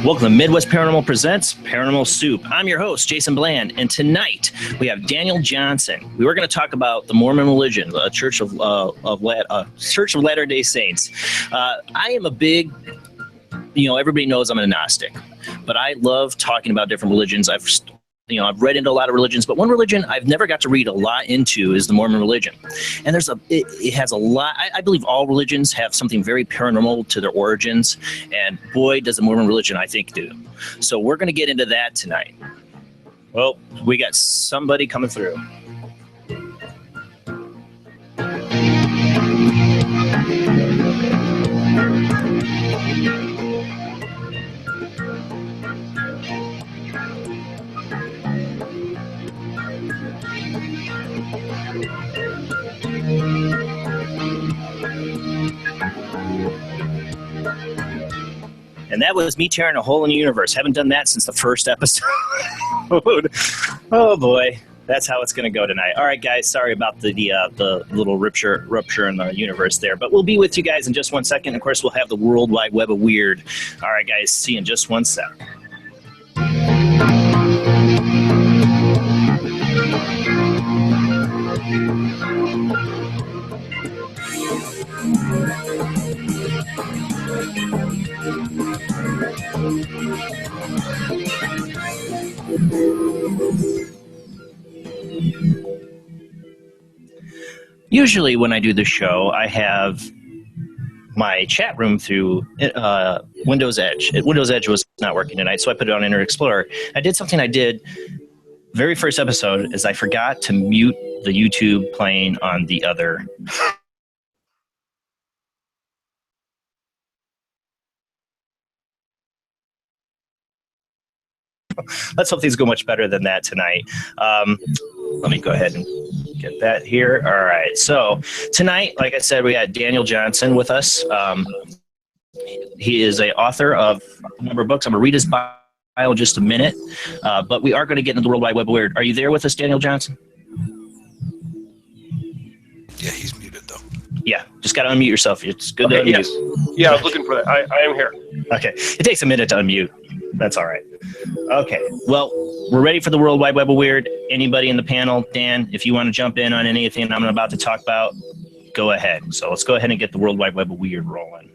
Welcome to Midwest Paranormal Presents Paranormal Soup. I'm your host, Jason Bland, and tonight we have Daniel Johnson. We were going to talk about the Mormon religion, a Church of Latter-day Saints. I am a big, everybody knows I'm an agnostic, but I love talking about different religions. I've read into a lot of religions, but one religion I've never got to read a lot into is the Mormon religion. And it has a lot. I believe all religions have something very paranormal to their origins, and boy, does the Mormon religion, I think, do. So we're going to get into that tonight. Well, we got somebody coming through. And that was me tearing a hole in the universe. Haven't done that since the first episode. Oh boy, that's how it's going to go tonight. All right, guys, sorry about the little rupture in the universe there, but we'll be with you guys in just 1 second. Of course, we'll have the World Wide Web of Weird. All right, guys, see you in just 1 sec. Usually when I do the show, I have my chat room through Windows Edge. Windows Edge was not working tonight, so I put it on Internet Explorer. I did something I did very first episode is I forgot to mute the YouTube playing on the other. Let's hope things go much better than that tonight. Let me go ahead and get that here. All right. So tonight, like I said, we got Daniel Johnson with us. He is an author of a number of books. I'm going to read his bio in just a minute, but we are going to get into the World Wide Web of Weird. Are you there with us, Daniel Johnson? Yeah, he's muted, though. Yeah, just got to unmute yourself. It's good to unmute. Yes. Yeah, I was looking for that. I am here. Okay. It takes a minute to unmute. That's all right. Okay. Well, we're ready for the World Wide Web of Weird. Anybody in the panel? Dan, if you want to jump in on anything I'm about to talk about, go ahead. So let's go ahead and get the World Wide Web of Weird rolling.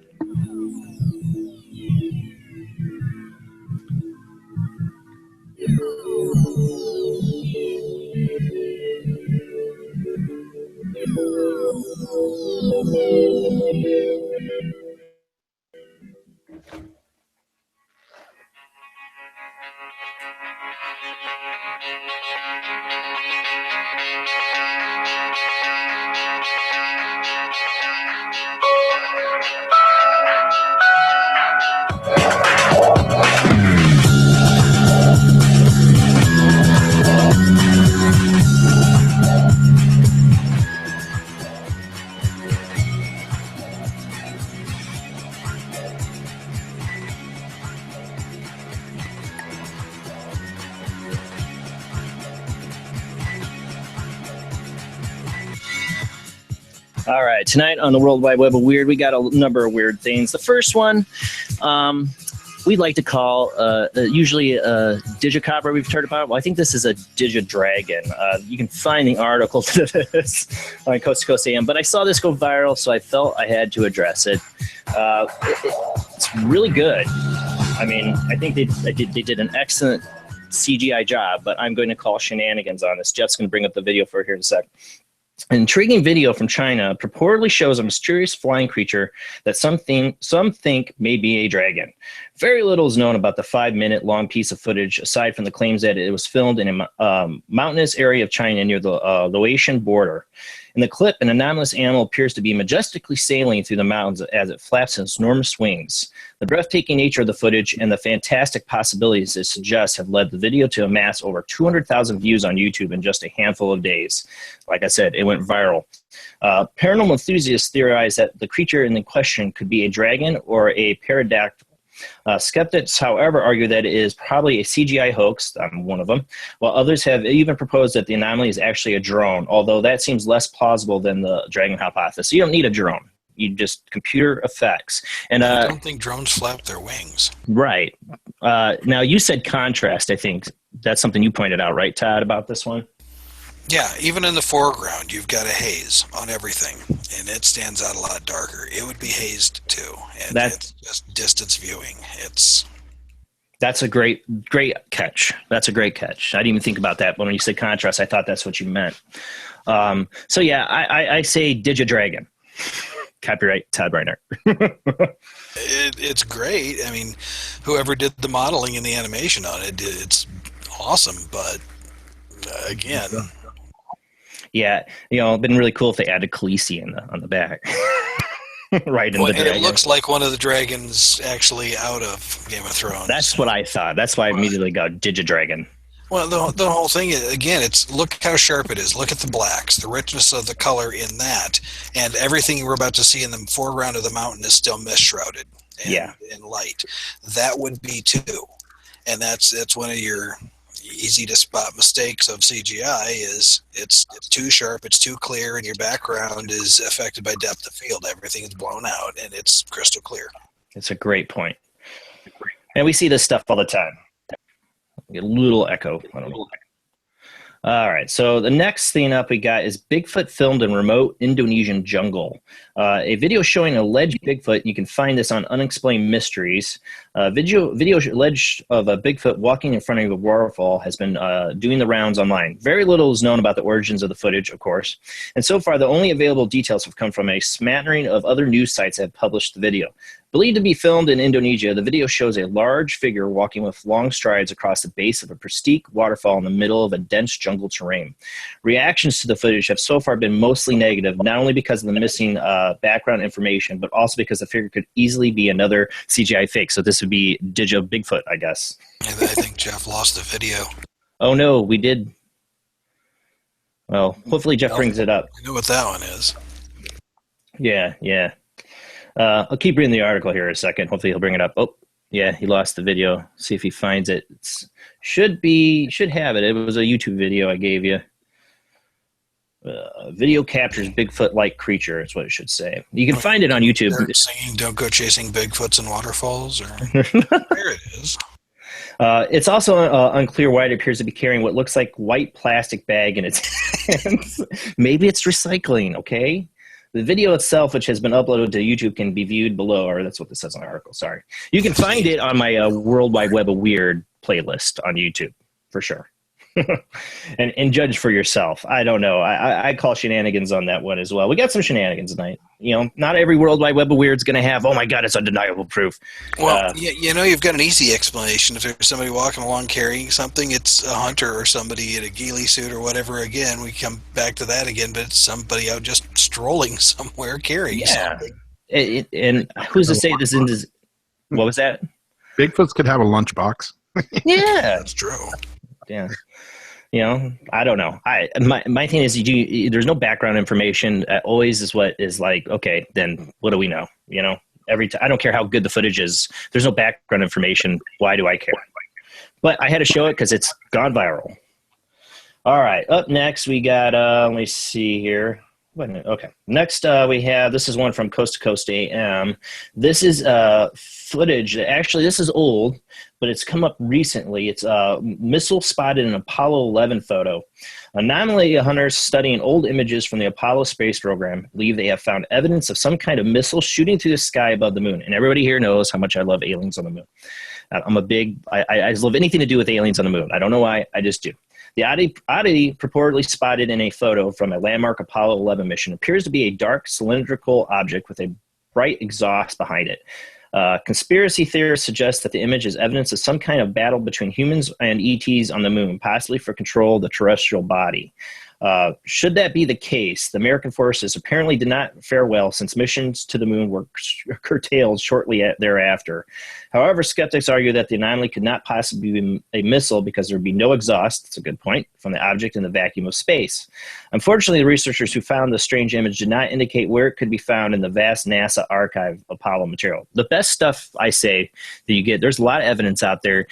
All right, tonight on the World Wide Web of Weird, we got a number of weird things. The first one, we'd like to call usually a digicopper we've heard about. Well, I think this is a digidragon. You can find the article to this on Coast to Coast AM, but I saw this go viral, so I felt I had to address it. It's really good. I mean, I think they did an excellent CGI job, but I'm going to call shenanigans on this. Jeff's going to bring up the video for here in a sec. An intriguing video from China purportedly shows a mysterious flying creature that some think may be a dragon. Very little is known about the 5-minute long piece of footage, aside from the claims that it was filmed in a mountainous area of China near the Laotian border. In the clip, an anomalous animal appears to be majestically sailing through the mountains as it flaps its enormous wings. The breathtaking nature of the footage and the fantastic possibilities it suggests have led the video to amass over 200,000 views on YouTube in just a handful of days. Like I said, it went viral. Paranormal enthusiasts theorize that the creature in the question could be a dragon or a pterodactyl. Skeptics, however, argue that it is probably a CGI hoax. I'm one of them, while others have even proposed that the anomaly is actually a drone, although that seems less plausible than the dragon hypothesis. You don't need a drone. You just computer effects. And I don't think drones flap their wings. Right. Now, you said contrast, I think. That's something you pointed out, right, Todd, about this one? Yeah, even in the foreground, you've got a haze on everything, and it stands out a lot darker. It would be hazed too, and it's just distance viewing. That's a great catch. That's a great catch. I didn't even think about that. But when you said contrast, I thought that's what you meant. So yeah, I say Digidragon. Copyright Todd Reiner. It's great. I mean, whoever did the modeling and the animation on it, it's awesome. But again, yeah, it'd been really cool if they added Khaleesi on the back. Right in the dragon. It looks like one of the dragons actually out of Game of Thrones. That's what I thought. That's why I immediately got Digidragon. Well, the whole thing is, again, it's look how sharp it is. Look at the blacks, the richness of the color in that, and everything we're about to see in the foreground of the mountain is still mist shrouded and light. That would be too, and that's one of your easy to spot mistakes of CGI is it's too sharp, it's too clear, and your background is affected by depth of field. Everything is blown out, and it's crystal clear. It's a great point. And we see this stuff all the time. Get a little echo. I don't know. All right, so the next thing up we got is Bigfoot filmed in remote Indonesian jungle. A video showing an alleged Bigfoot. You can find this on Unexplained Mysteries. Video alleged of a Bigfoot walking in front of a waterfall has been doing the rounds online. Very little is known about the origins of the footage, of course. And so far, the only available details have come from a smattering of other news sites that have published the video. Believed to be filmed in Indonesia, the video shows a large figure walking with long strides across the base of a pristine waterfall in the middle of a dense jungle terrain. Reactions to the footage have so far been mostly negative, not only because of the missing background information, but also because the figure could easily be another CGI fake. So this would be Digio Bigfoot, I guess. And I think Jeff lost the video. Oh, no, we did. Well, hopefully Jeff brings it up. I know what that one is. Yeah. I'll keep reading the article here a second. Hopefully he'll bring it up. Oh, yeah, he lost the video. See if he finds it. Should have it. It was a YouTube video I gave you. Video captures Bigfoot-like creature is what it should say. You can find it on YouTube. They're saying don't go chasing Bigfoots and waterfalls. Or there it is. It's also unclear why it appears to be carrying what looks like white plastic bag in its hands. Maybe it's recycling, okay? The video itself, which has been uploaded to YouTube, can be viewed below, or that's what this says on the article, sorry. You can find it on my World Wide Web of Weird playlist on YouTube, for sure. and judge for yourself. I don't know. I call shenanigans on that one as well. We got some shenanigans tonight. Not every World Wide Web of Weird is going to have, oh my God, it's undeniable proof. Well, you've got an easy explanation. If there's somebody walking along carrying something, it's a hunter or somebody in a ghillie suit or whatever. Again, we come back to that again, but it's somebody out just strolling somewhere carrying something. And who's to say this isn't? What was that? Bigfoots could have a lunchbox. Yeah. That's true. Yeah. I don't know. My thing is, there's no background information. Always is what is like, okay, then what do we know? Every time, I don't care how good the footage is. There's no background information. Why do I care? But I had to show it because it's gone viral. All right. Up next, we got, let me see here. Okay. Next, we have, this is one from Coast to Coast AM. This is footage. Actually, this is old, but it's come up recently. It's missile spotted in an Apollo 11 photo. Anomaly hunters studying old images from the Apollo space program believe they have found evidence of some kind of missile shooting through the sky above the moon. And everybody here knows how much I love aliens on the moon. I just love anything to do with aliens on the moon. I don't know why, I just do. The oddity purportedly spotted in a photo from a landmark Apollo 11 mission appears to be a dark cylindrical object with a bright exhaust behind it. Conspiracy theorists suggest that the image is evidence of some kind of battle between humans and ETs on the moon, possibly for control of the terrestrial body. Should that be the case, the American forces apparently did not fare well since missions to the moon were curtailed shortly thereafter. However, skeptics argue that the anomaly could not possibly be a missile because there would be no exhaust, that's a good point, from the object in the vacuum of space. Unfortunately, the researchers who found the strange image did not indicate where it could be found in the vast NASA archive of Apollo material. The best stuff, I say, that you get, there's a lot of evidence out there.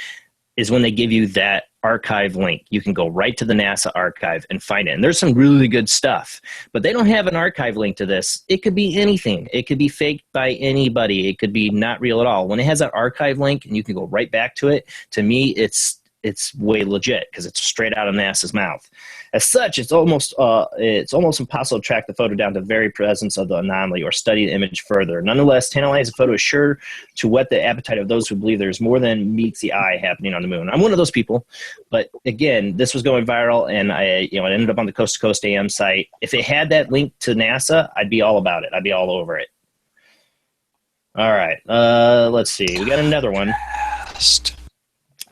is when they give you that archive link. You can go right to the NASA archive and find it. And there's some really good stuff, but they don't have an archive link to this. It could be anything. It could be faked by anybody. It could be not real at all. When it has that archive link and you can go right back to it, to me, it's way legit because it's straight out of NASA's mouth. As such, it's almost impossible to track the photo down to the very presence of the anomaly or study the image further. Nonetheless, tantalizing photo is sure to whet the appetite of those who believe there's more than meets the eye happening on the moon. I'm one of those people, but again, this was going viral, and it ended up on the Coast to Coast AM site. If it had that link to NASA, I'd be all about it. I'd be all over it. All right, let's see. We got another one.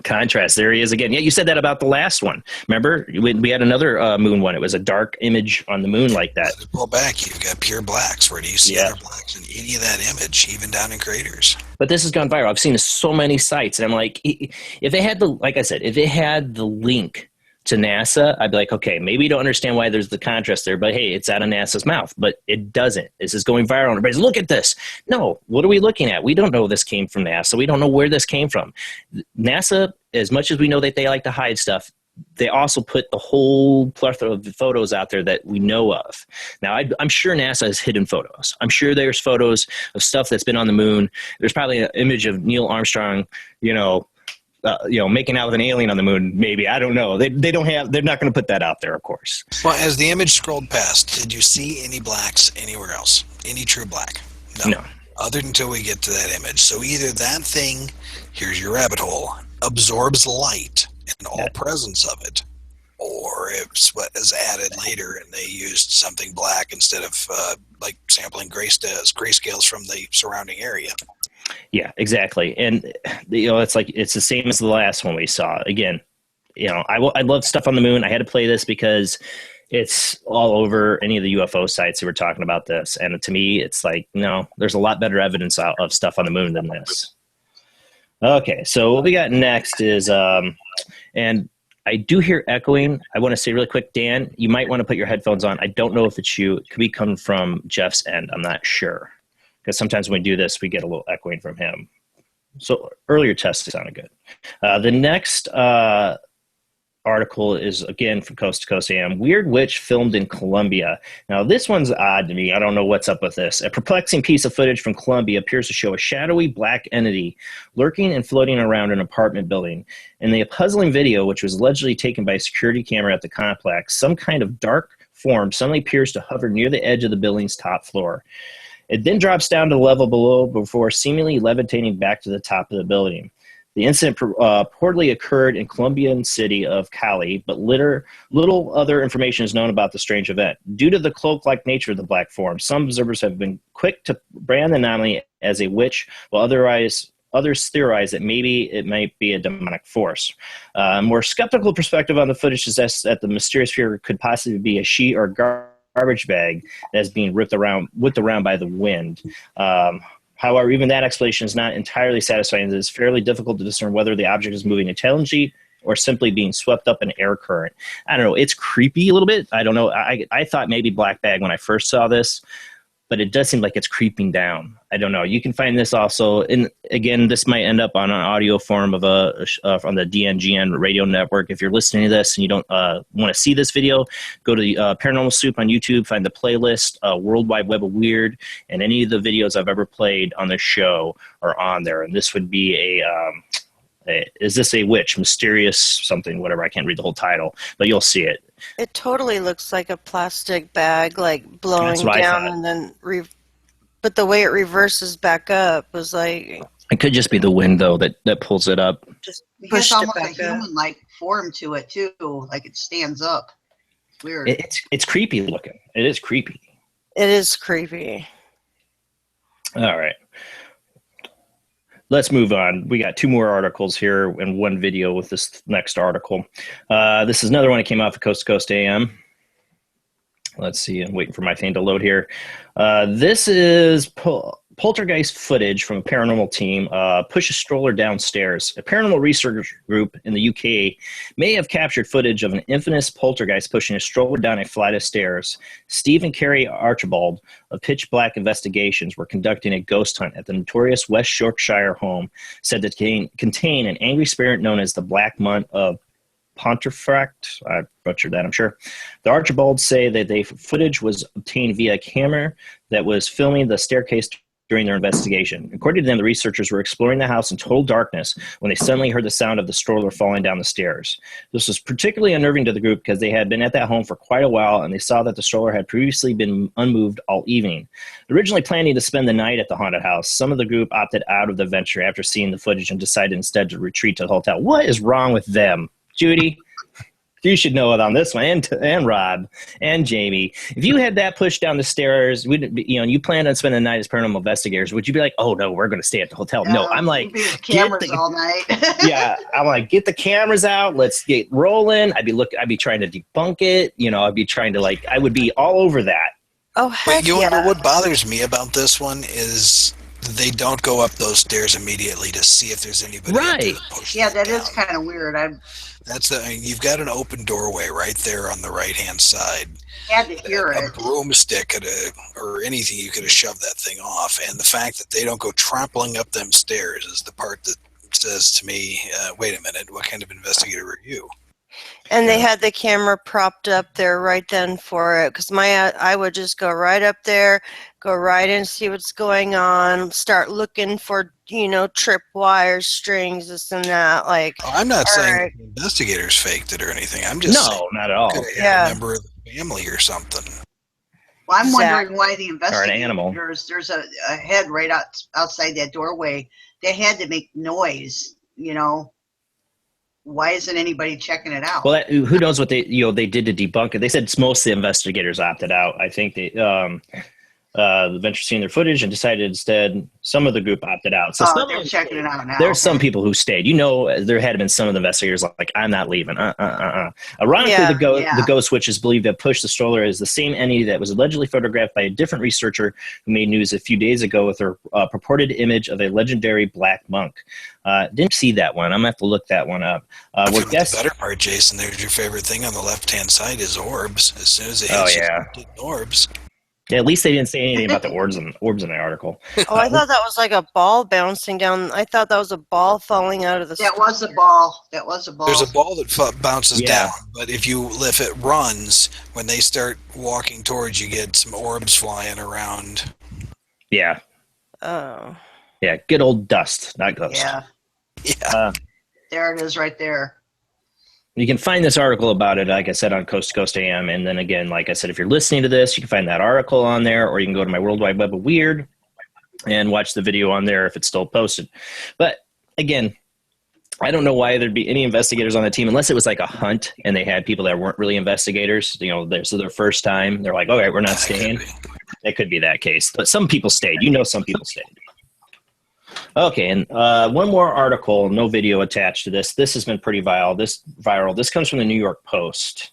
Contrast. There he is again. Yeah, you said that about the last one. Remember, we had another moon one. It was a dark image on the moon like that. Pull back, you've got pure blacks. Where do you see other blacks in any of that image, even down in craters? But this has gone viral. I've seen this so many sites, and I'm like, if they had like I said, if it had the link to NASA, I'd be like, okay, maybe you don't understand why there's the contrast there, but hey, it's out of NASA's mouth. But it doesn't. This is going viral. Everybody's, look at this. No, what are we looking at? We don't know this came from NASA. We don't know where this came from. NASA, as much as we know that they like to hide stuff, they also put the whole plethora of photos out there that we know of. Now, I'm sure NASA has hidden photos. I'm sure there's photos of stuff that's been on the moon. There's probably an image of Neil Armstrong, making out with an alien on the moon, maybe. I don't know. They're not going to put that out there, of course. Well, as the image scrolled past, did you see any blacks anywhere else? Any true black? No. Other until we get to that image. So either that thing, here's your rabbit hole, absorbs light and all presence of it, or it's what is added later and they used something black instead of sampling grayscales from the surrounding area. Yeah, exactly. And it's the same as the last one we saw. Again, I love stuff on the moon. I had to play this because it's all over any of the UFO sites who were talking about this. And to me, it's like, no, there's a lot better evidence of stuff on the moon than this. Okay, so what we got next is, and I do hear echoing. I want to say really quick, Dan, you might want to put your headphones on. I don't know if it's you. It could be coming from Jeff's end. I'm not sure. Because sometimes when we do this, we get a little echoing from him. So earlier tests sounded good. The next article is, again, from Coast to Coast AM. Weird witch filmed in Colombia. Now, this one's odd to me. I don't know what's up with this. A perplexing piece of footage from Colombia appears to show a shadowy black entity lurking and floating around an apartment building. In the puzzling video, which was allegedly taken by a security camera at the complex, some kind of dark form suddenly appears to hover near the edge of the building's top floor. It then drops down to the level below before seemingly levitating back to the top of the building. The incident reportedly occurred in Colombian city of Cali, but little other information is known about the strange event. Due to the cloak-like nature of the black form, some observers have been quick to brand the anomaly as a witch, while others theorize that maybe it might be a demonic force. A more skeptical perspective on the footage suggests that the mysterious figure could possibly be a she or garbage bag that's being whipped around by the wind. However, even that explanation is not entirely satisfying. It is fairly difficult to discern whether the object is moving intelligently or simply being swept up in air current. I don't know. It's creepy a little bit. I don't know. I thought maybe black bag when I first saw this, but it does seem like it's creeping down. I don't know. You can find this also, and again, this might end up on an audio form of on the DNGN radio network. If you're listening to this and you don't want to see this video, go to the Paranormal Soup on YouTube, find the playlist, World Wide Web of Weird, and any of the videos I've ever played on this show are on there. And this would be is this a witch, mysterious something, whatever. I can't read the whole title, but you'll see it. It totally looks like a plastic bag, like blowing down and then but the way it reverses back up was like... It could just be the wind, though, that pulls it up. Just pushed it back up. It's almost a human-like form to it, too. Like it stands up. Weird. It's creepy looking. It is creepy. It is creepy. All right. Let's move on. We got two more articles here and one video with this next article. This is another one that came off of Coast to Coast AM. Let's see. I'm waiting for my thing to load here. This is poltergeist footage from a paranormal team push a stroller downstairs. A paranormal research group in the UK may have captured footage of an infamous poltergeist pushing a stroller down a flight of stairs. Steve and Carrie Archibald of Pitch Black Investigations were conducting a ghost hunt at the notorious West Yorkshire home, said to contain an angry spirit known as the Black Munt of Pontefract. I butchered that, I'm sure. The Archibalds say that the footage was obtained via a camera that was filming the staircase during their investigation. According to them, the researchers were exploring the house in total darkness when they suddenly heard the sound of the stroller falling down the stairs. This was particularly unnerving to the group because they had been at that home for quite a while and they saw that the stroller had previously been unmoved all evening. Originally planning to spend the night at the haunted house, some of the group opted out of the venture after seeing the footage and decided instead to retreat to the hotel. What is wrong with them? Judy, you should know it on this one, and Rob and Jamie. If you had that pushed down the stairs, you planned on spending the night as paranormal investigators, would you be like, "Oh no, we're going to stay at the hotel"? No, I'm like, cameras all night. Yeah, I'm like, get the cameras out, let's get rolling. I'd be trying to debunk it. I'd be trying to I would be all over that. Oh heck But you yeah! know what bothers me about this one is they don't go up those stairs immediately to see if there's anybody. Right. Yeah, that is kind of weird. You've got an open doorway right there on the right-hand side. Had to hear A it. broomstick or anything, you could have shoved that thing off. And the fact that they don't go trampling up them stairs is the part that says to me, wait a minute, what kind of investigator are you? And they had the camera propped up there right then for it, because I would just go right up there, go right in, see what's going on, start looking for trip wires, strings, this and that. I'm not saying right. the investigators faked it or anything. I'm just saying not at all. could have had a member of the family or something. Well, I'm wondering why the Or an animal. there's a head right outside that doorway. They had to make noise, Why isn't anybody checking it out? Well, who knows what they did to debunk it? They said most of the investigators opted out. I think they the venture seen their footage and decided instead some of the group opted out. So they're checking it out now. There's some people who stayed. There had been some of the investigators like, I'm not leaving. Ironically, the ghost witch is believed to have pushed the stroller as the same entity that was allegedly photographed by a different researcher who made news a few days ago with her purported image of a legendary black monk. Didn't see that one. I'm going to have to look that one up. The better part, Jason, there's your favorite thing on the left-hand side is orbs. As soon as they hit orbs. Yeah, at least they didn't say anything about the orbs in the article. Oh, I thought that was like a ball bouncing down. I thought that was a ball falling out of the That was a ball. There's a ball that bounces down, but if it runs, when they start walking towards you, get some orbs flying around. Yeah. Oh. Yeah, good old dust, not ghost. Yeah. There it is right there. You can find this article about it, like I said, on Coast to Coast AM. And then again, like I said, if you're listening to this, you can find that article on there, or you can go to my World Wide Web of Weird and watch the video on there if it's still posted. But again, I don't know why there'd be any investigators on the team, unless it was like a hunt and they had people that weren't really investigators. So their first time, they're like, all right, we're not staying. That could be that case. But some people stayed. Some people stayed. Okay, and one more article, no video attached to this. This has been pretty viral. This comes from the New York Post.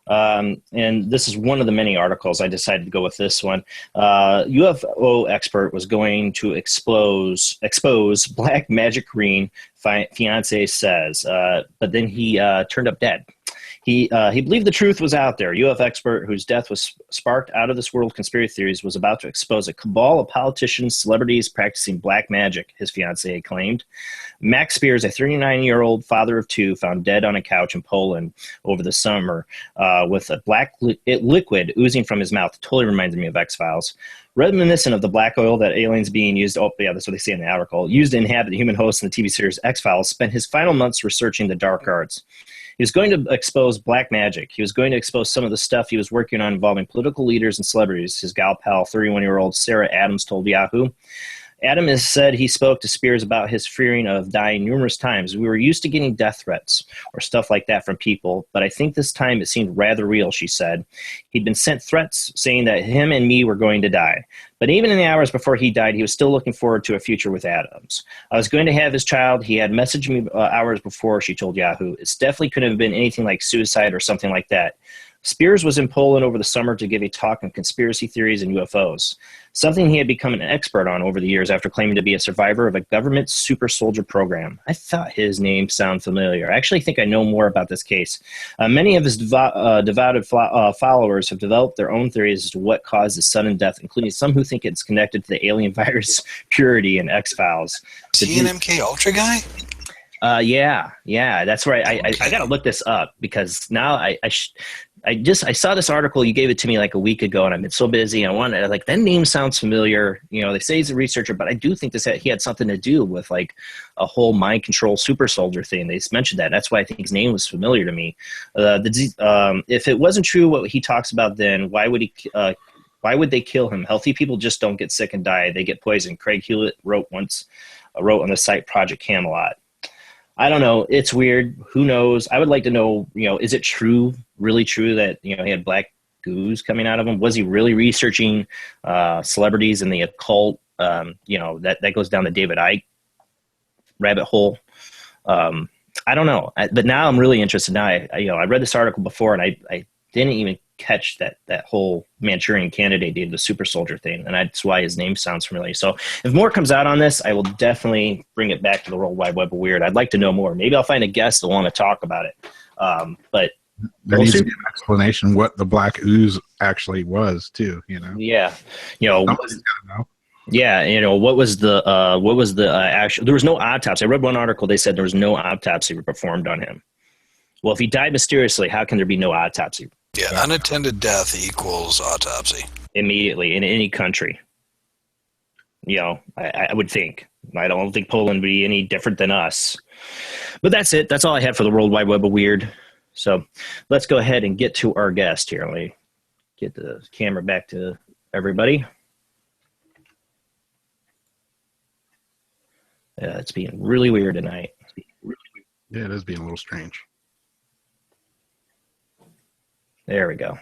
And this is one of the many articles. I decided to go with this one. UFO expert was going to expose black magic ring, fiance says, but then he turned up dead. He believed the truth was out there. UFO expert whose death was sparked out of this world conspiracy theories was about to expose a cabal of politicians, celebrities practicing black magic, his fiancée claimed. Max Spears, a 39-year-old father of two, found dead on a couch in Poland over the summer with a black liquid oozing from his mouth. It totally reminds me of X-Files. Reminiscent of the black oil that aliens being used, that's what they say in the article, used to inhabit human hosts in the TV series X-Files, spent his final months researching the dark arts. He was going to expose black magic. He was going to expose some of the stuff he was working on involving political leaders and celebrities, his gal pal, 31-year-old Sarah Adams, told Yahoo. Adam has said he spoke to Spears about his fearing of dying numerous times. We were used to getting death threats or stuff like that from people, but I think this time it seemed rather real, she said. He'd been sent threats saying that him and me were going to die. But even in the hours before he died, he was still looking forward to a future with Adams. I was going to have his child. He had messaged me hours before, she told Yahoo. It definitely couldn't have been anything like suicide or something like that. Spears was in Poland over the summer to give a talk on conspiracy theories and UFOs, something he had become an expert on over the years after claiming to be a survivor of a government super soldier program. I thought his name sounded familiar. I actually think I know more about this case. Many of his devoted followers have developed their own theories as to what caused his sudden death, including some who think it's connected to the alien virus Purity and X-Files. Is he an MK Ultra guy? Yeah. That's right. I got to look this up because now I saw this article. You gave it to me like a week ago, and I've been so busy. I wanted like that name sounds familiar. You know, they say he's a researcher, but I do think he had something to do with like a whole mind control super soldier thing. They mentioned that. That's why I think his name was familiar to me. If it wasn't true what he talks about, then why would they kill him? Healthy people just don't get sick and die. They get poisoned. Craig Hewlett wrote on the site Project Camelot. I don't know. It's weird. Who knows? I would like to know, is it true, really true that, he had black goos coming out of him? Was he really researching celebrities in the occult? That goes down the David Icke rabbit hole. I don't know. But now I'm really interested. Now I read this article before and I didn't even catch that whole Manchurian Candidate did the super soldier thing, and that's why his name sounds familiar. So if more comes out on this, I will definitely bring it back to the World Wide Web of Weird. I'd like to know more. Maybe I'll find a guest that want to talk about it. But there needs to be an explanation what the black ooze actually was too. Yeah, Somebody's gotta know. Yeah, what was the actual? There was no autopsy. I read one article. They said there was no autopsy performed on him. Well, if he died mysteriously, how can there be no autopsy? Yeah, unattended death equals autopsy. Immediately in any country. I would think. I don't think Poland would be any different than us. But that's it. That's all I had for the World Wide Web of Weird. So let's go ahead and get to our guest here. Let me get the camera back to everybody. It's being really weird tonight. Yeah, it is being a little strange. There we go.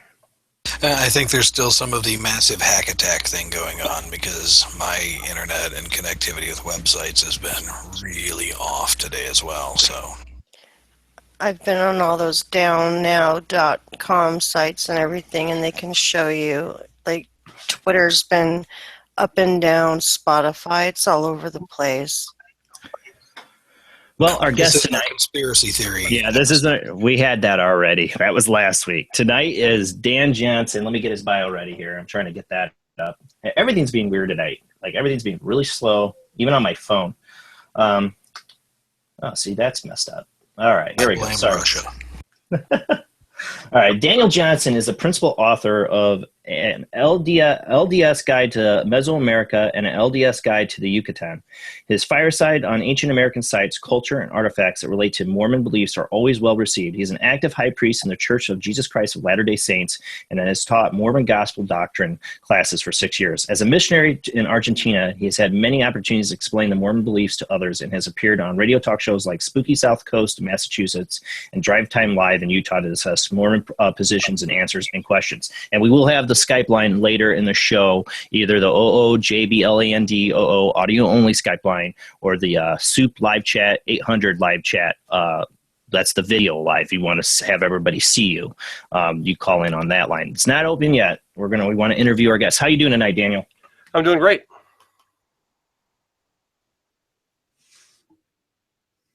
I think there's still some of the massive hack attack thing going on because my internet and connectivity with websites has been really off today as well. So I've been on all those downnow.com sites and everything, and they can show you, like, Twitter's been up and down, Spotify, it's all over the place. Well, our guest tonight, conspiracy theory. Yeah, we had that already. That was last week. Tonight is Dan Johnson. Let me get his bio ready here. I'm trying to get that up. Everything's being weird tonight. Like everything's being really slow, even on my phone. See, that's messed up. All right, here we go. Sorry. Russia. All right, Daniel Johnson is the principal author of an LDS Guide to Mesoamerica and an LDS Guide to the Yucatan. His fireside on ancient American sites, culture, and artifacts that relate to Mormon beliefs are always well received. He's an active high priest in the Church of Jesus Christ of Latter-day Saints and has taught Mormon gospel doctrine classes for 6 years. As a missionary in Argentina, he has had many opportunities to explain the Mormon beliefs to others and has appeared on radio talk shows like Spooky South Coast, Massachusetts, and Drive Time Live in Utah to discuss Mormon positions and answers and questions. And we will have the Skype line later in the show, either the OOJBLAND00 audio only Skype line or the Soup live chat 800 live chat. That's the video live. If you want to have everybody see you, you call in on that line. It's not open yet. We want to interview our guests. How you doing tonight, Daniel? I'm doing great.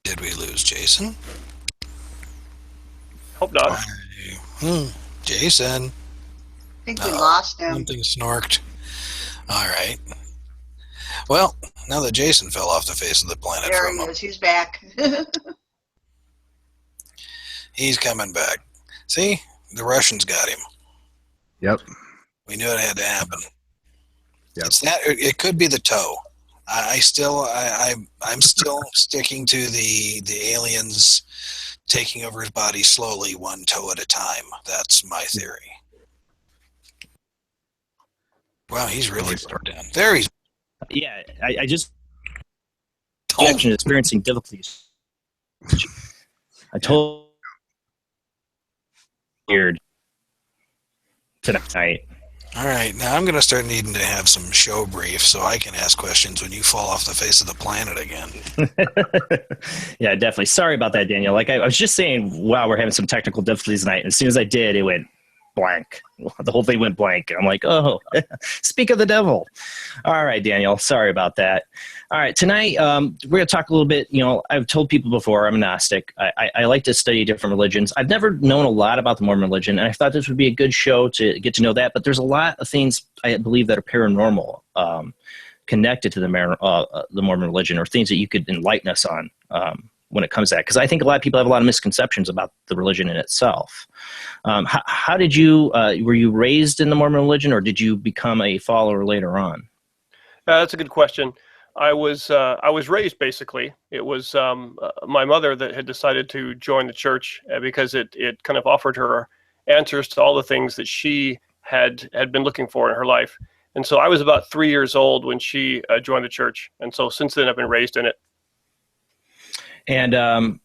Did we lose Jason? Hope not. Jason. I think we lost him. Something snorked. All right. Well, now that Jason fell off the face of the planet There for a he moment, is. He's back. he's coming back. See, the Russians got him. Yep. We knew it had to happen. Yep. It's that. It could be the toe. I'm still sticking to the aliens taking over his body slowly, one toe at a time. That's my theory. Wow, he's really broke down. There he's. Yeah, I just actually experiencing difficulties. I told weird tonight. All right, now I'm going to start needing to have some show briefs so I can ask questions when you fall off the face of the planet again. Yeah, definitely. Sorry about that, Daniel. Like I was just saying, wow, we're having some technical difficulties tonight. And as soon as I did, it went blank. The whole thing went blank. I'm like, oh, speak of the devil. All right, Daniel. Sorry about that. All right, tonight we're going to talk a little bit. I've told people before I'm a Gnostic. I like to study different religions. I've never known a lot about the Mormon religion, and I thought this would be a good show to get to know that. But there's a lot of things I believe that are paranormal connected to the Mormon religion, or things that you could enlighten us on when it comes to that. Because I think a lot of people have a lot of misconceptions about the religion in itself. How did you, were you raised in the Mormon religion, or did you become a follower later on? That's a good question. I was raised, basically. It was my mother that had decided to join the church because it kind of offered her answers to all the things that she had been looking for in her life. And so I was about 3 years old when she joined the church. And so since then I've been raised in it. And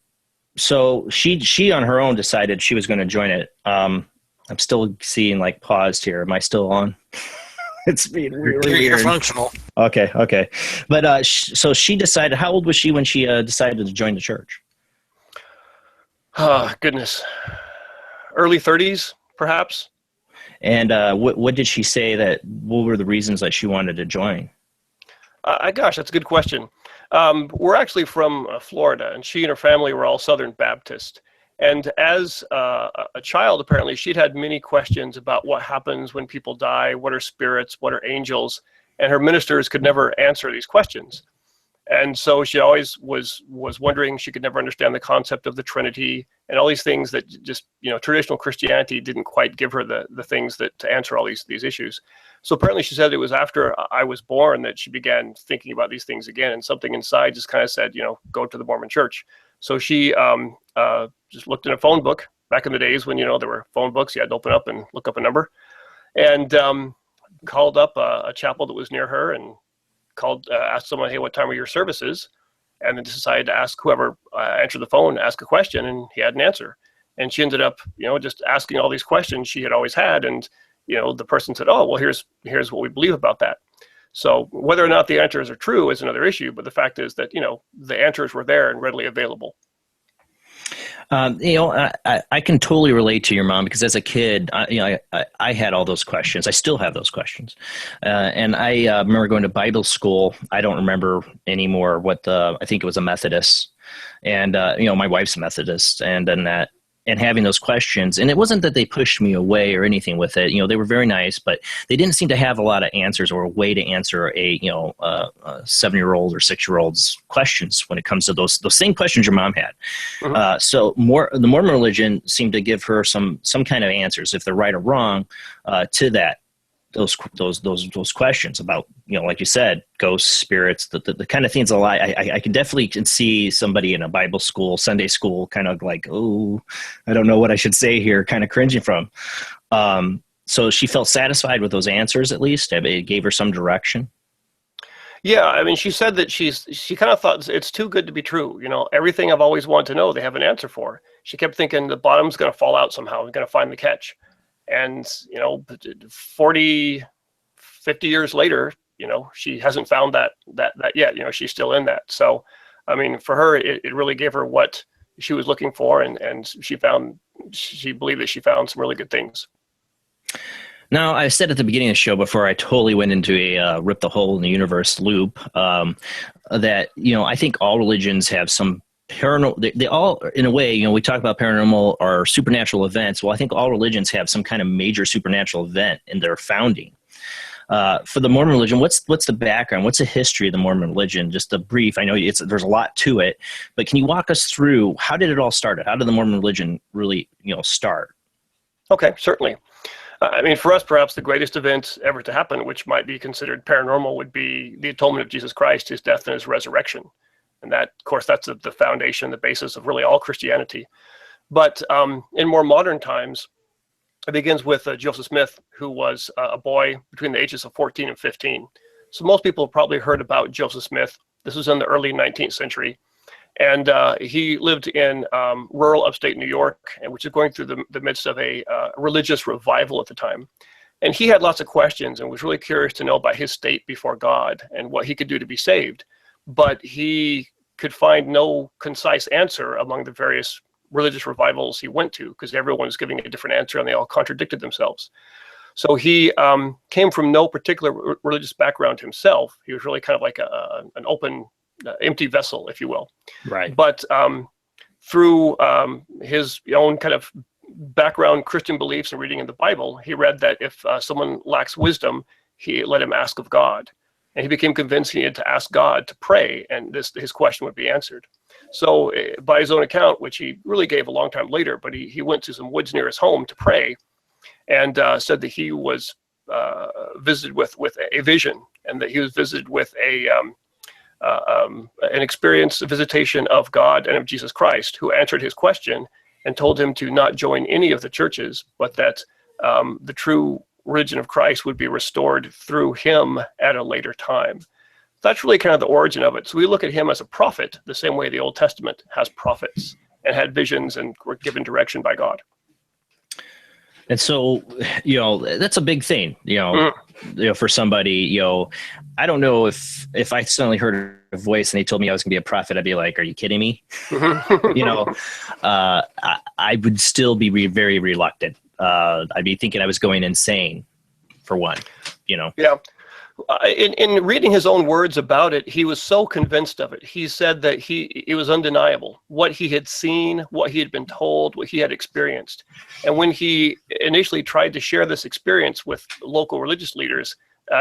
so she on her own decided she was going to join it. I'm still seeing like paused here. Am I still on? It's being really weird. You're functional. Okay. But so she decided. How old was she when she decided to join the church? Oh, goodness. Early 30s, perhaps. And what did she say what were the reasons that she wanted to join? Gosh, that's a good question. We're actually from Florida, and she and her family were all Southern Baptist. And as a child, apparently, she'd had many questions about what happens when people die, what are spirits, what are angels, and her ministers could never answer these questions. And so she always was wondering. She could never understand the concept of the Trinity and all these things that just, traditional Christianity didn't quite give her the things that to answer all these issues. So apparently she said it was after I was born that she began thinking about these things again, and something inside just kind of said, go to the Mormon church. So she just looked in a phone book back in the days when, there were phone books. You had to open up and look up a number, and called up a chapel that was near her and asked someone, hey, what time are your services? And then decided to ask whoever answered the phone, ask a question, and he had an answer. And she ended up, just asking all these questions she had always had. And, the person said, oh, well, here's what we believe about that. So whether or not the answers are true is another issue. But the fact is that, the answers were there and readily available. I can totally relate to your mom, because as a kid, I had all those questions. I still have those questions. And I remember going to Bible school. I don't remember anymore I think it was a Methodist. And, my wife's a Methodist, and having those questions. And it wasn't that they pushed me away or anything with it. They were very nice, but they didn't seem to have a lot of answers or a way to answer a 7-year-old or 6-year-old's questions when it comes to those same questions your mom had. Mm-hmm. So the Mormon religion seemed to give her some kind of answers, if they're right or wrong, to that. Those questions about, like you said, ghosts, spirits, the kind of things. I can definitely see somebody in a Bible school, Sunday school, kind of like, oh, I don't know what I should say here, kind of cringing from. So she felt satisfied with those answers, at least. It gave her some direction. Yeah, I mean, she said that she kind of thought it's too good to be true. Everything I've always wanted to know, they have an answer for. She kept thinking the bottom's going to fall out somehow. We're going to find the catch. And, 40, 50 years later, she hasn't found that yet. She's still in that. So, I mean, for her, it really gave her what she was looking for. And she believed that she found some really good things. Now, I said at the beginning of the show, before I totally went into a rip the hole in the universe loop, that, I think all religions have some paranormal. They all, in a way, we talk about paranormal or supernatural events. Well, I think all religions have some kind of major supernatural event in their founding. For the Mormon religion, what's the background? What's the history of the Mormon religion? Just a brief. I know there's a lot to it, but can you walk us through how did it all start? How did the Mormon religion really, start? Okay, certainly. I mean, for us, perhaps the greatest event ever to happen, which might be considered paranormal, would be the atonement of Jesus Christ, his death and his resurrection. And that, of course, that's the foundation, the basis of really all Christianity. But in more modern times, it begins with Joseph Smith, who was a boy between the ages of 14 and 15. So most people have probably heard about Joseph Smith. This was in the early 19th century. And he lived in rural upstate New York, which is going through the midst of a religious revival at the time. And he had lots of questions and was really curious to know about his state before God and what he could do to be saved. But he could find no concise answer among the various religious revivals he went to, because everyone was giving a different answer and they all contradicted themselves. So he came from no particular religious background himself. He was really kind of like an open, empty vessel, if you will. Right. But through his own kind of background Christian beliefs and reading in the Bible, he read that if someone lacks wisdom, he let him ask of God. And he became convinced he needed to ask God to pray, and his question would be answered. So by his own account, which he really gave a long time later, but he went to some woods near his home to pray, and said that he was visited with a vision, and that he was visited with an experience, a visitation of God and of Jesus Christ, who answered his question and told him to not join any of the churches, but that the true religion of Christ would be restored through him at a later time. That's really kind of the origin of it. So we look at him as a prophet, the same way the Old Testament has prophets and had visions and were given direction by God. And so, that's a big thing, for somebody, I don't know if I suddenly heard a voice and they told me I was gonna be a prophet, I'd be like, are you kidding me? I would still be very reluctant. I'd be thinking I was going insane, for one, Yeah. In reading his own words about it, he was so convinced of it. He said that it was undeniable what he had seen, what he had been told, what he had experienced. And when he initially tried to share this experience with local religious leaders,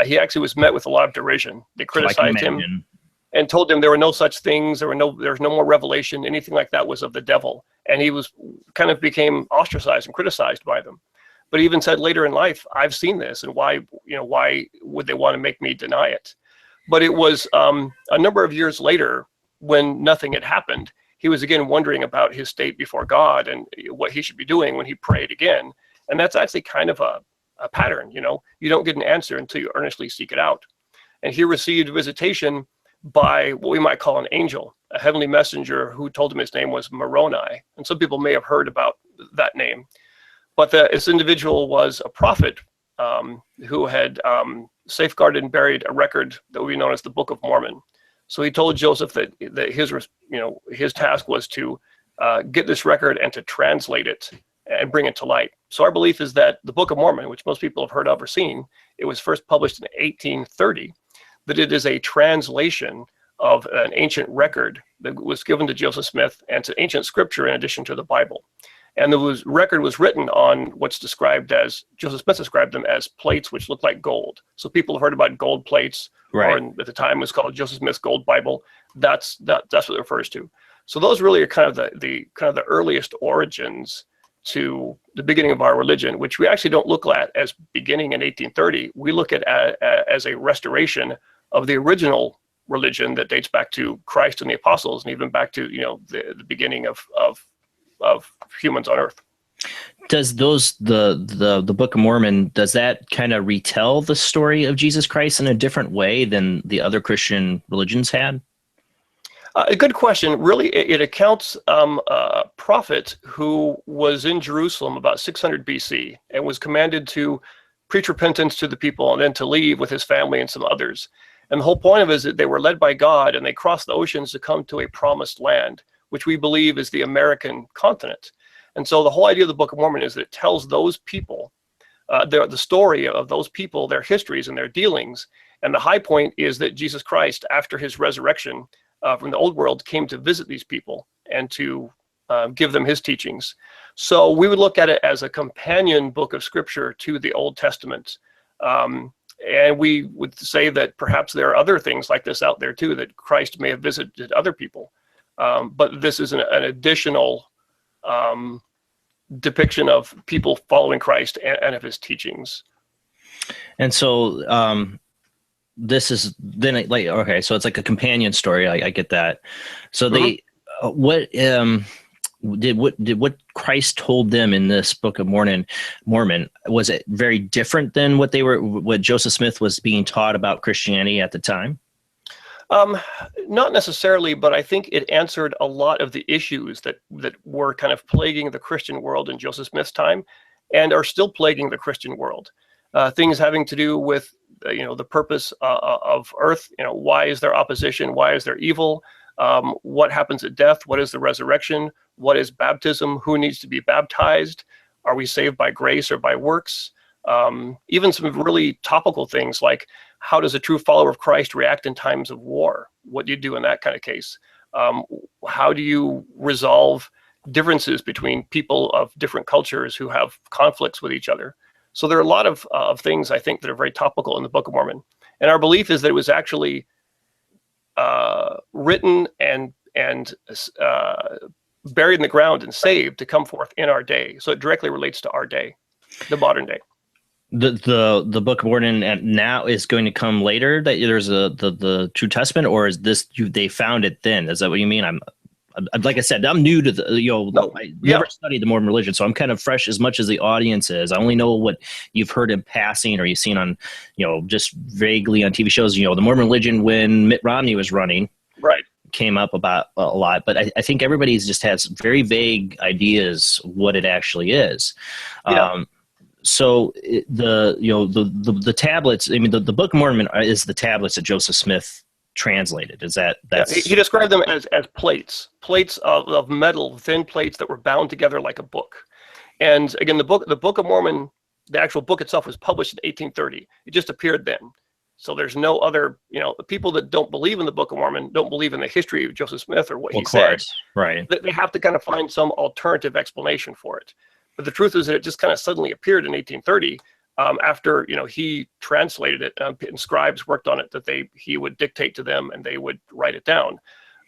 he actually was met with a lot of derision. They criticized him and told him there were no such things. There was no more revelation. Anything like that was of the devil. And he became ostracized and criticized by them. But he even said later in life, I've seen this, and why would they want to make me deny it? But it was a number of years later, when nothing had happened, he was again wondering about his state before God and what he should be doing when he prayed again. And that's actually kind of a pattern, you don't get an answer until you earnestly seek it out. And he received visitation by what we might call an angel, a heavenly messenger who told him his name was Moroni. And some people may have heard about that name. But this individual was a prophet who had safeguarded and buried a record that would be known as the Book of Mormon. So he told Joseph that his task was to get this record and to translate it and bring it to light. So our belief is that the Book of Mormon, which most people have heard of or seen, it was first published in 1830, that it is a translation of an ancient record that was given to Joseph Smith and to ancient scripture in addition to the Bible. And the record was written on what's described as, Joseph Smith described them as plates which look like gold. So people have heard about gold plates, right. Or at the time it was called Joseph Smith's Gold Bible. That's what it refers to. So those really are kind of the earliest origins to the beginning of our religion, which we actually don't look at as beginning in 1830. We look at as a restoration of the original religion that dates back to Christ and the apostles, and even back to the beginning of humans on earth. Does the Book of Mormon, does that kind of retell the story of Jesus Christ in a different way than the other Christian religions had? A good question. Really, it accounts a prophet who was in Jerusalem about 600 BC and was commanded to preach repentance to the people and then to leave with his family and some others. And the whole point of it is that they were led by God and they crossed the oceans to come to a promised land, which we believe is the American continent. And so the whole idea of the Book of Mormon is that it tells those people, the story of those people, their histories and their dealings. And the high point is that Jesus Christ, after his resurrection from the old world, came to visit these people and to give them his teachings. So we would look at it as a companion book of scripture to the Old Testament. And we would say that perhaps there are other things like this out there too, that Christ may have visited other people. But this is an additional depiction of people following Christ and of his teachings. And so this is then okay, so it's like a companion story. I get that. So they what Christ told them in this Book of Mormon, was it very different than what Joseph Smith was being taught about Christianity at the time? Not necessarily, but I think it answered a lot of the issues that were kind of plaguing the Christian world in Joseph Smith's time and are still plaguing the Christian world. things having to do with the purpose of Earth. Why is there opposition? Why is there evil? What happens at death? What is the resurrection? What is baptism? Who needs to be baptized? Are we saved by grace or by works? Even some really topical things like, how does a true follower of Christ react in times of war? What do you do in that kind of case? How do you resolve differences between people of different cultures who have conflicts with each other? So there are a lot of things, I think, that are very topical in the Book of Mormon. And our belief is that it was actually written and buried in the ground and saved to come forth in our day. So it directly relates to our day, the modern day. The Book of Mormon now is going to come later. That there's the True Testament, or is this they found it then? Is that what you mean? I'm like I said, I'm new to the I never studied the Mormon religion, so I'm kind of fresh as much as the audience is. I only know what you've heard in passing or you've seen on just vaguely on TV shows. The Mormon religion when Mitt Romney was running, right, came up about a lot, but I think everybody's just has very vague ideas what it actually is. Yeah. So the tablets. I mean, the Book of Mormon is the tablets that Joseph Smith translated. Is that's he described them as plates of metal, thin plates that were bound together like a book. And again, the Book of Mormon, the actual book itself was published in 1830. It just appeared then. So there's no other, the people that don't believe in the Book of Mormon don't believe in the history of Joseph Smith or what he said. Right. They have to kind of find some alternative explanation for it. But the truth is that it just kind of suddenly appeared in 1830 after, he translated it and scribes worked on it that he would dictate to them and they would write it down.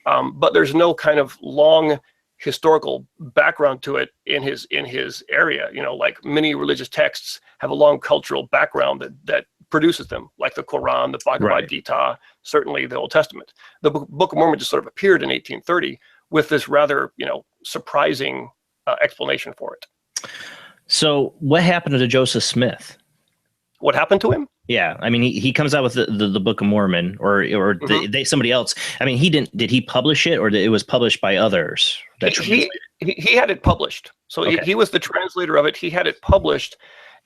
But there's no kind of long historical background to it in his area. Like many religious texts have a long cultural background that produces them, like the Quran, the Bhagavad Gita, certainly the Old Testament. The Book of Mormon just sort of appeared in 1830 with this rather, surprising explanation for it. So what happened to Joseph Smith? What happened to him? Yeah, I mean, he comes out with the Book of Mormon, or somebody else. I mean, did he publish it, or it was published by others? He had it published. So he was the translator of it. He had it published,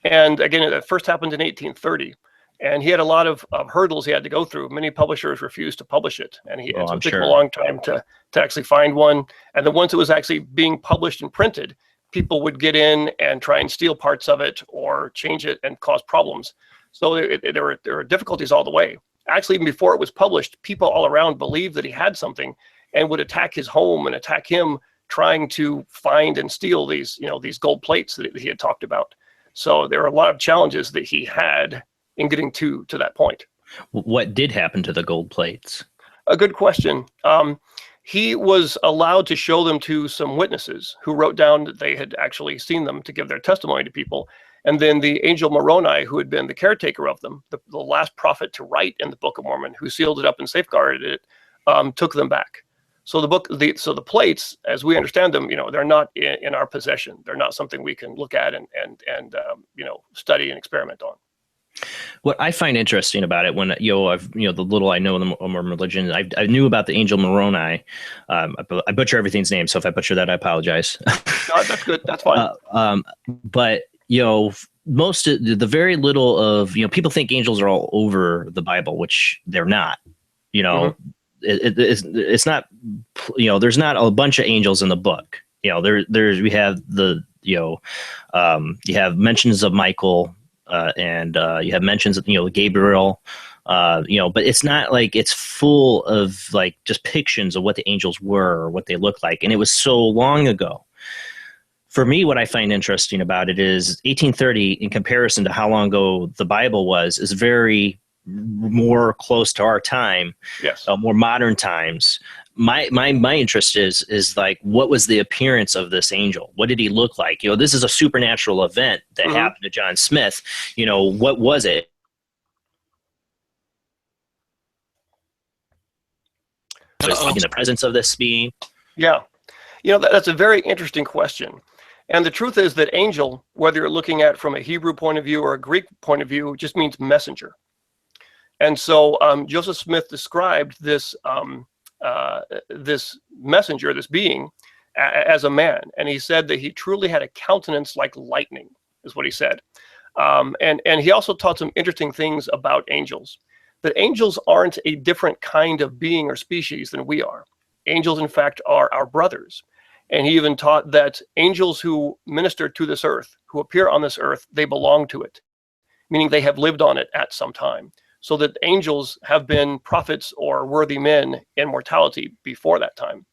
and again, it first happened in 1830. And he had a lot of hurdles he had to go through. Many publishers refused to publish it, and it took him a long time to actually find one. And then once it was actually being published and printed, people would get in and try and steal parts of it or change it and cause problems. So there were difficulties all the way. Actually, even before it was published, people all around believed that he had something and would attack his home and attack him, trying to find and steal these gold plates that he had talked about. So there were a lot of challenges that he had in getting to that point. What did happen to the gold plates? A good question. He was allowed to show them to some witnesses who wrote down that they had actually seen them to give their testimony to people. And then the angel Moroni, who had been the caretaker of them, the last prophet to write in the Book of Mormon, who sealed it up and safeguarded it, took them back. So the plates, as we understand them, they're not in our possession. They're not something we can look at and study and experiment on. What I find interesting about it, when the little I know in the Mormon religion, I knew about the angel Moroni. I butcher everything's name, so if I butcher that, I apologize. No, that's good. That's fine. But most of the very little of people think angels are all over the Bible, which they're not. It's not. There's not a bunch of angels in the book. We have you have mentions of Michael. And you have mentions of Gabriel, but it's not like it's full of like just pictures of what the angels were or what they look like, and it was so long ago. For me, what I find interesting about it is 1830, in comparison to how long ago the Bible was, is very more close to our time, more modern times. My interest is like, what was the appearance of this angel? What did he look like? This is a supernatural event that happened to John Smith. What was it? In the presence of this being? Yeah. That's a very interesting question. And the truth is that angel, whether you're looking at from a Hebrew point of view or a Greek point of view, just means messenger. And so Joseph Smith described this this messenger, this being, as a man. And he said that he truly had a countenance like lightning, is what he said. And he also taught some interesting things about angels, that angels aren't a different kind of being or species than we are. Angels, in fact, are our brothers. And he even taught that angels who minister to this earth, who appear on this earth, they belong to it, meaning they have lived on it at some time. So that angels have been prophets or worthy men in mortality before that time.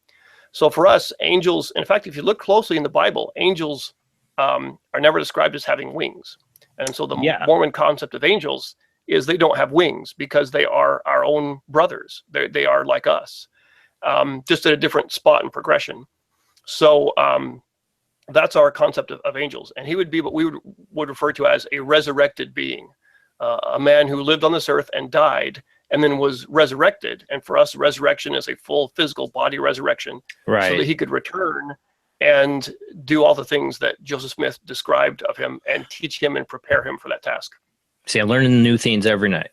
So for us, angels, in fact, if you look closely in the Bible, angels are never described as having wings. And so the Mormon concept of angels is they don't have wings because they are our own brothers. They are like us, just at a different spot in progression. So that's our concept of angels. And he would be what we would refer to as a resurrected being, a man who lived on this earth and died and then was resurrected. And for us, resurrection is a full physical body resurrection, right? So that he could return and do all the things that Joseph Smith described of him and teach him and prepare him for that task. See, I'm learning new things every night.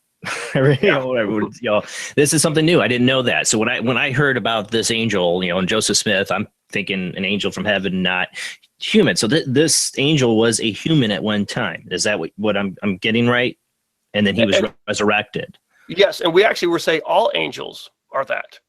This is something new. I didn't know that. So when I heard about this angel, and Joseph Smith, I'm thinking an angel from heaven, not human. So this angel was a human at one time. Is that what I'm getting right? And then he was resurrected. Yes, and we actually were saying all angels are that.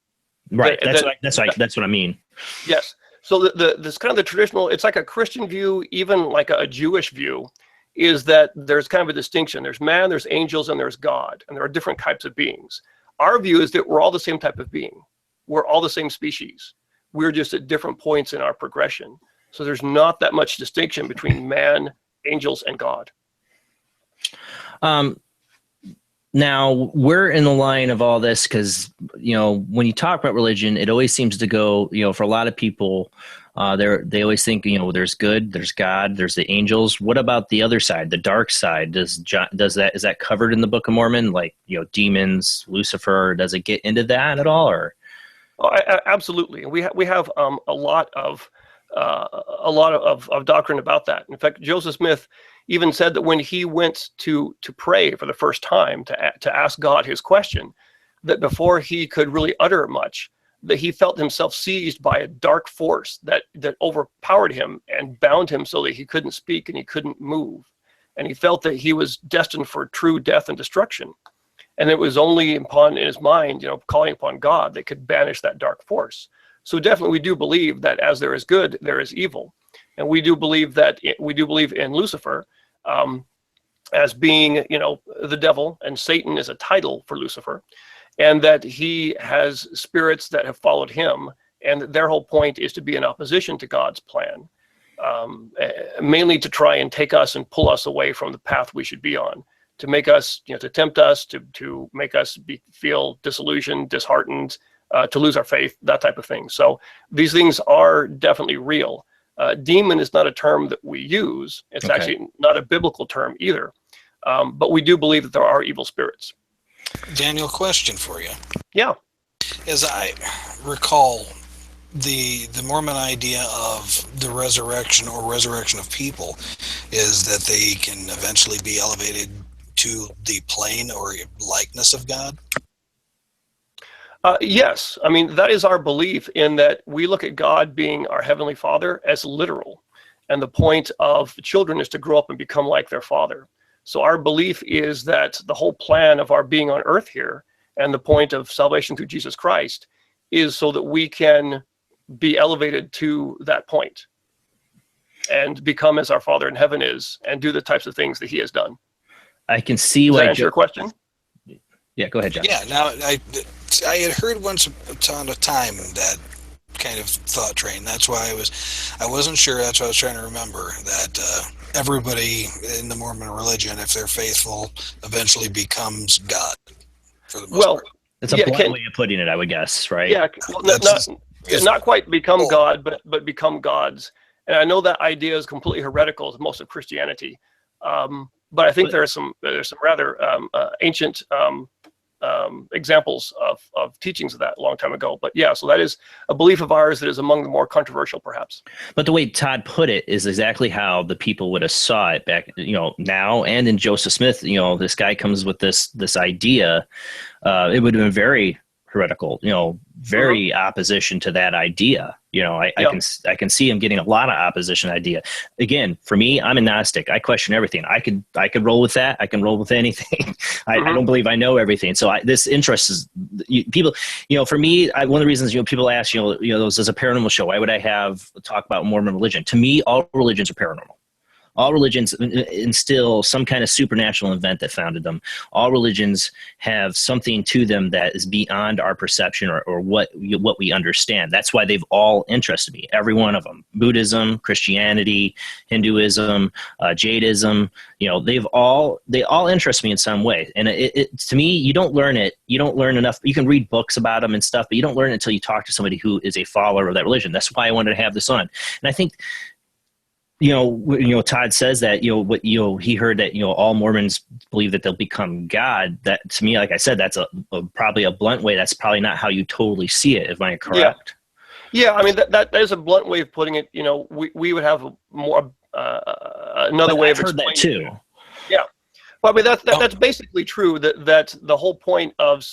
Right. That's what I mean. Yes. So this kind of the traditional, it's like a Christian view, even like a Jewish view, is that there's kind of a distinction. There's man, there's angels, and there's God, and there are different types of beings. Our view is that we're all the same type of being. We're all the same species. We're just at different points in our progression. So there's not that much distinction between man, angels, and God. Now, we're in the line of all this because, when you talk about religion, it always seems to go, for a lot of people, they always think, there's good, there's God, there's the angels. What about the other side, the dark side? Is that covered in the Book of Mormon? Like, demons, Lucifer, does it get into that at all? Or? Oh, absolutely. We have a lot of doctrine about that. In fact, Joseph Smith even said that when he went to pray for the first time to ask God his question, that before he could really utter much, that he felt himself seized by a dark force that overpowered him and bound him so that he couldn't speak and he couldn't move. And he felt that he was destined for true death and destruction. And it was only in his mind, calling upon God, that could banish that dark force. So definitely we do believe that as there is good, there is evil. And we do believe in Lucifer as being, the devil, and Satan is a title for Lucifer, and that he has spirits that have followed him, and their whole point is to be in opposition to God's plan, mainly to try and take us and pull us away from the path we should be on, to make us, to tempt us, to make us feel disillusioned, disheartened, to lose our faith, that type of thing. So these things are definitely real. Demon is not a term that we use. It's actually not a biblical term either. But we do believe that there are evil spirits. Daniel, question for you. Yeah. As I recall, the Mormon idea of the resurrection or resurrection of people is that they can eventually be elevated to the plane or likeness of God? Yes. I mean, that is our belief, in that we look at God being our Heavenly Father as literal. And the point of children is to grow up and become like their father. So our belief is that the whole plan of our being on earth here, and the point of salvation through Jesus Christ, is so that we can be elevated to that point and become as our Father in heaven is, and do the types of things that he has done. I can see why. Does that answer your question? Yeah, go ahead, John. Yeah, now I had heard once upon a time that kind of thought train. That's why I wasn't sure. That's why I was trying to remember that everybody in the Mormon religion, if they're faithful, eventually becomes God. For the most part. It's a blunt way of putting it, I would guess, right? Yeah, well, not quite become God, but become gods. And I know that idea is completely heretical to most of Christianity, but I think there's some rather ancient examples of teachings of that a long time ago. But yeah, so that is a belief of ours that is among the more controversial, perhaps. But the way Todd put it is exactly how the people would have saw it back, now, and in Joseph Smith. This guy comes with this idea. It would have been very heretical, very opposition to that idea. I can see him getting a lot of opposition idea. Again, for me, I'm agnostic. I question everything. I could roll with that. I can roll with anything. I don't believe I know everything. So this interest is people, for me, one of the reasons, people ask, this is a paranormal show. Why would I have talk about Mormon religion? To me, all religions are paranormal. All religions instill some kind of supernatural event that founded them. All religions have something to them that is beyond our perception or what we understand. That's why they've all interested me, every one of them. Buddhism, Christianity, Hinduism, Jadeism, they all interest me in some way. And to me, you don't learn it. You don't learn enough. You can read books about them and stuff, but you don't learn it until you talk to somebody who is a follower of that religion. That's why I wanted to have this on. And I think, Todd says that, he heard that, all Mormons believe that they'll become God. That, to me, like I said, that's probably a blunt way. That's probably not how you totally see it. Am I correct? Yeah. I mean, that is a blunt way of putting it. We would have more, another way of explaining that too. Yeah. Well, I mean, that's basically true, that the whole point of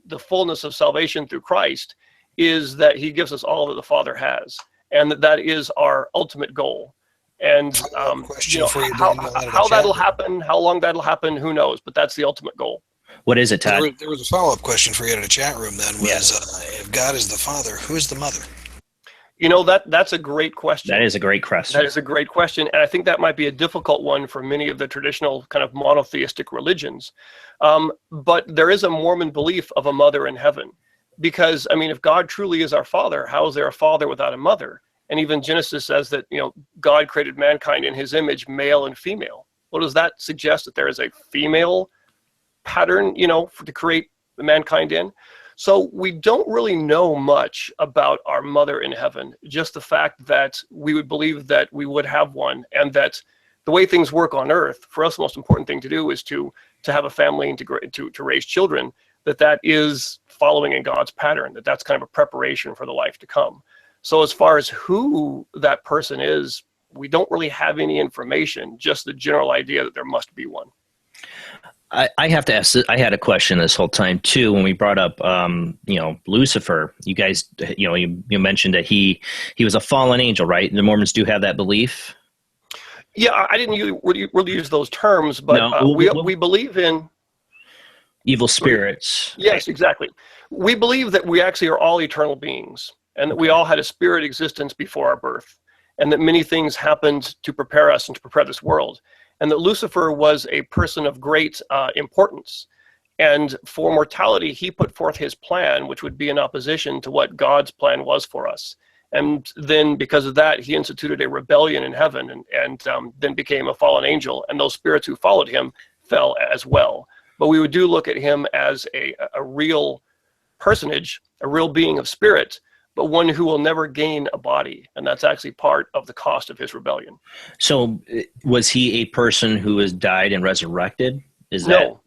the fullness of salvation through Christ is that he gives us all that the Father has, and that is our ultimate goal. And how that'll happen, how long that'll happen, who knows? But that's the ultimate goal. What is it, Todd? There was a follow-up question for you in the chat room. Then if God is the Father, who is the Mother? That's a great question. That is a great question. That is a great question, and I think that might be a difficult one for many of the traditional kind of monotheistic religions. But there is a Mormon belief of a mother in heaven, because if God truly is our Father, how is there a father without a mother? And even Genesis says that, God created mankind in his image, male and female. Well, does that suggest that there is a female pattern, to create the mankind in? So we don't really know much about our mother in heaven, just the fact that we would believe that we would have one, and that the way things work on earth, for us, the most important thing to do is to have a family and to raise children, that is following in God's pattern, that's kind of a preparation for the life to come. So as far as who that person is, we don't really have any information, just the general idea that there must be one. I have to ask, I had a question this whole time too, when we brought up, Lucifer. You guys, you mentioned that he was a fallen angel, right? The Mormons do have that belief. Yeah, I didn't really use those terms, but no, we believe in evil spirits. Yes, exactly. We believe that we actually are all eternal beings, and that we all had a spirit existence before our birth, and that many things happened to prepare us and to prepare this world, and that Lucifer was a person of great importance. And for mortality, he put forth his plan, which would be in opposition to what God's plan was for us. And then because of that, he instituted a rebellion in heaven, and then became a fallen angel, and those spirits who followed him fell as well. But we do look at him as a real personage, a real being of spirit, but one who will never gain a body. And that's actually part of the cost of his rebellion. So was he a person who has died and resurrected? No.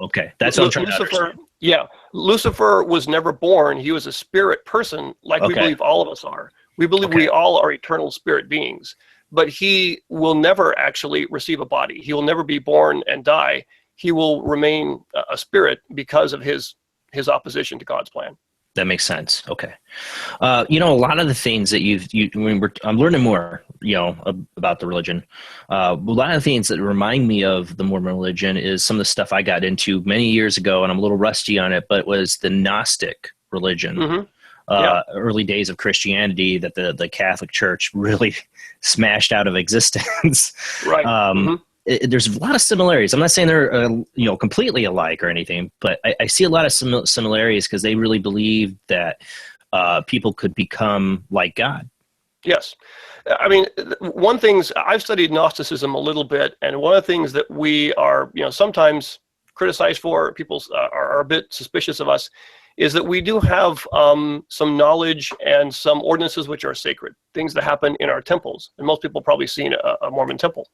Okay. That's what I'm trying to understand. Yeah. Lucifer was never born. He was a spirit person, like we believe all of us are. We believe we all are eternal spirit beings, but he will never actually receive a body. He will never be born and die. He will remain a spirit because of his opposition to God's plan. That makes sense. Okay. A lot of the things that I'm learning more, about the religion. A lot of the things that remind me of the Mormon religion is some of the stuff I got into many years ago, and I'm a little rusty on it, but it was the Gnostic religion. Early days of Christianity that the Catholic Church really smashed out of existence. Right. There's a lot of similarities. I'm not saying they're completely alike or anything, but I see a lot of similarities because they really believe that people could become like God. Yes. I mean, one thing's, I've studied Gnosticism a little bit, and one of the things that we are, sometimes criticized for, people are a bit suspicious of us, is that we do have some knowledge and some ordinances which are sacred, things that happen in our temples. And most people probably seen a Mormon temple.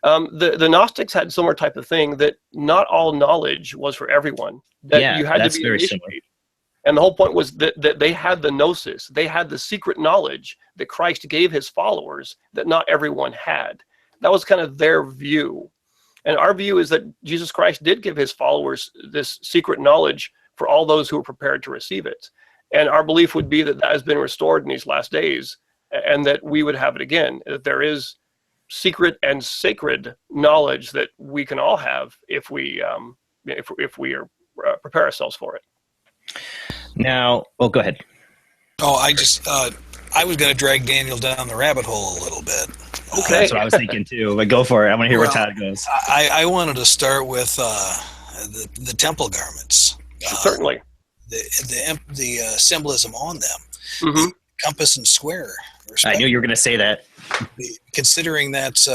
The Gnostics had similar type of thing, that not all knowledge was for everyone. That you had to be initiated. And the whole point was that they had the gnosis. They had the secret knowledge that Christ gave his followers that not everyone had. That was kind of their view. And our view is that Jesus Christ did give his followers this secret knowledge for all those who are prepared to receive it. And our belief would be that that has been restored in these last days, and that we would have it again, that there is secret and sacred knowledge that we can all have if we prepare ourselves for it. Now, go ahead. Oh, I was going to drag Daniel down the rabbit hole a little bit. Okay. That's what I was thinking too. Like, go for it. I want to hear where Todd goes. I wanted to start with the temple garments. Certainly. The symbolism on them. Mm-hmm. Compass and square. I knew you were going to say that. Considering that's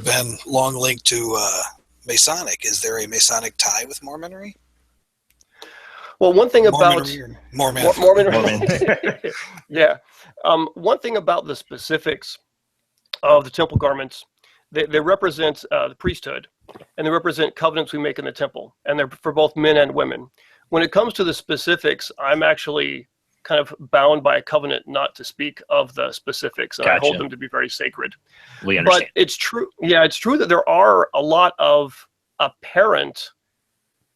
been long linked to Masonic, is there a Masonic tie with Mormonry? Well, one thing about Mormon. Yeah. One thing about the specifics of the temple garments, they represent the priesthood, and they represent covenants we make in the temple, and they're for both men and women. When it comes to the specifics, I'm actually kind of bound by a covenant not to speak of the specifics, and Gotcha. I hold them to be very sacred. We understand. But it's true. Yeah, it's true that there are a lot of apparent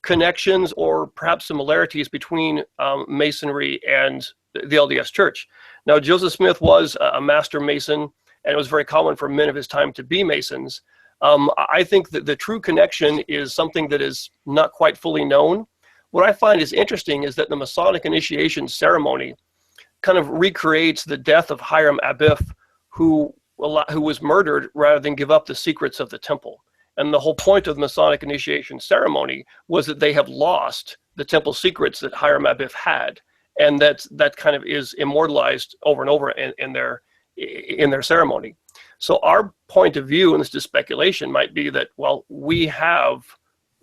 connections or perhaps similarities between Masonry and the LDS Church. Now, Joseph Smith was a master Mason, and it was very common for men of his time to be Masons. I think that the true connection is something that is not quite fully known. What I find is interesting is that the Masonic initiation ceremony kind of recreates the death of Hiram Abiff, who was murdered rather than give up the secrets of the temple. And the whole point of the Masonic initiation ceremony was that they have lost the temple secrets that Hiram Abiff had, and that kind of is immortalized over and over in their ceremony. So our point of view, and this is speculation, might be that, well, we have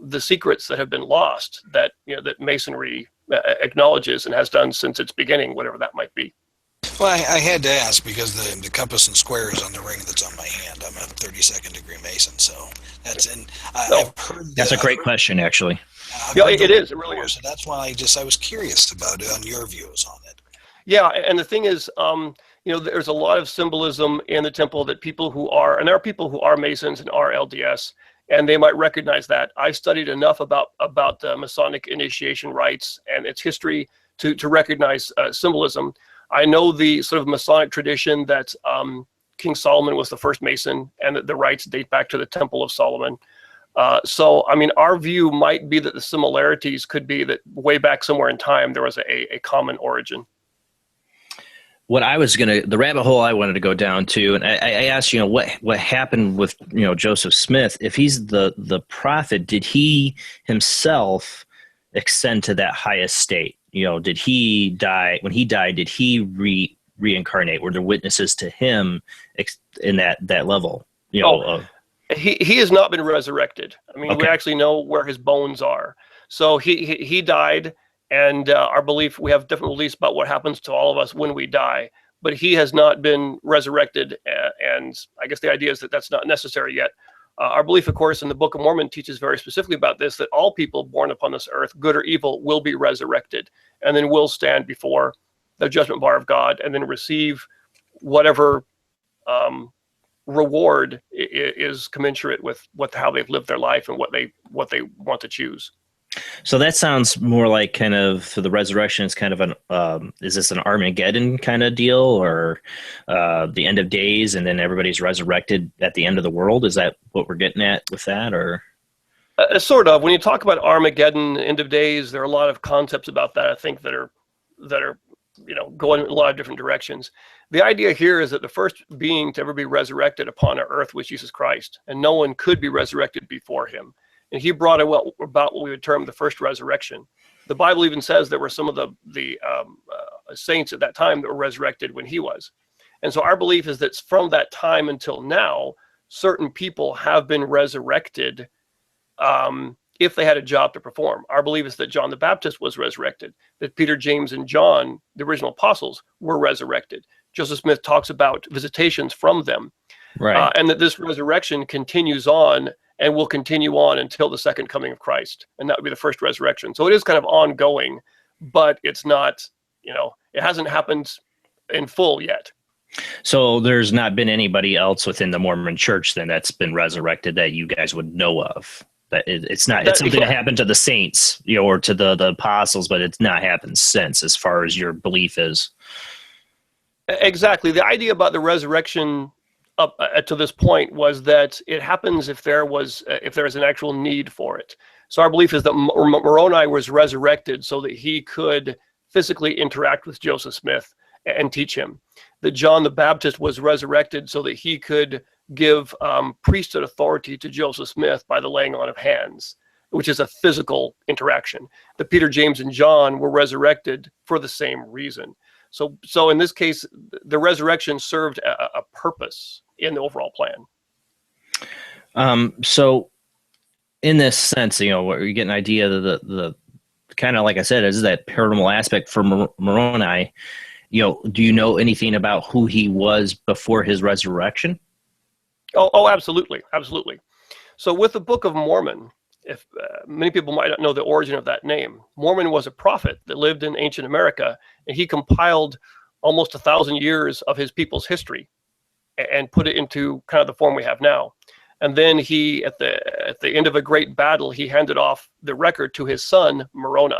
the secrets that have been lost that that Masonry acknowledges and has done since its beginning, whatever that might be. Well, I had to ask because the compass and square is on the ring that's on my hand. I'm a 32nd degree Mason, so that's I've heard That's a great question, actually. Yeah, it is. It really is. So that's why I was curious about it on your views on it. Yeah, and the thing is, there's a lot of symbolism in the temple that people who are, and there are people who are Masons and are LDS, and they might recognize that. I studied enough about the Masonic initiation rites and its history to recognize symbolism. I know the sort of Masonic tradition that King Solomon was the first Mason, and that the rites date back to the Temple of Solomon. So, I mean, our view might be that the similarities could be that way back somewhere in time, there was a common origin. The rabbit hole I wanted to go down to, and I asked, what happened with, Joseph Smith? If he's the prophet, did he himself ascend to that highest state? Did he die? When he died, did he reincarnate? Were there witnesses to him in that level? He has not been resurrected. I mean, Okay. We actually know where his bones are. So he died. And our belief, we have different beliefs about what happens to all of us when we die, but he has not been resurrected. And I guess the idea is that that's not necessary yet. Our belief, of course, in the Book of Mormon teaches very specifically about this, that all people born upon this earth, good or evil, will be resurrected and then will stand before the judgment bar of God and then receive whatever reward is commensurate with how they've lived their life and what they want to choose. So that sounds more like kind of, for the resurrection, it's kind of is this an Armageddon kind of deal, or the end of days and then everybody's resurrected at the end of the world? Is that what we're getting at with that, or? Sort of. When you talk about Armageddon, end of days, there are a lot of concepts about that, I think, that are going in a lot of different directions. The idea here is that the first being to ever be resurrected upon our earth was Jesus Christ, and no one could be resurrected before him. And he brought about what we would term the first resurrection. The Bible even says there were some of the saints at that time that were resurrected when he was. And so our belief is that from that time until now, certain people have been resurrected if they had a job to perform. Our belief is that John the Baptist was resurrected, that Peter, James, and John, the original apostles, were resurrected. Joseph Smith talks about visitations from them. Right. And that this resurrection continues on and will continue on until the second coming of Christ. And that would be the first resurrection. So it is kind of ongoing, but it's not, it hasn't happened in full yet. So there's not been anybody else within the Mormon church then that's been resurrected that you guys would know of? But it's not. It's something that happened to the saints, or to the apostles, but it's not happened since, as far as your belief is. Exactly. The idea about the resurrection up to this point was that it happens if there is an actual need for it. So our belief is that Moroni was resurrected so that he could physically interact with Joseph Smith and teach him. That John the Baptist was resurrected so that he could give priesthood authority to Joseph Smith by the laying on of hands, which is a physical interaction. That Peter, James, and John were resurrected for the same reason. So in this case, the resurrection served a purpose in the overall plan. So in this sense, where you get an idea that the kind of, like I said, is that paranormal aspect for Moroni. Do you know anything about who he was before his resurrection? Oh, absolutely. Absolutely. So with the Book of Mormon, if many people might not know the origin of that name, Mormon was a prophet that lived in ancient America, and he compiled almost 1,000 years of his people's history and put it into kind of the form we have now. And then he, at the end of a great battle, he handed off the record to his son, Moroni.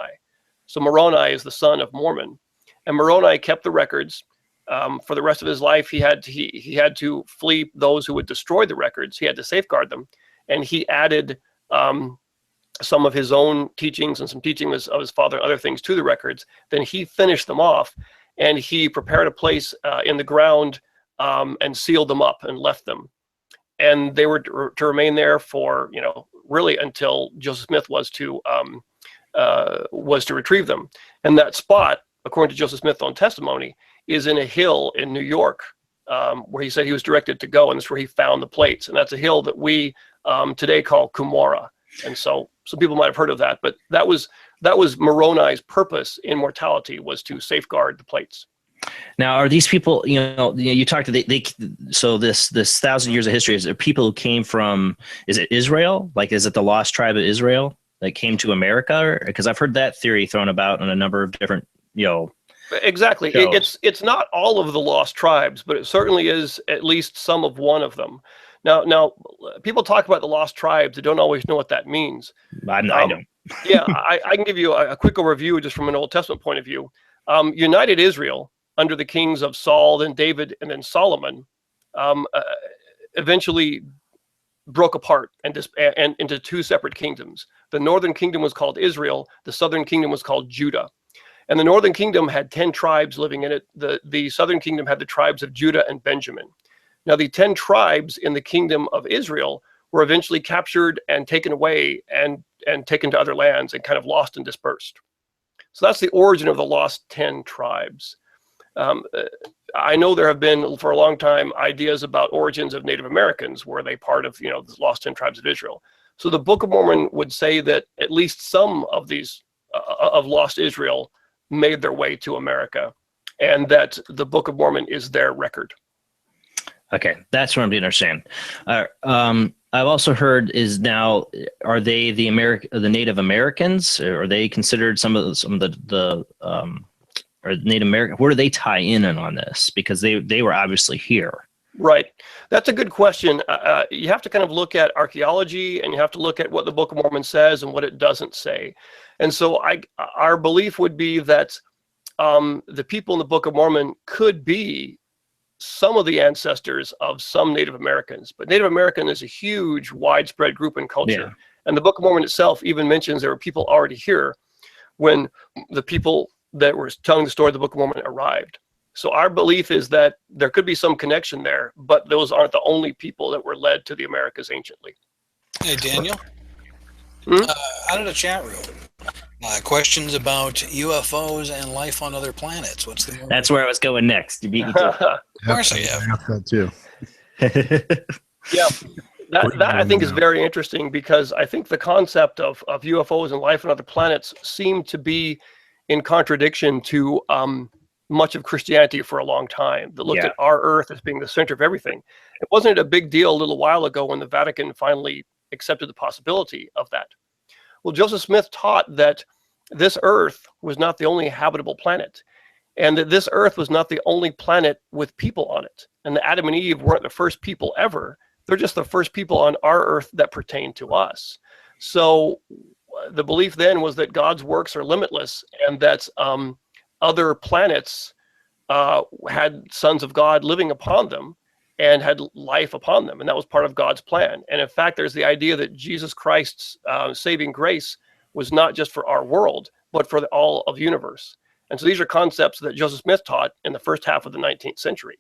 So Moroni is the son of Mormon. And Moroni kept the records. For the rest of his life, he had to flee those who would destroy the records. He had to safeguard them. And he added some of his own teachings and some teachings of his father and other things to the records. Then he finished them off, and he prepared a place in the ground and sealed them up and left them. And they were to remain there for, really until Joseph Smith was to retrieve them. And that spot, according to Joseph Smith's own testimony, is in a hill in New York, where he said he was directed to go, and that's where he found the plates. And that's a hill that we today call Cumorah. And so some people might have heard of that, but that was Moroni's purpose in mortality, was to safeguard the plates. Now, are these people, you talked to so this 1,000 years of history, is there people who came from, is it Israel? Like, is it the lost tribe of Israel that came to America? Because I've heard that theory thrown about in a number of different, Exactly. It's not all of the lost tribes, but it certainly is at least some of one of them. Now, people talk about the lost tribes. They don't always know what that means. I don't. Yeah, I can give you a quick overview just from an Old Testament point of view. United Israel, under the kings of Saul, then David, and then Solomon, eventually broke apart and into two separate kingdoms. The northern kingdom was called Israel. The southern kingdom was called Judah. And the northern kingdom had 10 tribes living in it. The southern kingdom had the tribes of Judah and Benjamin. Now, the 10 tribes in the kingdom of Israel were eventually captured and taken away and taken to other lands and kind of lost and dispersed. So that's the origin of the lost 10 tribes. I know there have been, for a long time, ideas about origins of Native Americans. Were they part of, the lost 10 tribes of Israel? So the Book of Mormon would say that at least some of these of lost Israel made their way to America, and that the Book of Mormon is their record. Okay, that's what I'm trying to understand. I've also heard are they the Native Americans? Or are they considered some of the or Native American? Where do they tie in on this? Because they were obviously here. Right. That's a good question. You have to kind of look at archaeology, and you have to look at what the Book of Mormon says and what it doesn't say. And so our belief would be that the people in the Book of Mormon could be some of the ancestors of some Native Americans. But Native American is a huge, widespread group and culture. Yeah. And the Book of Mormon itself even mentions there were people already here when the people that were telling the story of the Book of Mormon arrived. So our belief is that there could be some connection there, but those aren't the only people that were led to the Americas anciently. Hey, Daniel. Out of the chat room, questions about UFOs and life on other planets. That's where I was going next. You beat me to it. Of course I have. That too. Yeah, that I think is very interesting, because I think the concept of UFOs and life on other planets seem to be in contradiction to much of Christianity for a long time, that looked at our Earth as being the center of everything. It wasn't a big deal a little while ago when the Vatican finally accepted the possibility of that. Well, Joseph Smith taught that this Earth was not the only habitable planet, and that this Earth was not the only planet with people on it. And that Adam and Eve weren't the first people ever. They're just the first people on our Earth that pertain to us. So the belief then was that God's works are limitless, and that other planets had sons of God living upon them and had life upon them, and that was part of God's plan. And in fact, there's the idea that Jesus Christ's saving grace was not just for our world, but for all of the universe. And so these are concepts that Joseph Smith taught in the first half of the 19th century.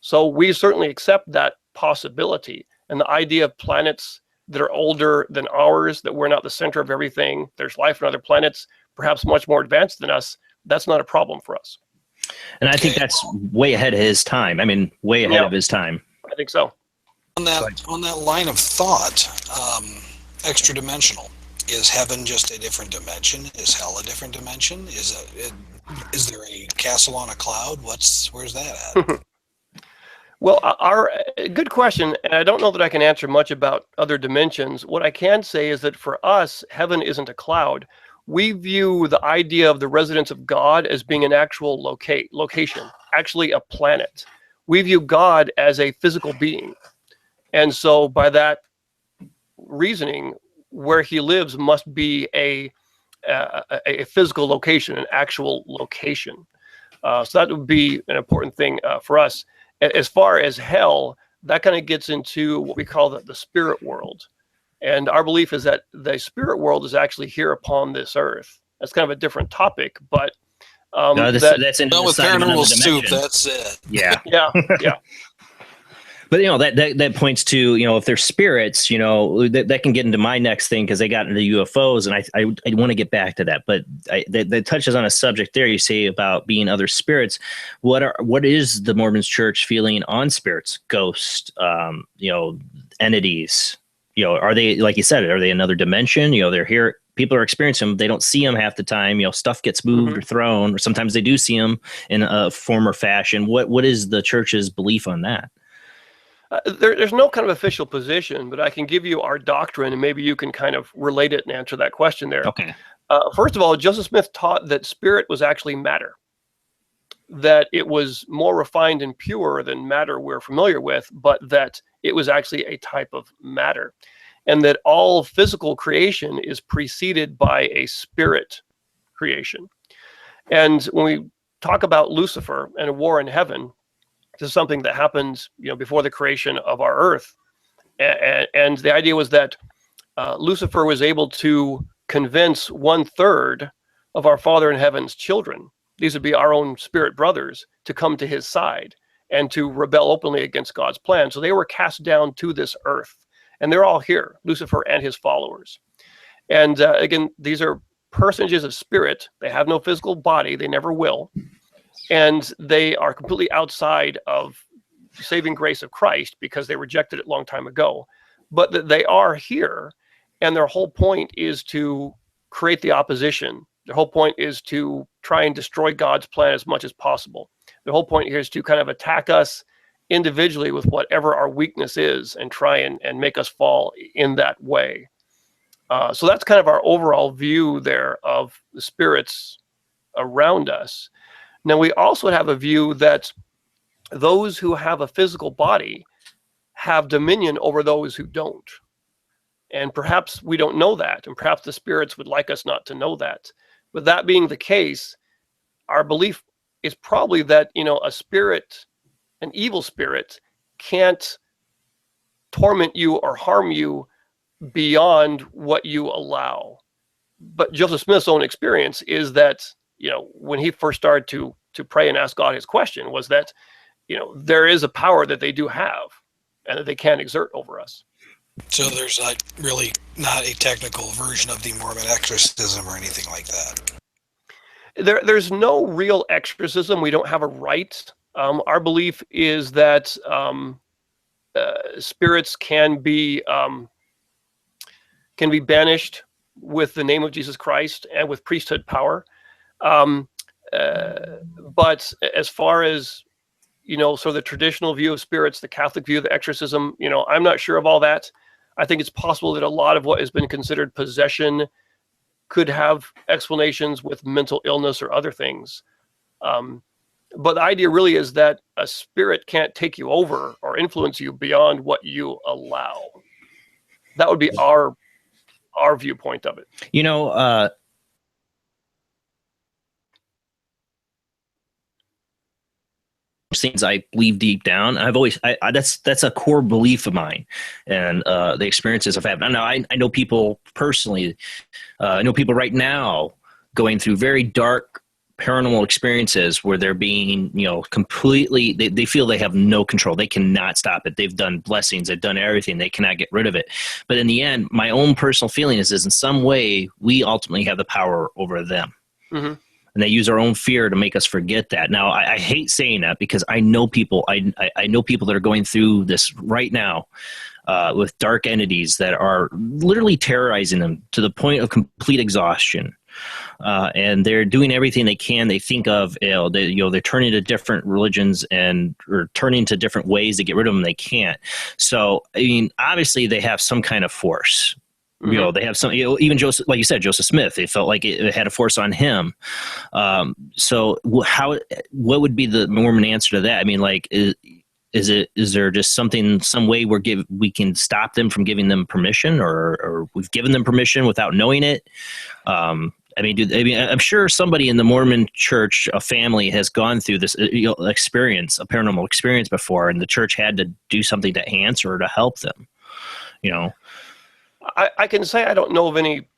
So we certainly accept that possibility, and the idea of planets that are older than ours, that we're not the center of everything, there's life on other planets, perhaps much more advanced than us, that's not a problem for us. And I think that's way ahead of his time. I mean, way ahead of his time. I think so. On that line of thought, extra dimensional. Is heaven just a different dimension? Is hell a different dimension? Is there a castle on a cloud? Where's that at? Well, good question, and I don't know that I can answer much about other dimensions. What I can say is that for us, heaven isn't a cloud. We view the idea of the residence of God as being an actual location, actually a planet. We view God as a physical being. And so by that reasoning, where he lives must be a physical location, an actual location. So that would be an important thing for us. As far as hell, that kind of gets into what we call the spirit world. And our belief is that the spirit world is actually here upon this earth. That's kind of a different topic, but that's in with paranormal soup. That's it. Yeah. yeah. But that points to, if they're spirits, that can get into my next thing, because they got into UFOs, and I want to get back to that. But that touches on a subject there. You say about being other spirits. What is the Mormon Church feeling on spirits, ghosts, entities? Are they, like you said, are they another dimension? They're here. People are experiencing them. They don't see them half the time. Stuff gets moved or thrown, or sometimes they do see them in a form or fashion. What is the church's belief on that? There's no kind of official position, but I can give you our doctrine, and maybe you can kind of relate it and answer that question there. Okay. First of all, Joseph Smith taught that spirit was actually matter, that it was more refined and pure than matter we're familiar with, but that it was actually a type of matter, and that all physical creation is preceded by a spirit creation. And when we talk about Lucifer and a war in heaven, this is something that happened, before the creation of our earth. And the idea was that Lucifer was able to convince 1/3 of our Father in Heaven's children, these would be our own spirit brothers, to come to his side and to rebel openly against God's plan. So they were cast down to this earth, and they're all here, Lucifer and his followers. And again, these are personages of spirit. They have no physical body. They never will. And they are completely outside of the saving grace of Christ because they rejected it a long time ago. But they are here, and their whole point is to create the opposition. Their whole point is to try and destroy God's plan as much as possible. The whole point here is to kind of attack us individually with whatever our weakness is and try and make us fall in that way. So that's kind of our overall view there of the spirits around us. Now, we also have a view that those who have a physical body have dominion over those who don't. And perhaps we don't know that, and perhaps the spirits would like us not to know that. But that being the case, our belief is probably that, a spirit, an evil spirit, can't torment you or harm you beyond what you allow. But Joseph Smith's own experience is that, when he first started to pray and ask God his question, was that, there is a power that they do have and that they can exert over us. So there's really not a technical version of the Mormon exorcism or anything like that. There's no real exorcism. We don't have a rite. Our belief is that spirits can be banished with the name of Jesus Christ and with priesthood power. But as far as, sort of the traditional view of spirits, the Catholic view of the exorcism, I'm not sure of all that. I think it's possible that a lot of what has been considered possession could have explanations with mental illness or other things. But the idea really is that a spirit can't take you over or influence you beyond what you allow. That would be our our viewpoint of it. You know, things I believe deep down. I've always that's a core belief of mine, and the experiences I've had. Now I know people personally. I know people right now going through very dark paranormal experiences where they're being, completely. They feel they have no control. They cannot stop it. They've done blessings. They've done everything. They cannot get rid of it. But in the end, my own personal feeling is in some way we ultimately have the power over them. Mm-hmm. And they use our own fear to make us forget that. Now, I hate saying that because I know people. I know people that are going through this right now with dark entities that are literally terrorizing them to the point of complete exhaustion. And they're doing everything they can. They think of, they're turning to different religions or turning to different ways to get rid of them. They can't. So, I mean, obviously they have some kind of force. Mm-hmm. They have some, even Joseph, like you said, Joseph Smith, they felt like it had a force on him. So what would be the Mormon answer to that? I mean, like, is there just some way we can stop them from giving them permission, or we've given them permission without knowing it? I'm sure somebody in the Mormon church, a family, has gone through this experience, a paranormal experience before, and the church had to do something to answer or to help them. I can say I don't know of any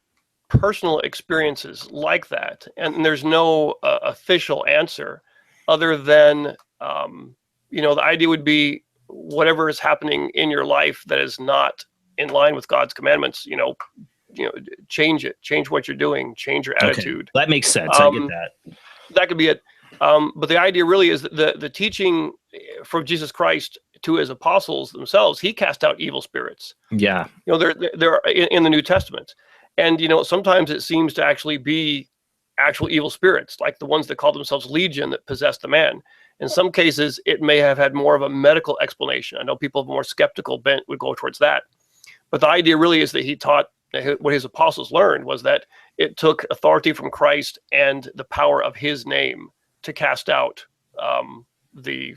personal experiences like that, and there's no official answer other than, the idea would be whatever is happening in your life that is not in line with God's commandments, change it, change what you're doing, change your attitude. Okay. That makes sense. I get that. That could be it. But the idea really is that the teaching from Jesus Christ to his apostles themselves, he cast out evil spirits. Yeah. They're in the New Testament. And, sometimes it seems to actually be actual evil spirits, like the ones that call themselves Legion that possessed the man. In some cases, it may have had more of a medical explanation. I know people of more skeptical bent would go towards that. But the idea really is that he taught, what his apostles learned was that it took authority from Christ and the power of his name to cast out the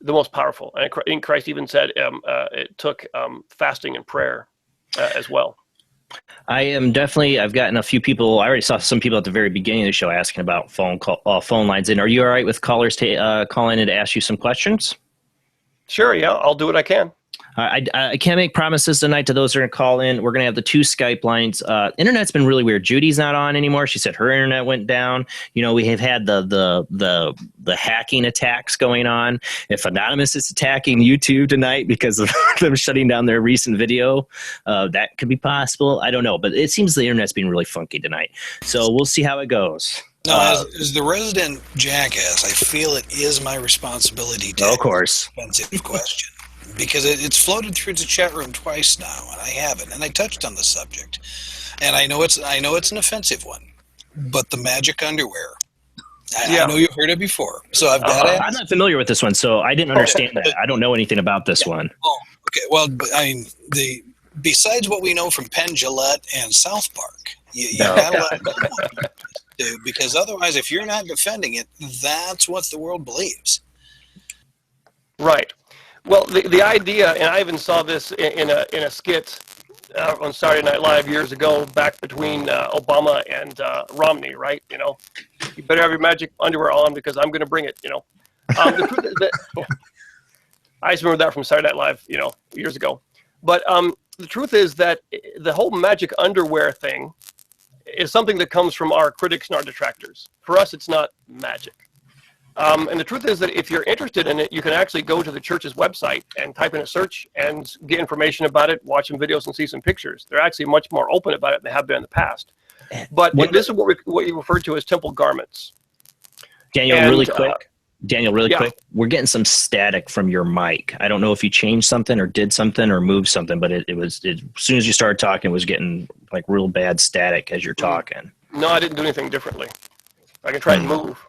most powerful. And Christ even said it took fasting and prayer as well. I've gotten a few people. I already saw some people at the very beginning of the show asking about phone lines. And are you all right with callers calling in to ask you some questions? Sure. Yeah, I'll do what I can. I can't make promises tonight to those who are going to call in. We're going to have the 2 Skype lines. Internet's been really weird. Judy's not on anymore. She said her internet went down. We have had the hacking attacks going on. If Anonymous is attacking YouTube tonight because of them shutting down their recent video, that could be possible. I don't know, but it seems the internet's being really funky tonight. So we'll see how it goes. No, as the resident jackass, I feel it is my responsibility to of course. Ask a defensive question. Because it's floated through the chat room twice now, and I haven't. And I touched on the subject, and I know it's an offensive one, but the magic underwear. I know you've heard it before, so I've got it. I'm not familiar with this one, so I didn't understand that. I don't know anything about this one. Oh, okay. Well, besides what we know from Penn Jillette and South Park, you got to let it go, because otherwise, if you're not defending it, that's what the world believes. Right. Well, the idea, and I even saw this in a skit on Saturday Night Live years ago, back between Obama and Romney, right? You better have your magic underwear on because I'm going to bring it. The truth is that I just remember that from Saturday Night Live, years ago. But the truth is that the whole magic underwear thing is something that comes from our critics and our detractors. For us, it's not magic. And the truth is that if you're interested in it, you can actually go to the church's website and type in a search and get information about it, watch some videos and see some pictures. They're actually much more open about it than they have been in the past. But this is what you referred to as temple garments. Daniel, really quick. We're getting some static from your mic. I don't know if you changed something or did something or moved something, but it as soon as you started talking, it was getting like real bad static as you're talking. No, I didn't do anything differently. I can try and move.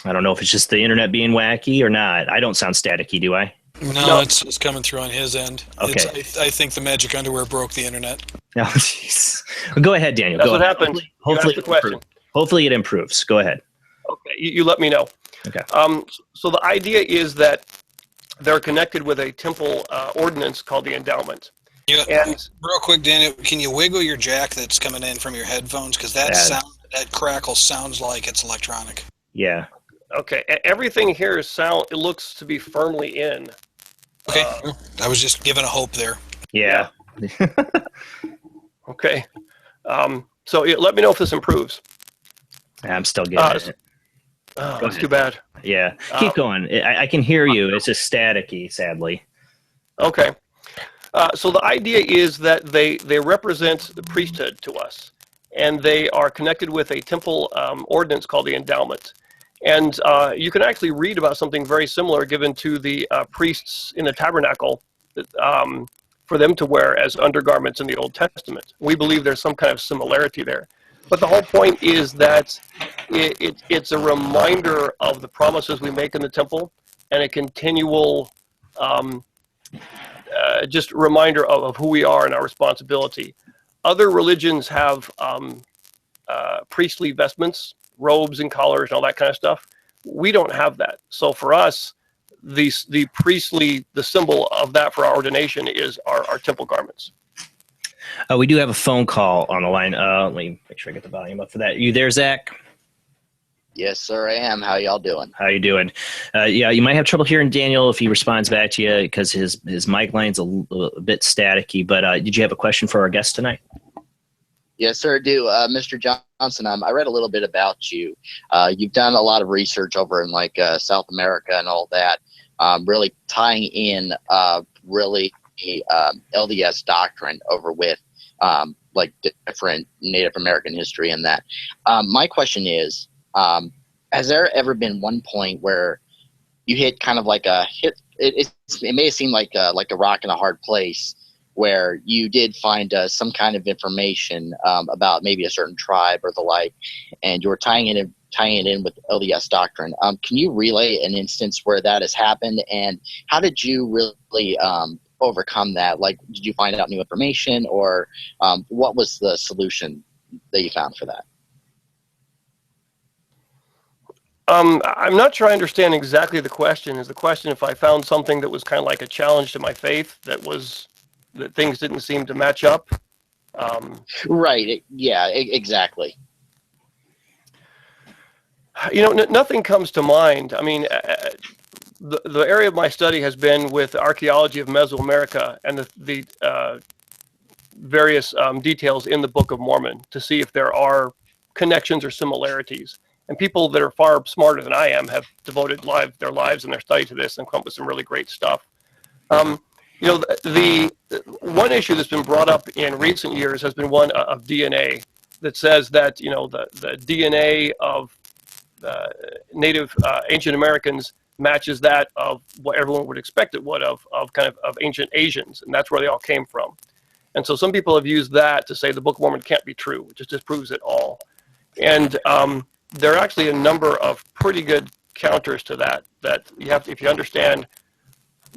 I don't know if it's just the internet being wacky or not. I don't sound staticky, do I? No. It's coming through on his end. Okay. I think the magic underwear broke the internet. Oh, jeez. Well, go ahead, Daniel. That's what happened. Hopefully it improves. Go ahead. Okay, you let me know. Okay. So the idea is that they're connected with a temple ordinance called the endowment. And real quick, Daniel, can you wiggle your jack that's coming in from your headphones? Because that crackle sounds like it's electronic. Yeah. Okay. Everything here it looks to be firmly in. Okay. I was just giving a hope there. Yeah. Okay. So let me know if this improves. I'm still getting it. Oh, that's too bad. Yeah. Keep going. I can hear you. It's just staticky, sadly. Okay. So the idea is that they represent the priesthood to us, and they are connected with a temple ordinance called the endowment. And you can actually read about something very similar given to the priests in the tabernacle for them to wear as undergarments in the Old Testament. We believe there's some kind of similarity there. But the whole point is that it's a reminder of the promises we make in the temple, and a continual just reminder of who we are and our responsibility. Other religions have priestly vestments, robes and collars and all that kind of stuff. We don't have that. So for us, the symbol of that for our ordination is our temple garments. We do have a phone call on the line. Let me make sure I get the volume up for that. You there, Zach? Yes, sir, I am. How y'all doing? How you doing? Yeah, you might have trouble hearing Daniel if he responds back to you because his mic line's a bit staticky. But did you have a question for our guest tonight? Yes, sir, I do. Mr. Johnson, I read a little bit about you. You've done a lot of research over in South America and all that, really tying in LDS doctrine over with different Native American history and that. My question is, has there ever been one point where you hit kind of like a hit? It may seem like a rock in a hard place, where you did find some kind of information about maybe a certain tribe or the like, and you were tying it in with LDS doctrine. Can you relay an instance where that has happened, and how did you really overcome that? Like, did you find out new information, or what was the solution that you found for that? I'm not sure I understand exactly the question. Is the question if I found something that was kind of like a challenge to my faith, that things didn't seem to match up? Right. Yeah, exactly. Nothing comes to mind. I mean, the area of my study has been with archaeology of Mesoamerica and the various details in the Book of Mormon to see if there are connections or similarities. And people that are far smarter than I am have devoted their lives and their study to this and come up with some really great stuff. The one issue that's been brought up in recent years has been one of DNA, that says that the DNA of Native ancient Americans matches that of what everyone would expect it would of ancient Asians, and that's where they all came from. And so some people have used that to say the Book of Mormon can't be true, which just disproves it all. And there are actually a number of pretty good counters to that you have to, if you understand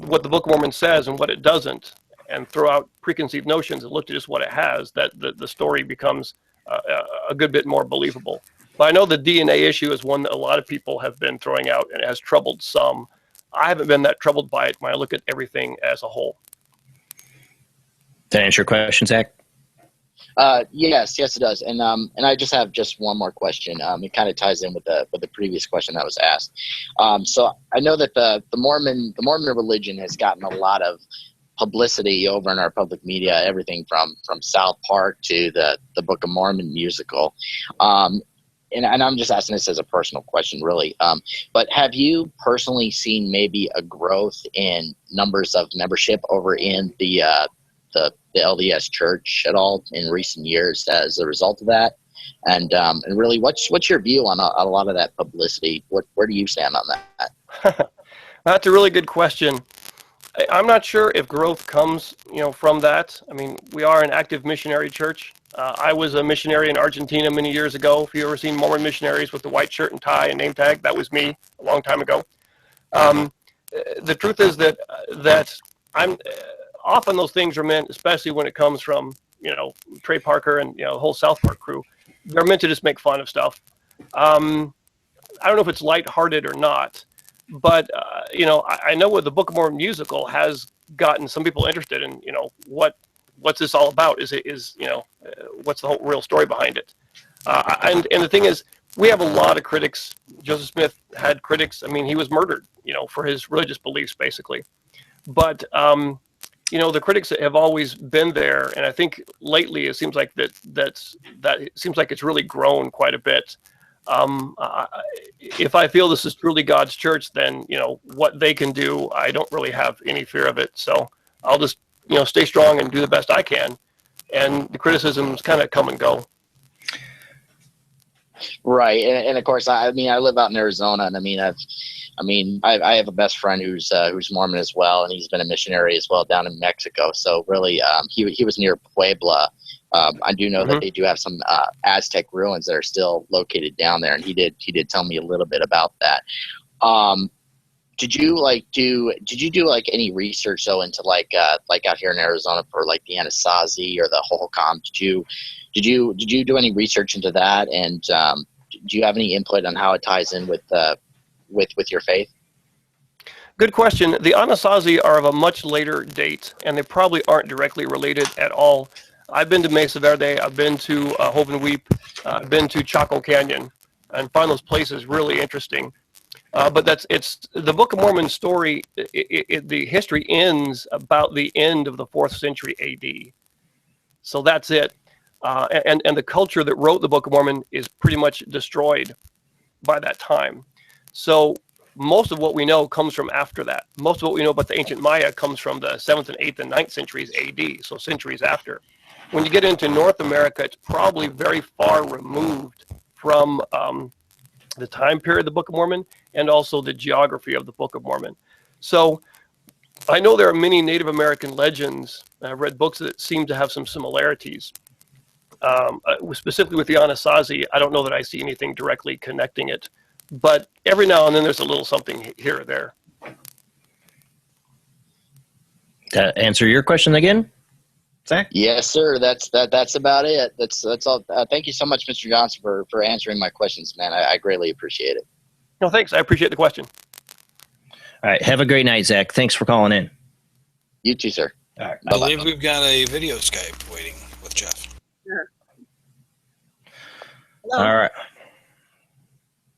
what the Book of Mormon says and what it doesn't, and throw out preconceived notions and look to just what it has, that the story becomes a good bit more believable. But I know the DNA issue is one that a lot of people have been throwing out, and it has troubled some. I haven't been that troubled by it when I look at everything as a whole. Did that answer your question, Zach? Yes, it does. And I just have one more question. It kind of ties in with the previous question that was asked. So I know that the Mormon religion has gotten a lot of publicity over in our public media, everything from South Park to the Book of Mormon musical. And I'm just asking this as a personal question, really. But have you personally seen maybe a growth in numbers of membership over in the LDS Church at all in recent years as a result of that? And really, what's your view on a lot of that publicity? Where do you stand on that? That's a really good question. I'm not sure if growth comes, from that. I mean, we are an active missionary church. I was a missionary in Argentina many years ago. If you've ever seen Mormon missionaries with the white shirt and tie and name tag, that was me a long time ago. The truth is that I'm often those things are meant, especially when it comes from Trey Parker and the whole South Park crew. They're meant to just make fun of stuff. I don't know if it's lighthearted or not, but I know what the Book of Mormon musical has gotten some people interested in. What what's this all about? What's the whole real story behind it? And the thing is, we have a lot of critics. Joseph Smith had critics. I mean, he was murdered, for his religious beliefs, basically. But the critics have always been there, and I think lately it seems like it seems like it's really grown quite a bit. If I feel this is truly God's church, then what they can do, I don't really have any fear of it. So I'll just stay strong and do the best I can, and the criticisms kind of come and go. Right, and of course, I live out in Arizona, and I have a best friend who's Mormon as well, and he's been a missionary as well down in Mexico. So really, he was near Puebla. I do know that they do have some Aztec ruins that are still located down there, and he did tell me a little bit about that. Did you do any research though into like out here in Arizona for like the Anasazi or the Hohokam? Did you do any research into that, and do you have any input on how it ties in with your faith? Good question. The Anasazi are of a much later date, and they probably aren't directly related at all. I've been to Mesa Verde, I've been to Hope and Weep, I've been to Chaco Canyon, and find those places really interesting. But it's the Book of Mormon story. The history ends about the end of the 4th century AD. So that's it. And the culture that wrote the Book of Mormon is pretty much destroyed by that time. So most of what we know comes from after that. Most of what we know about the ancient Maya comes from the 7th and 8th and 9th centuries AD, so centuries after. When you get into North America, it's probably very far removed from the time period of the Book of Mormon and also the geography of the Book of Mormon. So I know there are many Native American legends. I've read books that seem to have some similarities. Specifically with the Anasazi, I don't know that I see anything directly connecting it, but every now and then there's a little something here or there. To answer your question again, Zach? Yes, sir. That's about it. That's all. Thank you so much, Mr. Johnson, for answering my questions, man. I greatly appreciate it. No, thanks. I appreciate the question. All right. Have a great night, Zach. Thanks for calling in. You too, sir. All right. I believe we've got a video Skype waiting with Jeff. Sure. All right.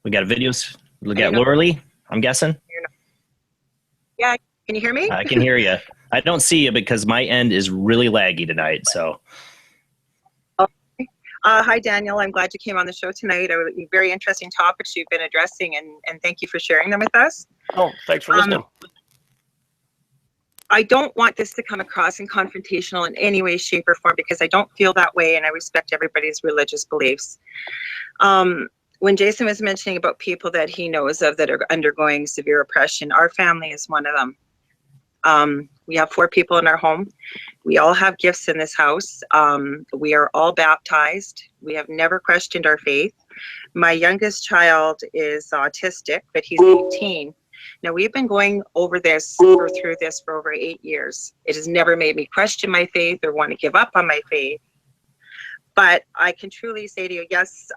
We got videos. We got Laura Lee, I'm guessing. Yeah. Can you hear me? I can hear you. I don't see you because my end is really laggy tonight. So. Okay. Hi, Daniel. I'm glad you came on the show tonight. Very interesting topics you've been addressing, and thank you for sharing them with us. Oh, thanks for listening. I don't want this to come across in confrontational in any way, shape, or form, because I don't feel that way, and I respect everybody's religious beliefs. When Jason was mentioning about people that he knows of that are undergoing severe oppression, our family is one of them. We have 4 people in our home. We all have gifts in this house. We are all baptized. We have never questioned our faith. My youngest child is autistic, but he's 18. Now, we've been going over this or through this for over 8 years. It has never made me question my faith or want to give up on my faith. But I can truly say to you, yes,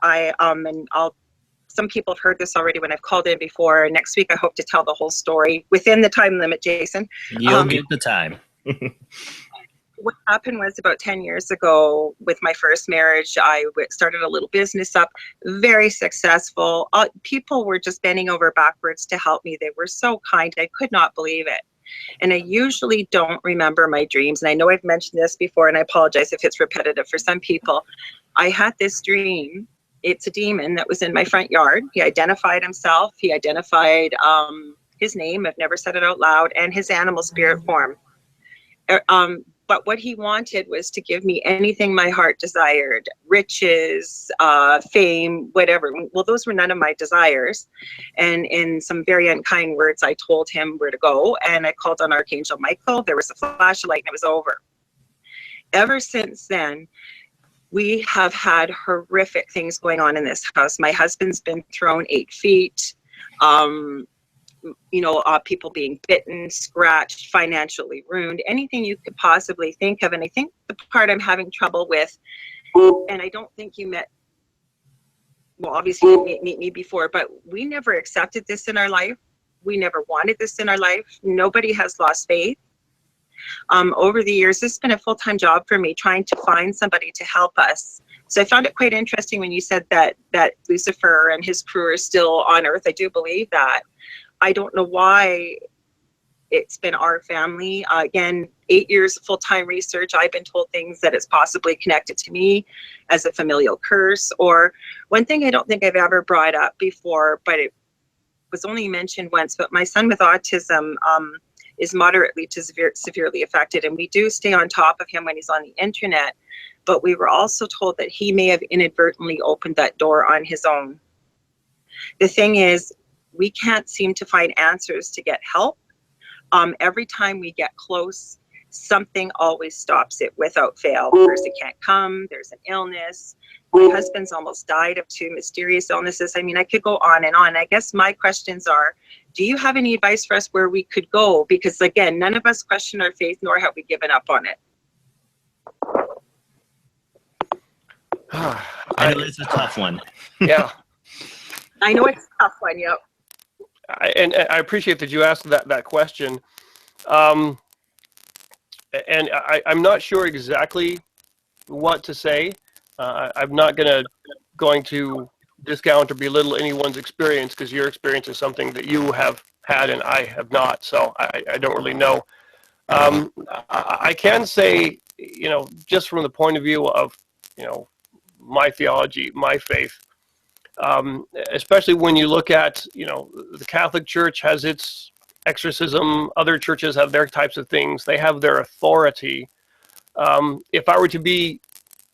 some people have heard this already when I've called in before. Next week, I hope to tell the whole story within the time limit, Jason. You'll get the time. What happened was about 10 years ago with my first marriage, I started a little business up, very successful. People were just bending over backwards to help me. They were so kind. I could not believe it. And I usually don't remember my dreams. And I know I've mentioned this before, and I apologize if it's repetitive for some people. I had this dream. It's a demon that was in my front yard. He identified himself. He identified his name. I've never said it out loud, and his animal spirit form. But what he wanted was to give me anything my heart desired, riches, fame, whatever. Well, those were none of my desires. And in some very unkind words, I told him where to go, and I called on Archangel Michael. There was a flash of light, and it was over. Ever since then, we have had horrific things going on in this house. My husband's been thrown 8 feet. People being bitten, scratched, financially ruined, anything you could possibly think of. And I think the part I'm having trouble with, and I don't think you met, well, obviously you didn't meet me before, but we never accepted this in our life. We never wanted this in our life. Nobody has lost faith. Over the years, this has been a full-time job for me, trying to find somebody to help us. So I found it quite interesting when you said that Lucifer and his crew are still on Earth. I do believe that. I don't know why it's been our family. Again, 8 years of full-time research, I've been told things that it's possibly connected to me as a familial curse. Or one thing I don't think I've ever brought up before, but it was only mentioned once, but my son with autism is moderately to severely affected, and we do stay on top of him when he's on the internet. But we were also told that he may have inadvertently opened that door on his own. The thing is, we can't seem to find answers to get help. Every time we get close, something always stops it without fail. The person can't come, there's an illness. My husband's almost died of 2 mysterious illnesses. I mean, I could go on and on. I guess my questions are, do you have any advice for us where we could go? Because again, none of us question our faith, nor have we given up on it. I know it's a tough one. Yeah. I know it's a tough one, yep. And I appreciate that you asked that question. And I'm not sure exactly what to say. I'm not going to discount or belittle anyone's experience, because your experience is something that you have had and I have not. So I don't really know. I can say, just from the point of view of, my theology, my faith, especially when you look at, the Catholic Church has its exorcism, other churches have their types of things, they have their authority. If I were to be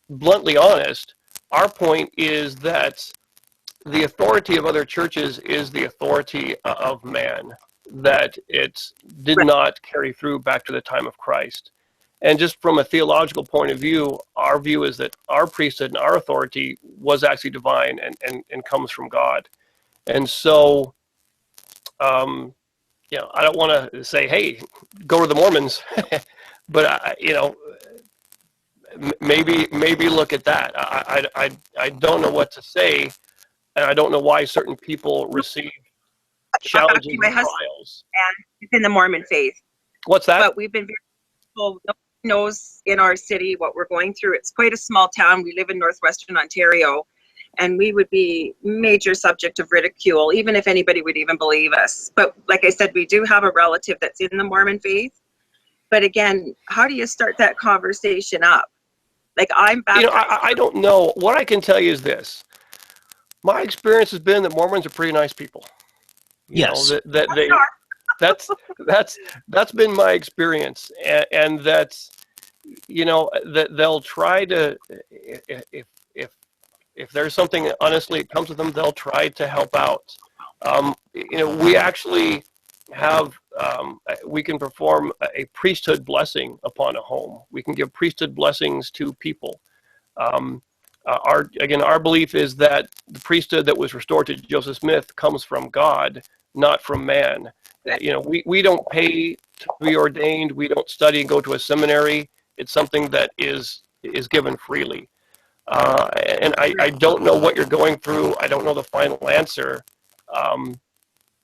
bluntly honest, our point is that the authority of other churches is the authority of man, that it did not carry through back to the time of Christ. And just from a theological point of view, our view is that our priesthood and our authority was actually divine and comes from God. And so, I don't want to say, hey, go to the Mormons, but, maybe look at that. I don't know what to say, and I don't know why certain people receive challenging trials. And within the Mormon faith. What's that? But we've been very careful. Nobody knows in our city what we're going through. It's quite a small town. We live in northwestern Ontario, and we would be major subject of ridicule, even if anybody would even believe us. But like I said, we do have a relative that's in the Mormon faith. But again, how do you start that conversation up? Like, I'm baptized. I don't know. What I can tell you is this. My experience has been that Mormons are pretty nice people. Yes. That's been my experience, and that's, that they'll try to, if there's something honestly it comes to them, they'll try to help out. We actually have, we can perform a priesthood blessing upon a home. We can give priesthood blessings to people. Our belief is that the priesthood that was restored to Joseph Smith comes from God, not from man. We don't pay to be ordained. We don't study and go to a seminary. It's something that is given freely. And I don't know what you're going through. I don't know the final answer.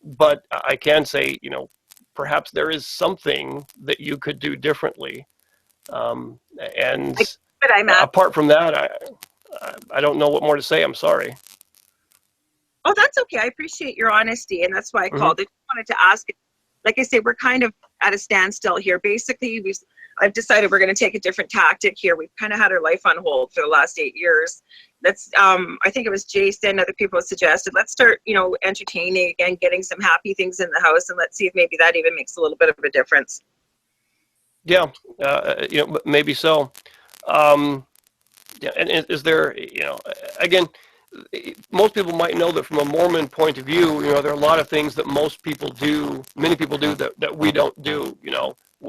But I can say, perhaps there is something that you could do differently. And apart from that, I don't know what more to say. I'm sorry. Oh, that's okay. I appreciate your honesty, and that's why I called. I just wanted to ask. Like I say, we're kind of at a standstill here. Basically, I've decided we're going to take a different tactic here. We've kind of had our life on hold for the last 8 years. That's, I think it was Jason, other people suggested, let's start, entertaining again, getting some happy things in the house, and let's see if maybe that even makes a little bit of a difference. Yeah, maybe so. And is there, again, most people might know that from a Mormon point of view, there are a lot of things that many people do that we don't do.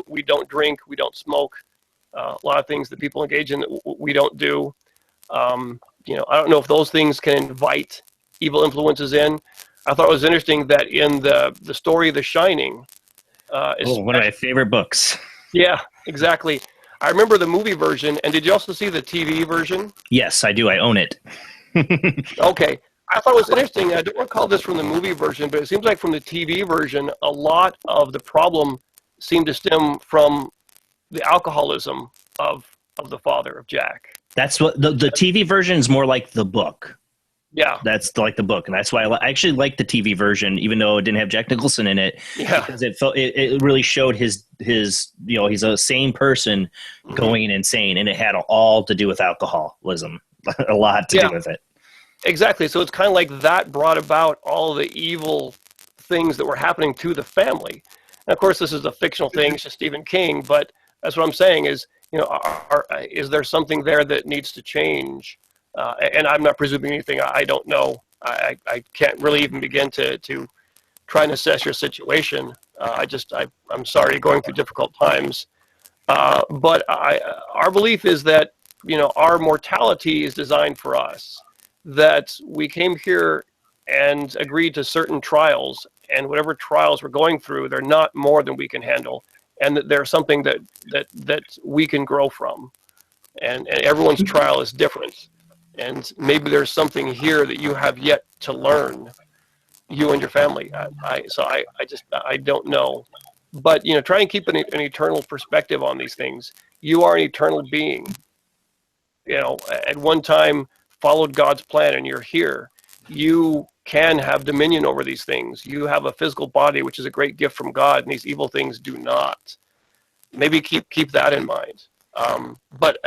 We don't drink, we don't smoke, a lot of things that people engage in that we don't do. I don't know if those things can invite evil influences in. I thought it was interesting that in the story The Shining, one of my favorite books. Yeah, exactly. I remember the movie version, and did you also see the TV version? Yes, I do. I own it. Okay. I thought it was interesting. I don't recall this from the movie version, but it seems like from the TV version, a lot of the problem seemed to stem from the alcoholism of the father of Jack. That's what the TV version is more like the book. Yeah, that's like the book, and that's why I actually like the TV version, even though it didn't have Jack Nicholson in it. Yeah, because it really showed his he's a sane person going insane, and it had all to do with alcoholism, a lot to do with it. Exactly. So it's kind of like that brought about all the evil things that were happening to the family. And of course, this is a fictional thing; it's just Stephen King. But that's what I'm saying is, is there something there that needs to change? And I'm not presuming anything. I don't know. I can't really even begin to try and assess your situation. I'm sorry you're going through difficult times. But our belief is that, our mortality is designed for us, that we came here and agreed to certain trials, and whatever trials we're going through, they're not more than we can handle, and that they're something that we can grow from. And everyone's trial is different. And maybe there's something here that you have yet to learn, you and your family. I don't know. But, try and keep an eternal perspective on these things. You are an eternal being. At one time followed God's plan, and you're here. You can have dominion over these things. You have a physical body, which is a great gift from God, and these evil things do not. Maybe keep that in mind. But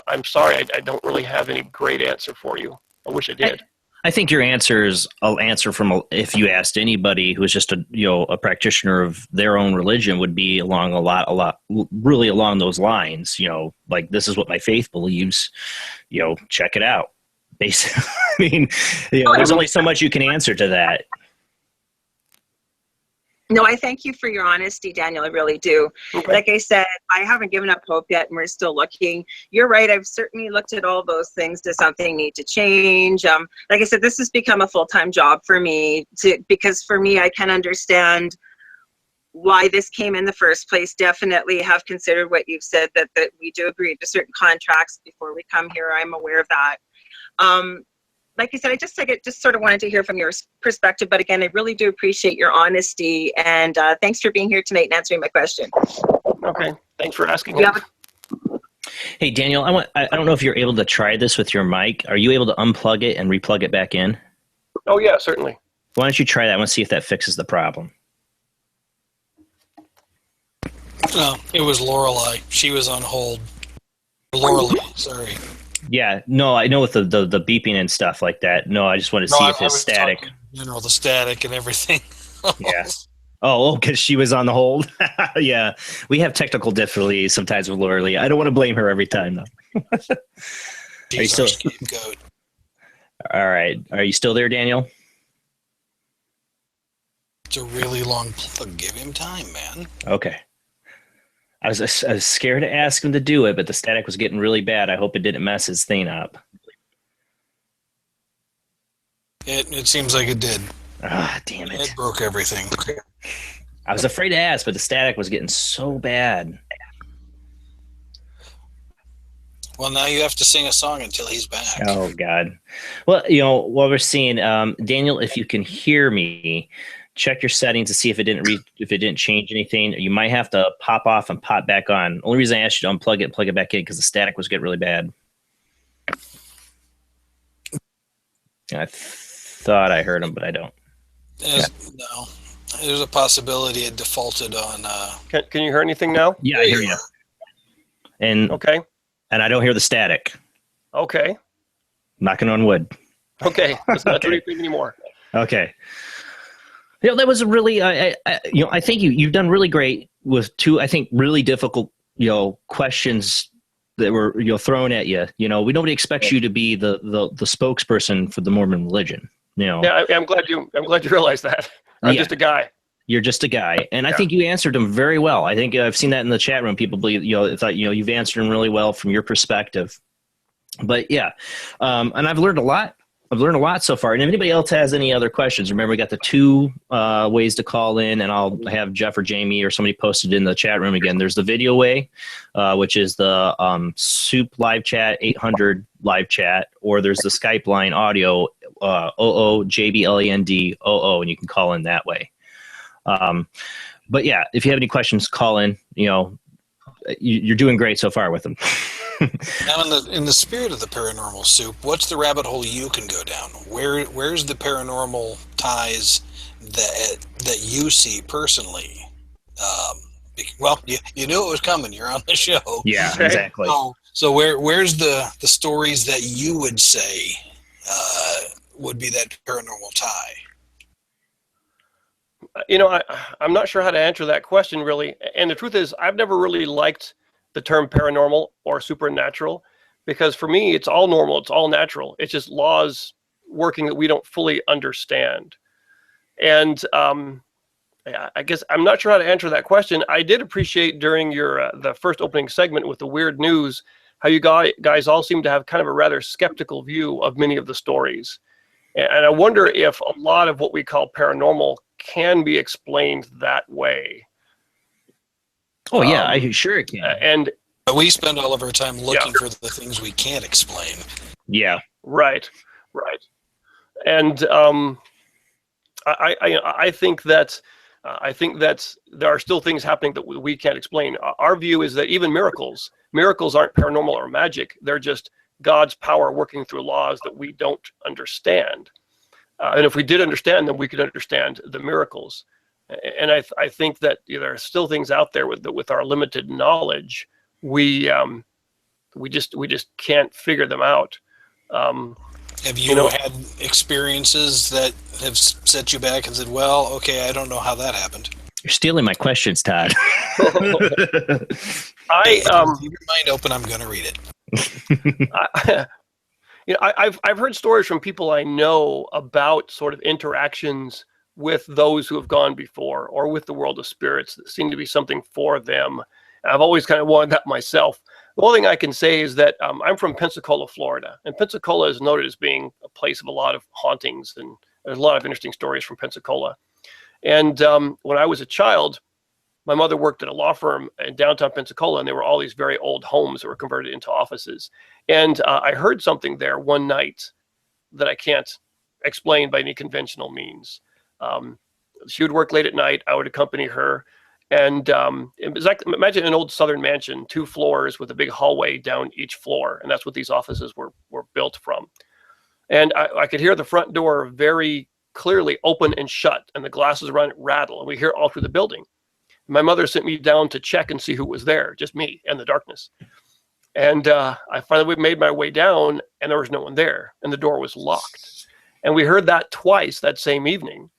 I'm sorry, I don't really have any great answer for you. I wish I did. I think your answer is I'll answer from if you asked anybody who's just a practitioner of their own religion would be along really along those lines. Like, this is what my faith believes. Check it out. Basically, I mean, there's only so much you can answer to that. No, I thank you for your honesty, Daniel. I really do. Okay. Like I said, I haven't given up hope yet, and we're still looking. You're right. I've certainly looked at all those things. Does something need to change? Like I said, this has become a full-time job for me because for me, I can understand why this came in the first place. Definitely have considered what you've said, that we do agree to certain contracts before we come here. I'm aware of that. Like I said, I just sort of wanted to hear from your perspective. But again, I really do appreciate your honesty. And thanks for being here tonight and answering my question. Okay. Thanks for asking. Yeah. Hey, Daniel, I don't know if you're able to try this with your mic. Are you able to unplug it and replug it back in? Oh, yeah, certainly. Why don't you try that? I want to see if that fixes the problem. No, it was Lorelei. She was on hold. Lorelei, sorry. Yeah, no, I know with the beeping and stuff like that. No, I just want to see if it's static. The static and everything. Yeah. Oh, because she was on the hold? Yeah. We have technical difficulties sometimes with Lorelei. I don't want to blame her every time, though. Are you still? All right. Are you still there, Daniel? It's a really long plug. Give him time, man. Okay. I was scared to ask him to do it, but the static was getting really bad. I hope it didn't mess his thing up. It seems like it did. Ah, damn it. It broke everything. I was afraid to ask, but the static was getting so bad. Well, now you have to sing a song until he's back. Oh, God. Well, while we're seeing, Daniel, if you can hear me, check your settings to see if it didn't change anything. You might have to pop off and pop back on. Only reason I asked you to unplug it and plug it back in because the static was getting really bad. I thought I heard him, but I don't. No, there's a possibility it defaulted on. Can you hear anything now? Yeah, I hear you. And okay, and I don't hear the static. Okay. Knocking on wood. Okay, let's not do anything anymore. Okay. That was a really, I think you've done really great with two, I think, really difficult, questions that were, thrown at you. Nobody expects you to be the spokesperson for the Mormon religion. Yeah, I'm glad you realize that. I'm just a guy. You're just a guy, and I think you answered them very well. I think I've seen that in the chat room. People believe, thought you've answered them really well from your perspective. But yeah, and I've learned a lot. I've learned a lot so far. And if anybody else has any other questions, remember we got the two ways to call in, and I'll have Jeff or Jamie or somebody posted in the chat room again. There's the video way, which is the Soup live chat 800 live chat, or there's the Skype line audio OOJBLEND00, and you can call in that way. But yeah, if you have any questions, call in. you're doing great so far with them. Now, in the spirit of the paranormal soup, what's the rabbit hole you can go down? Where's the paranormal ties that you see personally? Well, you knew it was coming. You're on the show. Yeah, exactly. So where's the stories that you would say would be that paranormal tie? I'm not sure how to answer that question really. And the truth is, I've never really liked the term paranormal or supernatural, because for me, it's all normal. It's all natural. It's just laws working that we don't fully understand. And I guess I'm not sure how to answer that question. I did appreciate during your the first opening segment with the weird news, how you guys all seem to have kind of a rather skeptical view of many of the stories. And I wonder if a lot of what we call paranormal can be explained that way. Oh, yeah, I sure it can. And we spend all of our time looking for the things we can't explain. Yeah. Right. And I think that there are still things happening that we can't explain. Our view is that even miracles aren't paranormal or magic. They're just God's power working through laws that we don't understand. And if we did understand them, we could understand the miracles. And I think that there are still things out there with our limited knowledge, we just can't figure them out. Have you had experiences that have set you back and said, well, okay, I don't know how that happened? You're stealing my questions, Todd. Keep your mind open. I'm going to read it. I've heard stories from people I know about sort of interactions with those who have gone before, or with the world of spirits that seem to be something for them. I've always kind of wanted that myself. The only thing I can say is that I'm from Pensacola, Florida, and Pensacola is noted as being a place of a lot of hauntings, and there's a lot of interesting stories from Pensacola. And when I was a child, my mother worked at a law firm in downtown Pensacola, and there were all these very old homes that were converted into offices. And I heard something there one night that I can't explain by any conventional means. She would work late at night. I would accompany her. And it was like, imagine an old Southern mansion, 2 floors with a big hallway down each floor. And that's what these offices were built from. And I could hear the front door very clearly open and shut, and the glasses around it rattle. And we hear it all through the building. My mother sent me down to check and see who was there, just me and the darkness. And I finally made my way down, and there was no one there, and the door was locked. And we heard that twice that same evening.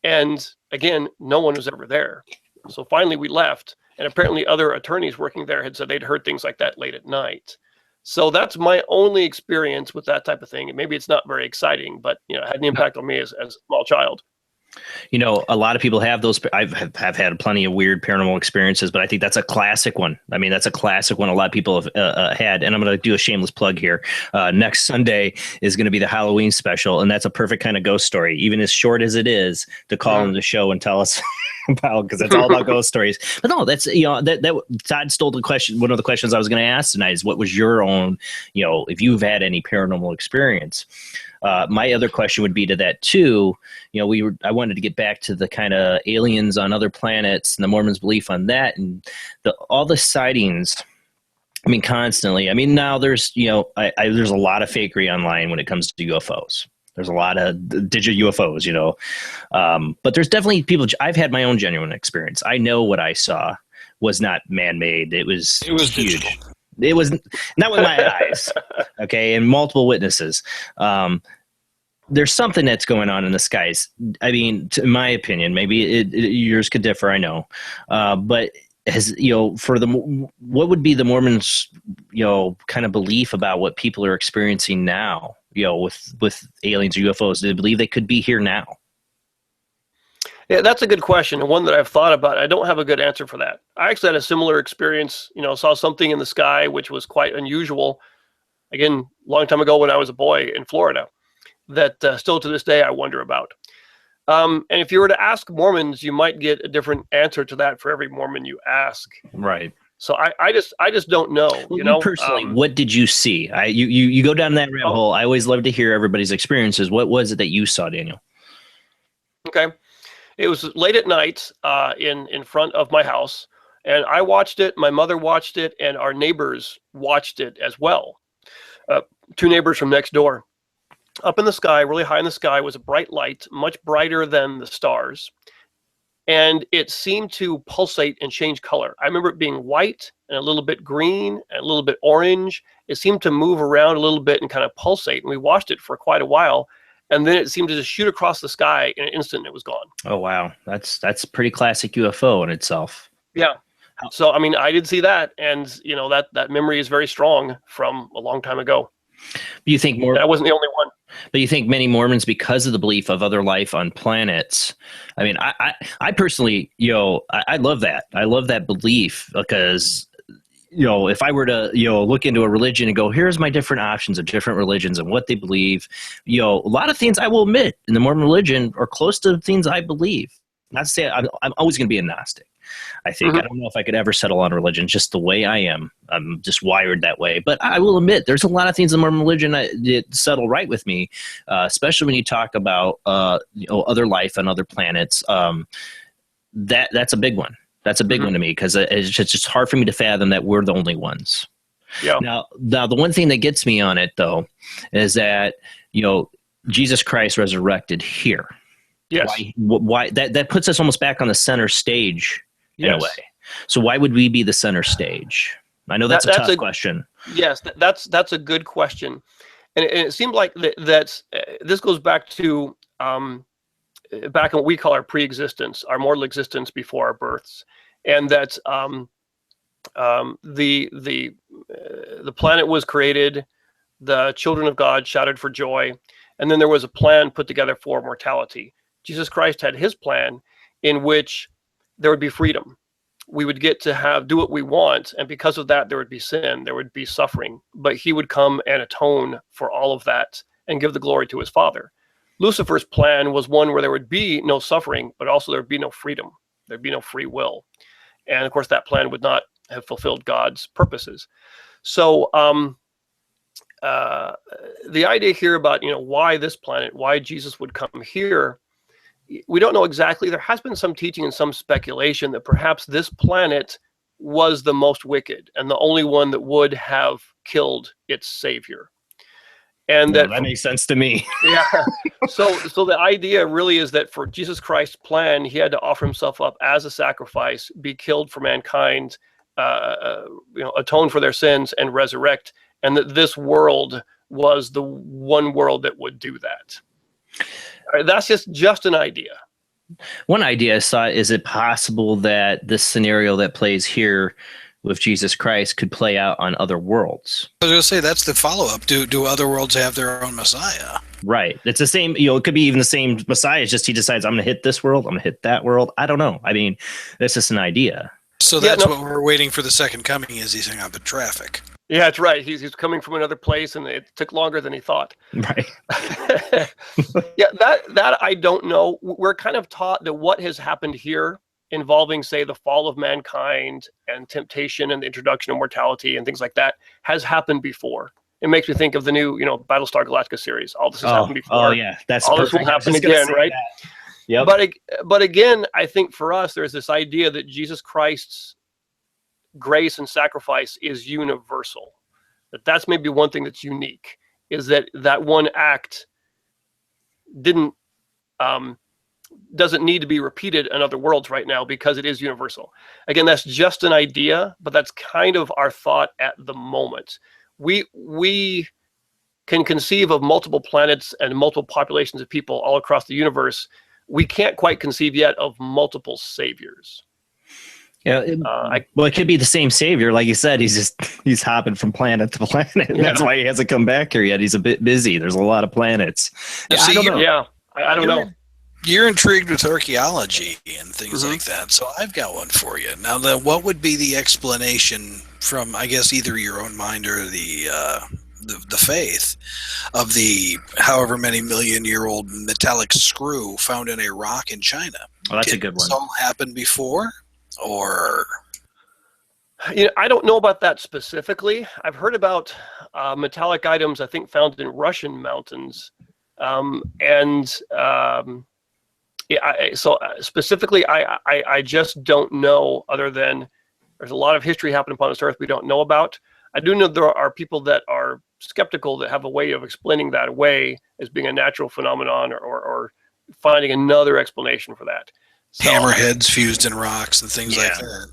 And again, no one was ever there. So finally we left, and apparently other attorneys working there had said they'd heard things like that late at night. So that's my only experience with that type of thing. And maybe it's not very exciting, but it had an impact on me as a small child. A lot of people have those. I've had plenty of weird paranormal experiences, but I think that's a classic one. I mean, that's a classic one a lot of people have had. And I'm going to do a shameless plug here. Next Sunday is going to be the Halloween special, and that's a perfect kind of ghost story, even as short as it is, to call in the show and tell us about, because it's all about ghost stories. But no, that's that Todd stole the question. One of the questions I was going to ask tonight is, what was your own, if you've had any paranormal experience. My other question would be to that too. I wanted to get back to the kind of aliens on other planets and the Mormons' belief on that, and all the sightings. I mean, constantly. I mean, now there's there's a lot of fakery online when it comes to UFOs. There's a lot of digital UFOs, but there's definitely people. I've had my own genuine experience. I know what I saw was not man-made. It was huge. Digital. It was not with my eyes, okay, and multiple witnesses. There's something that's going on in the skies. I mean, in my opinion, maybe yours could differ, I know. But what would be the Mormons, kind of belief about what people are experiencing now, with aliens or UFOs? Do they believe they could be here now? Yeah, that's a good question, and one that I've thought about. I don't have a good answer for that. I actually had a similar experience, saw something in the sky which was quite unusual. Again, a long time ago when I was a boy in Florida, that still to this day I wonder about. And if you were to ask Mormons, you might get a different answer to that for every Mormon you ask. Right. So I just don't know. Well, personally, what did you see? You go down that rabbit hole. I always love to hear everybody's experiences. What was it that you saw, Daniel? Okay. It was late at night in front of my house, And I watched it, my mother watched it, and our neighbors watched it as well. 2 neighbors from next door. Up in the sky, really high in the sky, was a bright light, much brighter than the stars. And it seemed to pulsate and change color. I remember it being white and a little bit green and a little bit orange. It seemed to move around a little bit and kind of pulsate. And we watched it for quite a while. And then it seemed to just shoot across the sky in an instant and it was gone. Oh, wow. That's pretty classic UFO in itself. Yeah. So, I mean, I did see that. And, you know, that memory is very strong from a long time ago. You think more? I wasn't the only one. But you think many Mormons, because of the belief of other life on planets, I mean, I personally, I love that. I love that belief because, if I were to, look into a religion and go, here's my different options of different religions and what they believe, a lot of things I will admit in the Mormon religion are close to things I believe. Not to say I'm always going to be a Gnostic. I think I don't know if I could ever settle on religion just the way I am. I'm just wired that way. But I will admit there's a lot of things in Mormon religion that settle right with me, especially when you talk about other life on other planets. That's a big one. That's a big one to me because it's just hard for me to fathom that we're the only ones. Yeah. Now, the one thing that gets me on it, though, is that, Jesus Christ resurrected here. Yes. Why that puts us almost back on the center stage in a way. So why would we be the center stage? I know that's a tough question. Yes, that's a good question, and it seemed like that this goes back to back in what we call our pre-existence, our mortal existence before our births, and that the planet was created, the children of God shouted for joy, and then there was a plan put together for mortality. Jesus Christ had his plan in which there would be freedom. We would get to do what we want, and because of that, there would be sin, there would be suffering, but he would come and atone for all of that and give the glory to his Father. Lucifer's plan was one where there would be no suffering, but also there would be no freedom. There'd be no free will. And of course, that plan would not have fulfilled God's purposes. So the idea here about, why this planet, why Jesus would come here, we don't know exactly. There has been some teaching and some speculation that perhaps this planet was the most wicked and the only one that would have killed its savior. And that makes sense to me. Yeah. So the idea really is that for Jesus Christ's plan, he had to offer himself up as a sacrifice, be killed for mankind, atone for their sins, and resurrect. And that this world was the one world that would do that. All right, that's just an idea. One idea I saw, is it possible that this scenario that plays here with Jesus Christ could play out on other worlds? I was going to say, that's the follow-up. Do other worlds have their own Messiah? Right. It's the same, it could be even the same Messiah. It's just he decides, I'm going to hit this world, I'm going to hit that world. I don't know. I mean, that's just an idea. So that's what we're waiting for the second coming, is he's hung up in traffic. Yeah, that's right. He's coming from another place, and it took longer than he thought. Right. Yeah, that I don't know. We're kind of taught that what has happened here involving, say, the fall of mankind and temptation and the introduction of mortality and things like that has happened before. It makes me think of the new, Battlestar Galactica series. All this has happened before. Oh, yeah. That's all perfect. this will happen again, right? Yep. But again, I think for us, there's this idea that Jesus Christ's grace and sacrifice is universal. That's maybe one thing that's unique, is that one act doesn't need to be repeated in other worlds right now because it is universal. Again, that's just an idea, but that's kind of our thought at the moment. We can conceive of multiple planets and multiple populations of people all across the universe. We can't quite conceive yet of multiple saviors. Yeah, it could be the same savior. Like you said, he's hopping from planet to planet. And that's why he hasn't come back here yet. He's a bit busy. There's a lot of planets. Yeah, I don't know. You're intrigued with archaeology and things like that, so I've got one for you. Now, what would be the explanation from, I guess, either your own mind or the faith of the however many million-year-old metallic screw found in a rock in China? Oh, that's a good one. Did this all happen before? Or I don't know about that specifically. I've heard about metallic items, I think, found in Russian mountains, so specifically, I just don't know, other than There's a lot of history happening upon this earth we don't know about. I do know there are people that are skeptical that have a way of explaining that away as being a natural phenomenon or finding another explanation for that. So, Hammerheads fused in rocks and things like that.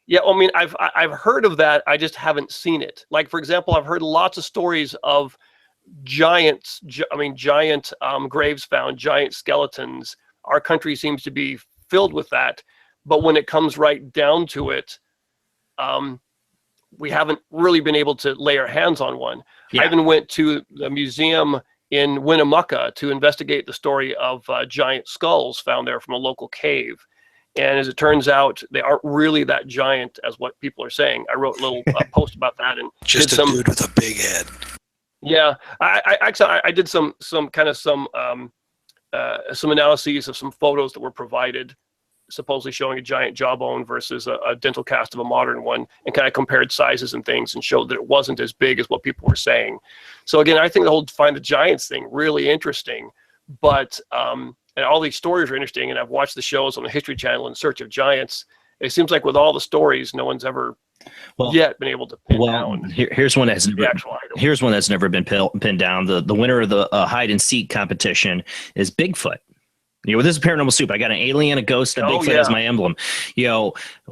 Yeah, well, I mean, I've heard of that. I just haven't seen it. Like, for example, I've heard lots of stories of giant graves found, giant skeletons. Our country seems to be filled with that. But when it comes right down to it, we haven't really been able to lay our hands on one. Yeah. I even went to the museum in Winnemucca to investigate the story of giant skulls found there from a local cave. And as it turns out, they aren't really that giant as what people are saying. I wrote a little post about that and just a dude with a big head. Yeah, I did some analyses of some photos that were provided, supposedly showing a giant jawbone versus a dental cast of a modern one, and kind of compared sizes and things and showed that it wasn't as big as what people were saying. So again, I think the whole find the giants thing really interesting, but and all these stories are interesting, and I've watched the shows on the History Channel in search of giants. It seems like with all the stories, no one's ever yet been able to pin down. Here's one that's never been pinned down. The winner of the hide and seek competition is Bigfoot. This is Paranormal Soup. I got an alien, a ghost, and Bigfoot as my emblem.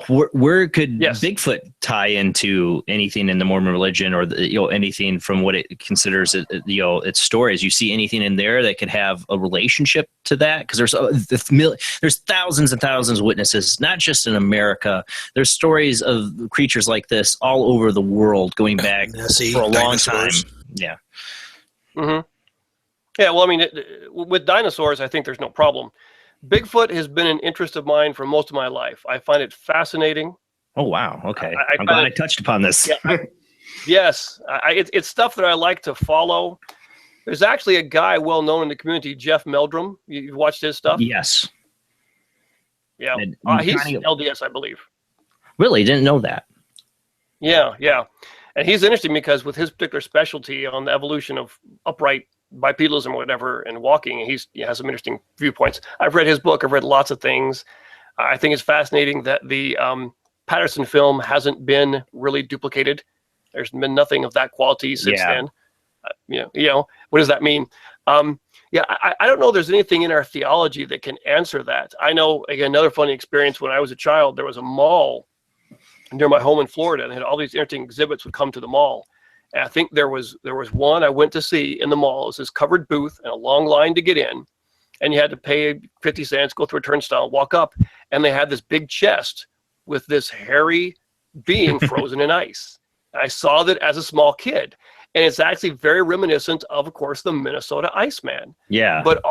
Where could Bigfoot tie into anything in the Mormon religion, or anything from what it considers its stories? You see anything in there that could have a relationship to that? Because there's thousands and thousands of witnesses, not just in America. There's stories of creatures like this all over the world, going back for a long time. Yeah. Mm-hmm. Yeah, well, I mean, with dinosaurs, I think there's no problem. Bigfoot has been an interest of mine for most of my life. I find it fascinating. Oh, wow. Okay. I'm glad I touched upon this. Yeah, it's stuff that I like to follow. There's actually a guy well known in the community, Jeff Meldrum. You've watched his stuff? Yes. Yeah. He's LDS, I believe. Really? Didn't know that. Yeah. And he's interesting because with his particular specialty on the evolution of upright bipedalism or whatever and walking, he has some interesting viewpoints. I've read his book. I've read lots of things. I think it's fascinating that the Patterson film hasn't been really duplicated. There's been nothing of that quality since then. What does that mean? I don't know if there's anything in our theology that can answer that. I know, again, another funny experience when I was a child, there was a mall near my home in Florida, and had all these interesting exhibits would come to the mall. And I think there was one I went to see in the mall. It was this covered booth and a long line to get in. And you had to pay 50 cents, go through a turnstile, walk up. And they had this big chest with this hairy being frozen in ice. I saw that as a small kid. And it's actually very reminiscent of course, the Minnesota Iceman. Yeah. But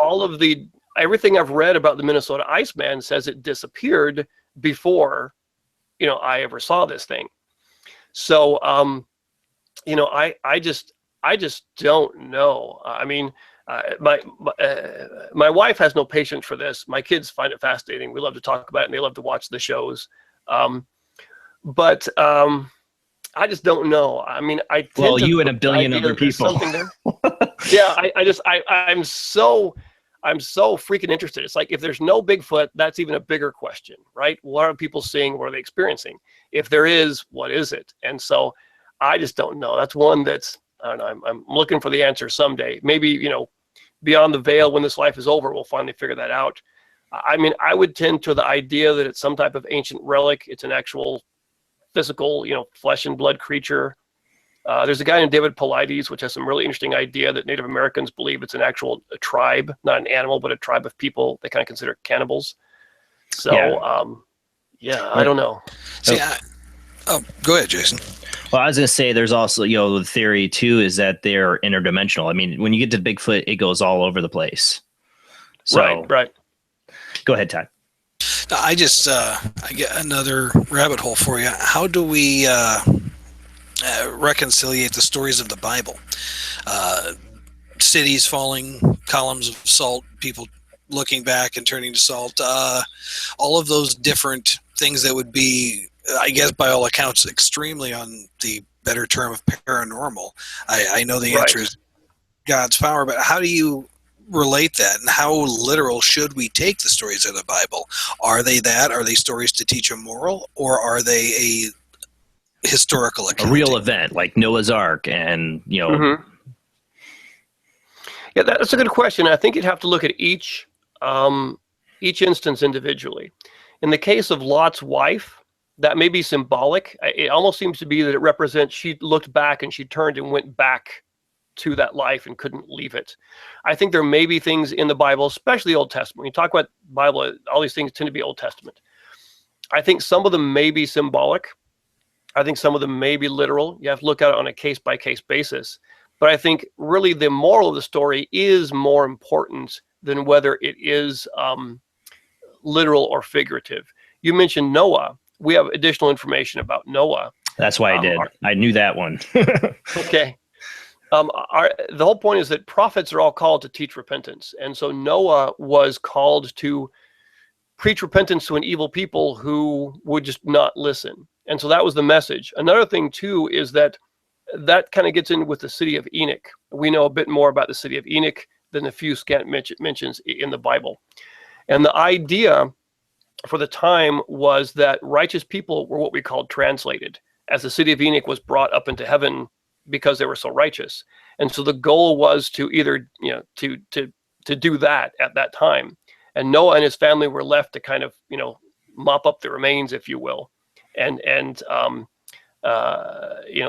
everything I've read about the Minnesota Iceman says it disappeared before, I ever saw this thing. So, I just don't know. I mean, my wife has no patience for this. My kids find it fascinating. We love to talk about it, and they love to watch the shows. But I just don't know. I mean, you and a billion other people. Yeah, I'm so freaking interested. It's like if there's no Bigfoot, that's even a bigger question, right? What are people seeing? What are they experiencing? If there is, what is it? And so I just don't know. That's one that's, I don't know, I'm looking for the answer someday. Maybe, beyond the veil, when this life is over, we'll finally figure that out. I mean, I would tend to the idea that it's some type of ancient relic. It's an actual physical, flesh and blood creature. There's a guy named David Paulides, which has some really interesting idea that Native Americans believe it's a tribe, not an animal, but a tribe of people they kind of consider cannibals. So, I don't know. See, go ahead, Jason. Well, I was going to say there's also, the theory too is that they're interdimensional. I mean, when you get to Bigfoot, it goes all over the place. So, right. Go ahead, Todd. I just, I get another rabbit hole for you. How do we reconciliate the stories of the Bible? Cities falling, columns of salt, people looking back and turning to salt, all of those different things that would be, I guess, by all accounts, extremely on the better term of paranormal. I know the answer is God's power, but how do you relate that, and how literal should we take the stories of the Bible? Are they that? Are they stories to teach a moral, or are they a historical account? A real event like Noah's Ark, and Yeah, that's a good question. I think you'd have to look at each instance individually. In the case of Lot's wife, that may be symbolic. It almost seems to be that it represents she looked back and she turned and went back to that life and couldn't leave it. I think there may be things in the Bible, especially the Old Testament. When you talk about the Bible, all these things tend to be Old Testament. I think some of them may be symbolic. I think some of them may be literal. You have to look at it on a case-by-case basis. But I think really the moral of the story is more important than whether it is literal or figurative. You mentioned Noah. We have additional information about Noah. That's why I did. I knew that one. Okay. The whole point is that prophets are all called to teach repentance. And so Noah was called to preach repentance to an evil people who would just not listen. And so that was the message. Another thing, too, is that kind of gets in with the city of Enoch. We know a bit more about the city of Enoch than the few scant mentions in the Bible. And the idea for the time was that righteous people were what we called translated, as the city of Enoch was brought up into heaven because they were so righteous. And so the goal was to either, to do that at that time. And Noah and his family were left to kind of, mop up the remains, if you will, and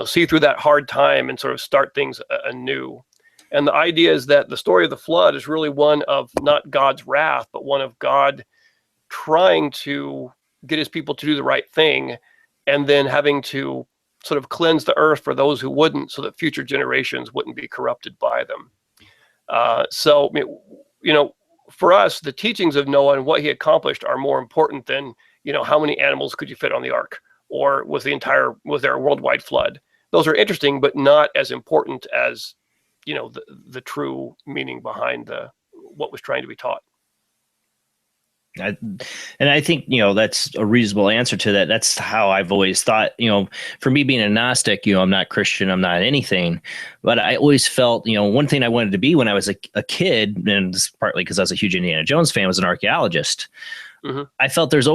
see through that hard time and sort of start things anew. And the idea is that the story of the flood is really one of not God's wrath, but one of God trying to get his people to do the right thing, and then having to sort of cleanse the earth for those who wouldn't, so that future generations wouldn't be corrupted by them. For us, the teachings of Noah and what he accomplished are more important than, how many animals could you fit on the ark, or was there a worldwide flood? Those are interesting, but not as important as, the true meaning behind what was trying to be taught. And I think, that's a reasonable answer to that. That's how I've always thought, for me being a Gnostic, I'm not Christian, I'm not anything, but I always felt, one thing I wanted to be when I was a kid, and this is partly because I was a huge Indiana Jones fan, was an archaeologist. Mm-hmm. I felt there's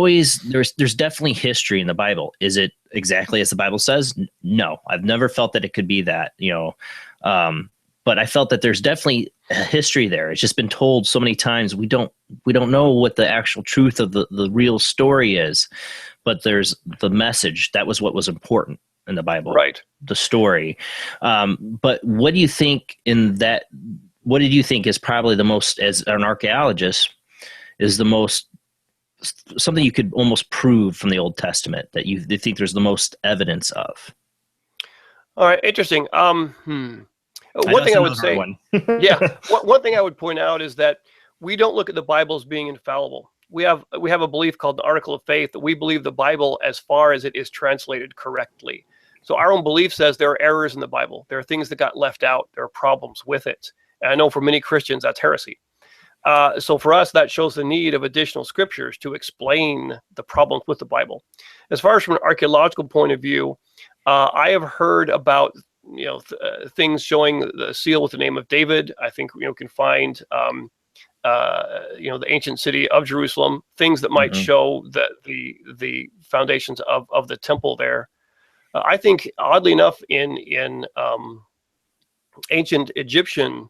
definitely history in the Bible. Is it exactly as the Bible says? No, I've never felt that it could be that, but I felt that there's definitely a history there. It's just been told so many times. We don't know what the actual truth of the real story is, but there's the message. That was what was important in the Bible, right? The story. But what do you think what did you think is probably the most, as an archaeologist, is the most, something you could almost prove from the Old Testament that you think there's the most evidence of? All right. Interesting. One thing I would say, one thing I would point out is that we don't look at the Bible as being infallible. We have a belief called the Article of Faith, that we believe the Bible as far as it is translated correctly. So our own belief says there are errors in the Bible. There are things that got left out. There are problems with it. And I know for many Christians that's heresy. So for us, that shows the need of additional scriptures to explain the problems with the Bible. As far as from an archaeological point of view, I have heard about things showing the seal with the name of David. I think can find the ancient city of Jerusalem, things that might show that the foundations of the temple there. I think, oddly enough, in ancient Egyptian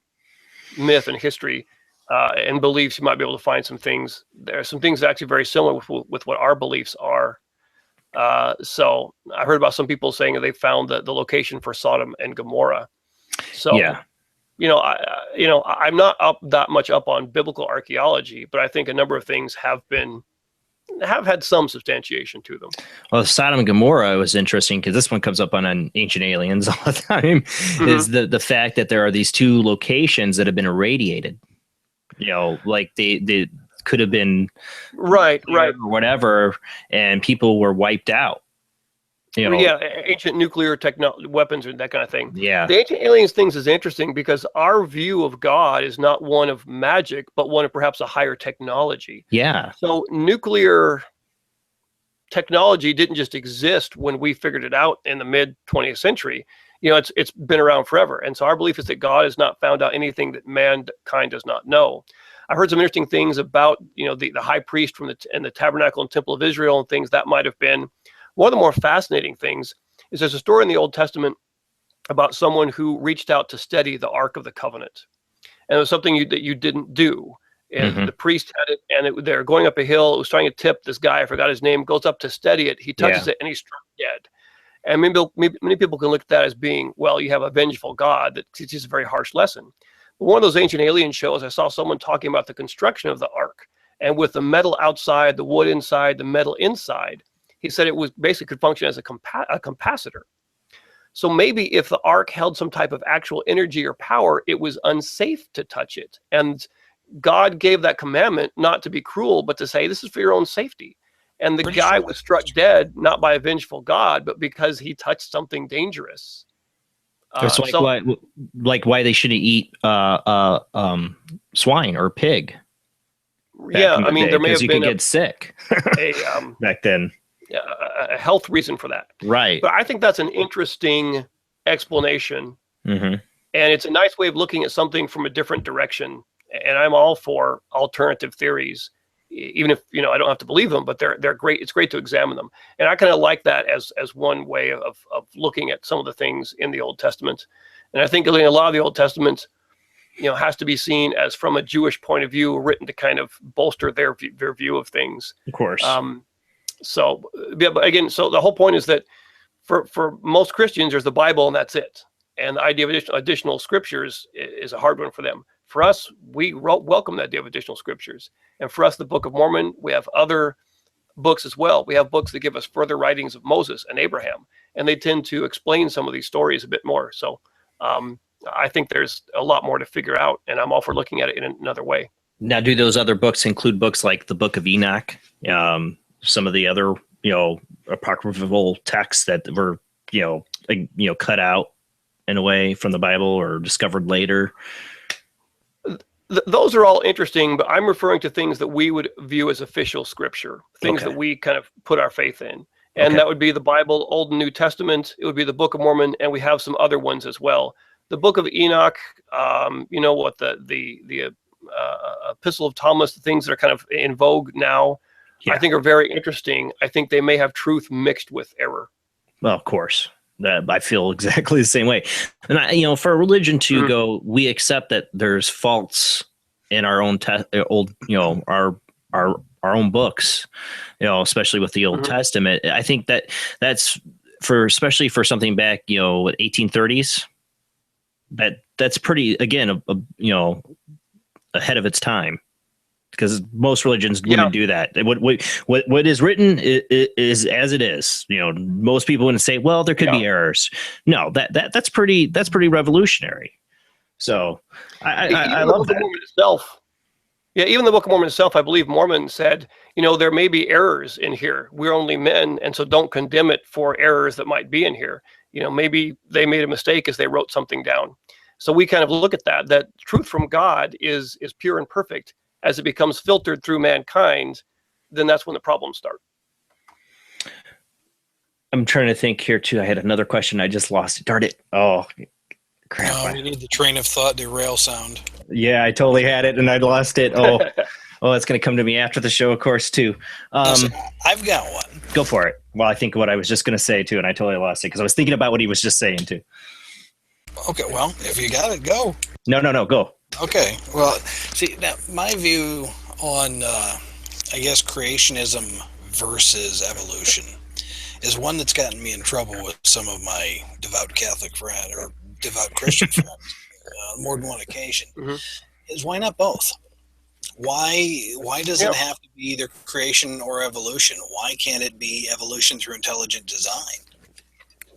myth and history and beliefs, you might be able to find some things. There are some things actually very similar with what our beliefs are. So I heard about some people saying that they found the location for Sodom and Gomorrah. So, yeah. I'm not that much up on biblical archaeology, but I think a number of things have had some substantiation to them. Well, Sodom and Gomorrah was interesting because this one comes up on Ancient Aliens all the time. Is the fact that there are these two locations that have been irradiated. Like they could have been right or whatever, and people were wiped out. Ancient nuclear weapons and that kind of thing. Yeah, the Ancient Aliens things is interesting because our view of God is not one of magic, but one of perhaps a higher technology. Yeah. So nuclear technology didn't just exist when we figured it out in the mid 20th century. it's been around forever. And so our belief is that God has not found out anything that mankind does not know. I heard some interesting things about, the high priest and the tabernacle and temple of Israel and things that might have been. One of the more fascinating things is there's a story in the Old Testament about someone who reached out to steady the Ark of the Covenant. And it was something that you didn't do. And the priest had it, and they're going up a hill. It was trying to tip this guy. I forgot his name. Goes up to steady it. He touches it, and he's struck dead. And many people can look at that as being, well, you have a vengeful God that teaches a very harsh lesson. But one of those ancient alien shows, I saw someone talking about the construction of the ark, and with the metal outside, the wood inside, the metal inside, he said it was basically could function as a capacitor. So maybe if the ark held some type of actual energy or power, it was unsafe to touch it. And God gave that commandment not to be cruel, but to say, this is for your own safety. And the guy was struck dead, not by a vengeful God, but because he touched something dangerous. It's why they shouldn't eat swine or pig. Yeah, I mean, there may have been you could get sick back then. A health reason for that. Right. But I think that's an interesting explanation. And it's a nice way of looking at something from a different direction. And I'm all for alternative theories, even if, I don't have to believe them, but they're great. It's great to examine them. And I kind of like that as one way of looking at some of the things in the Old Testament. And I think a lot of the Old Testament, has to be seen as from a Jewish point of view, written to kind of bolster their view of things. Of course. But again, so the whole point is that for most Christians, there's the Bible and that's it. And the idea of additional scriptures is a hard one for them. For us, we welcome that idea of additional scriptures. And for us, the Book of Mormon, we have other books as well. We have books that give us further writings of Moses and Abraham, and they tend to explain some of these stories a bit more. So I think there's a lot more to figure out, and I'm all for looking at it in another way. Now, do those other books include books like the Book of Enoch, some of the other, apocryphal texts that were, cut out in a way from the Bible or discovered later? Those are all interesting, but I'm referring to things that we would view as official scripture, things that we kind of put our faith in. And that would be the Bible, Old and New Testament. It would be the Book of Mormon, and we have some other ones as well. The Book of Enoch, the Epistle of Thomas, the things that are kind of in vogue now, I think are very interesting. I think they may have truth mixed with error. Well, of course. I feel exactly the same way. And for a religion to go, we accept that there's faults in our own our own books, especially with the Old Testament. I think that's especially for something back, 1830s. That's pretty, again, ahead of its time. Because most religions wouldn't do that. What is written is as it is. Most people wouldn't say, "Well, there could be errors." No, that's pretty revolutionary. So I love that. Even the Book of Mormon itself, I believe Mormon said, there may be errors in here. We're only men, and so don't condemn it for errors that might be in here. Maybe they made a mistake as they wrote something down. So we kind of look at that truth from God is pure and perfect. As it becomes filtered through mankind, then that's when the problems start. I'm trying to think here too. I had another question. I just lost it. Darn it. Oh, crap. No, we need the train of thought derail sound. Yeah, I totally had it and I lost it. Oh, it's going to come to me after the show, of course, too. I've got one. Go for it. Well, I think what I was just going to say too, and I totally lost it because I was thinking about what he was just saying too. Okay, well, if you got it, go. No, go. Okay, well, see, now my view on, creationism versus evolution is one that's gotten me in trouble with some of my devout Catholic friends or devout Christian friends on more than one occasion, is why not both? Why does it have to be either creation or evolution? Why can't it be evolution through intelligent design?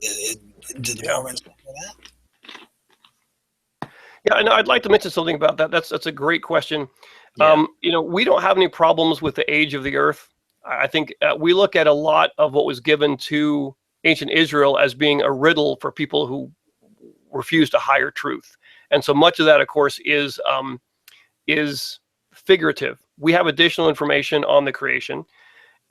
Did the Mormons say that? Yeah, I know. I'd like to mention something about that. That's a great question. Yeah. We don't have any problems with the age of the earth. I think we look at a lot of what was given to ancient Israel as being a riddle for people who refuse to hire truth. And so much of that, of course, is figurative. We have additional information on the creation,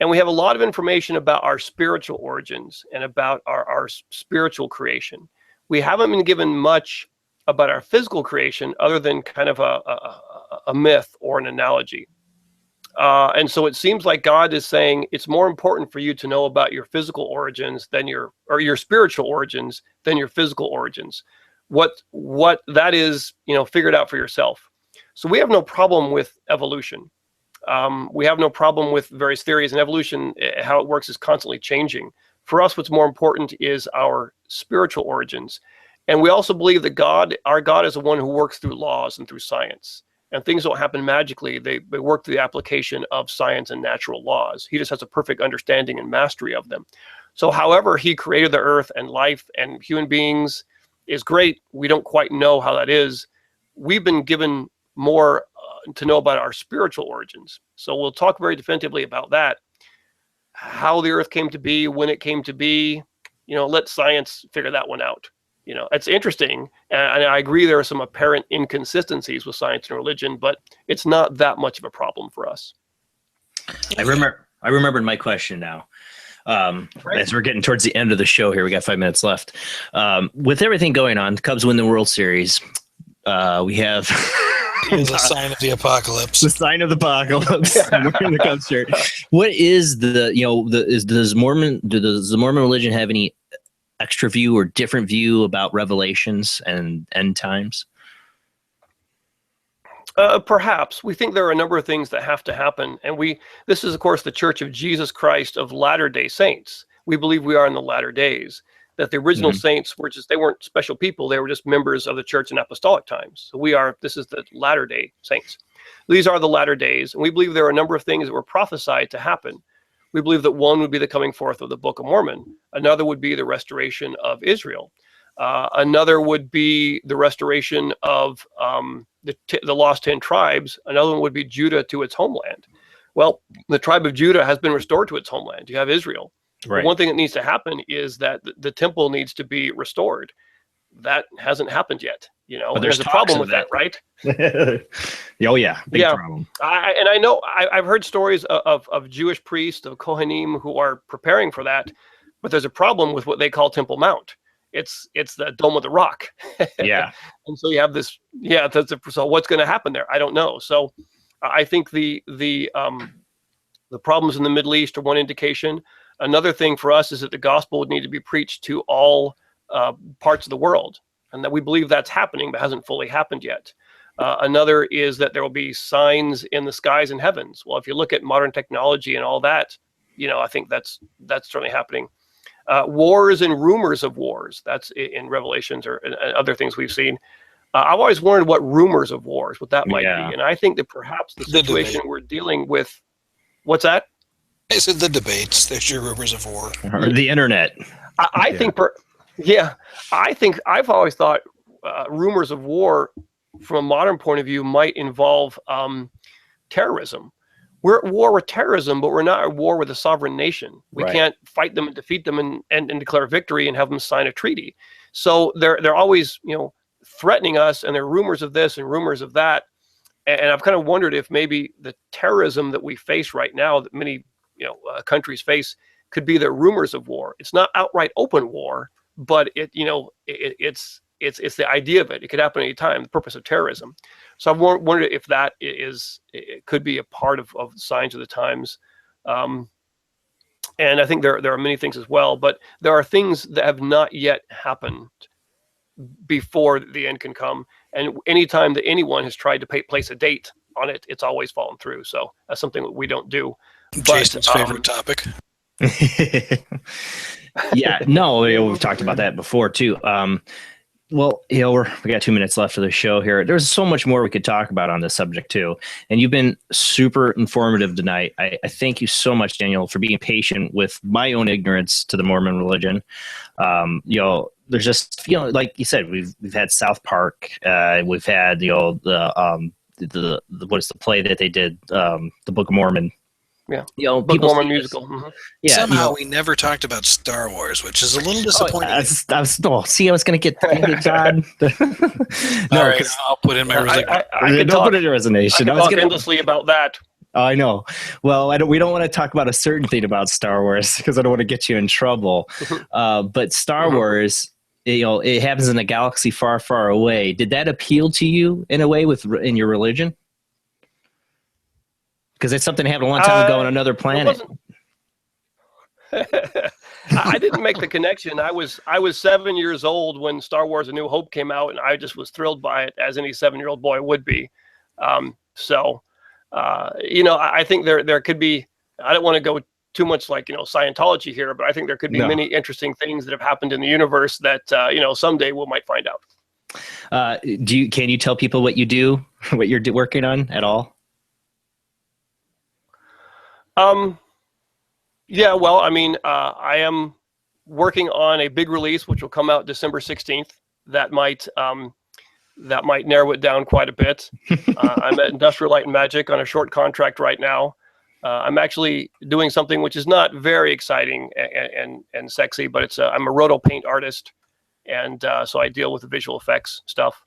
and we have a lot of information about our spiritual origins and about our spiritual creation. we haven't been given much about our physical creation other than kind of a myth or an analogy. And so it seems like God is saying it's more important for you to know about your physical origins than your spiritual origins than your physical origins. What that is, figure it out for yourself. So we have no problem with evolution. We have no problem with various theories, and evolution, how it works is constantly changing. For us, what's more important is our spiritual origins. And we also believe that our God is the one who works through laws and through science. And things don't happen magically. They work through the application of science and natural laws. He just has a perfect understanding and mastery of them. So however he created the earth and life and human beings is great. We don't quite know how that is. We've been given more to know about our spiritual origins. So we'll talk very definitively about that. How the earth came to be, when it came to be, let science figure that one out. It's interesting, and I agree there are some apparent inconsistencies with science and religion, but it's not that much of a problem for us. I remembered my question now. As we're getting towards the end of the show here, we got 5 minutes left. With everything going on, the Cubs win the World Series. We have the sign of the apocalypse. The sign of the apocalypse. Wearing the Cubs shirt. What is does the Mormon religion have any extra view or different view about revelations and end times? Perhaps. We think there are a number of things that have to happen. And this is, of course, the Church of Jesus Christ of Latter-day Saints. We believe we are in the latter days. That the original saints they weren't special people. They were just members of the church in apostolic times. So this is the latter-day saints. These are the latter days. And we believe there are a number of things that were prophesied to happen. We believe that one would be the coming forth of the Book of Mormon. Another would be the restoration of Israel. Another would be the restoration of the lost 10 tribes. Another one would be Judah to its homeland. Well, the tribe of Judah has been restored to its homeland. You have Israel. Right. One thing that needs to happen is that the temple needs to be restored. That hasn't happened yet. There's a problem with that, right? Oh yeah, big problem. I know I've heard stories of Jewish priests, of Kohanim, who are preparing for that, but there's a problem with what they call Temple Mount. It's the Dome of the Rock. Yeah. And so you have this. Yeah. So what's going to happen there? I don't know. So I think the problems in the Middle East are one indication. Another thing for us is that the gospel would need to be preached to all parts of the world, and that we believe that's happening, but hasn't fully happened yet. Another is that there will be signs in the skies and heavens. Well, if you look at modern technology and all that, I think that's certainly happening. Wars and rumors of wars, that's in Revelations or other things we've seen. I've always wondered what rumors of wars, what that might be. And I think that perhaps the situation we're dealing with, what's that? I said the debates. There's your rumors of war. Or the internet. I think I've always thought rumors of war from a modern point of view might involve terrorism. We're at war with terrorism, but we're not at war with a sovereign nation. We can't fight them and defeat them and declare victory and have them sign a treaty. So they're always, threatening us, and there are rumors of this and rumors of that. And I've kind of wondered if maybe the terrorism that we face right now, that many countries face, could be the rumors of war. It's not outright open war, but it's the idea of it. It could happen any time. The purpose of terrorism. So I've wondered if that it could be a part of signs of the times. And I think there are many things as well, but there are things that have not yet happened before the end can come. And anytime that anyone has tried to place a date on it, it's always fallen through. So that's something that we don't do. Jason's favorite topic. Yeah, no, we've talked about that before too. Well, we got 2 minutes left of the show here. There's so much more we could talk about on this subject too. And you've been super informative tonight. I thank you so much, Daniel, for being patient with my own ignorance to the Mormon religion. There's just, like you said, we've had South Park. We've had the what is the play that they did, the Book of Mormon. Yeah, Book of Mormon musical. Mm-hmm. Yeah, somehow we never talked about Star Wars, which is a little disappointing. I was going to get God. All right, I'll put in my resignation. I put in your resignation. I was talk endlessly about that. I know. Well, we don't want to talk about a certain thing about Star Wars because I don't want to get you in trouble. But Star Wars, it happens in a galaxy far, far away. Did that appeal to you in a way in your religion? Because it's something that happened a long time ago on another planet. I didn't make the connection. I was 7 years old when Star Wars: A New Hope came out, and I just was thrilled by it, as any 7-year-old boy would be. I think there could be. I don't want to go too much like Scientology here, but I think there could be many interesting things that have happened in the universe that someday we might find out. Can you tell people what you do, what you're working on at all? Yeah, well, I mean, I am working on a big release, which will come out December 16th. That might narrow it down quite a bit. I'm at Industrial Light and Magic on a short contract right now. I'm actually doing something which is not very exciting and sexy, but I'm a roto paint artist, and so I deal with the visual effects stuff.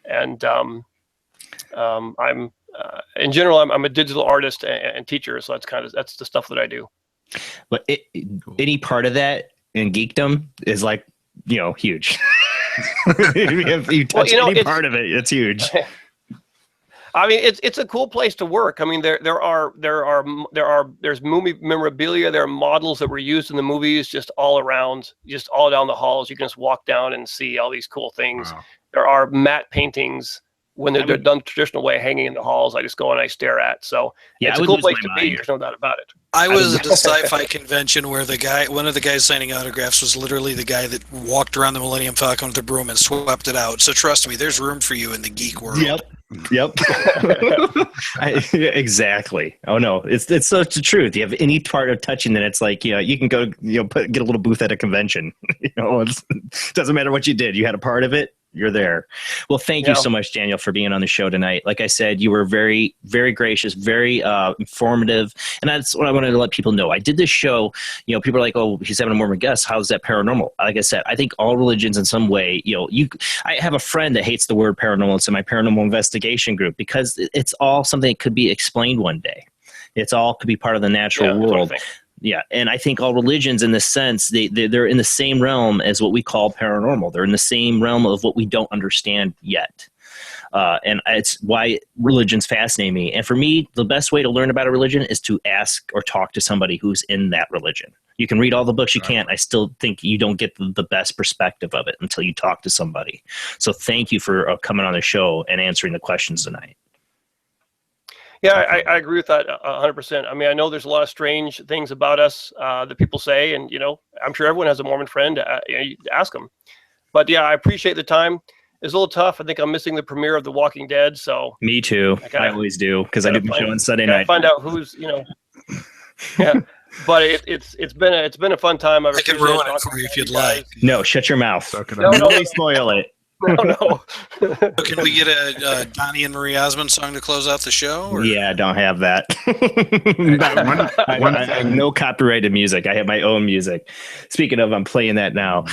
And I'm in general, I'm a digital artist and teacher, so that's the stuff that I do. But any part of that in geekdom is like huge. If you touch any part of it, it's huge. I mean, it's a cool place to work. I mean, there's movie memorabilia. There are models that were used in the movies just all around, just all down the halls. You can just walk down and see all these cool things. Wow. There are matte paintings when they're done the traditional way, hanging in the halls. I just go and I stare at. So it's a cool place to be. There's no doubt about it. I was at a sci-fi convention where one of the guys signing autographs was literally the guy that walked around the Millennium Falcon with a broom and swept it out. So trust me, there's room for you in the geek world. Yep. Exactly. Oh no, it's such the truth. You have any part of touching that, it's like you can go get a little booth at a convention. It doesn't matter what you did. You had a part of it. You're there. Well, thank you so much, Daniel, for being on the show tonight. Like I said, you were very, very gracious, very informative, and that's what I wanted to let people know. I did this show. People are like, "Oh, he's having a Mormon guest. How's that paranormal?" Like I said, I think all religions in some way. I have a friend that hates the word paranormal. It's in my paranormal investigation group because it's all something that could be explained one day. It's all could be part of the natural world. Yeah, and I think all religions, in this sense, they're in the same realm as what we call paranormal. They're in the same realm of what we don't understand yet. And it's why religions fascinate me. And for me, the best way to learn about a religion is to ask or talk to somebody who's in that religion. You can read all the books you can. I still think you don't get the best perspective of it until you talk to somebody. So thank you for coming on the show and answering the questions tonight. Yeah, I agree with that 100%. I mean, I know there's a lot of strange things about us that people say, and I'm sure everyone has a Mormon friend. You ask them, but yeah, I appreciate the time. It's a little tough. I think I'm missing the premiere of The Walking Dead. So me too. I always do because I do the show on Sunday night. Find out who's yeah. But it's been a fun time. I can ruin it for you if you'd like. No, shut your mouth. No, spoil it. No. Can we get a Donnie and Marie Osmond song to close out the show? Or? Yeah, I don't have that. I have no copyrighted music. I have my own music. Speaking of, I'm playing that now.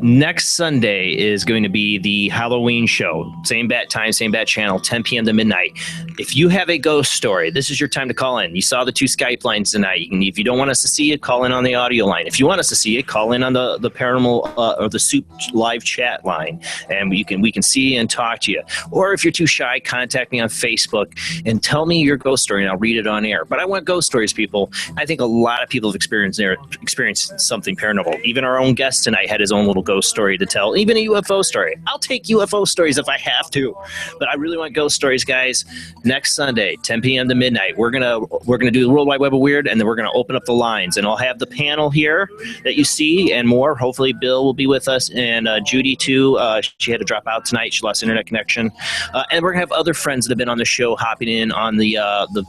Next Sunday is going to be the Halloween show. Same bat time, same bat channel, 10 p.m. to midnight. If you have a ghost story, this is your time to call in. You saw the 2 Skype lines tonight. If you don't want us to see it, call in on the audio line. If you want us to see it, call in on the paranormal or the Soup live chat line. And we can see and talk to you. Or if you're too shy, contact me on Facebook and tell me your ghost story, and I'll read it on air. But I want ghost stories, people. I think a lot of people have experienced something paranormal. Even our own guest tonight had his own little ghost story to tell, even a UFO story. I'll take UFO stories if I have to. But I really want ghost stories, guys. Next Sunday, 10 p.m. to midnight, we're gonna do the World Wide Web of Weird, and then we're gonna open up the lines, and I'll have the panel here that you see and more. Hopefully, Bill will be with us, and Judy too. She had to drop out tonight. She lost internet connection. And we're going to have other friends that have been on the show hopping in on the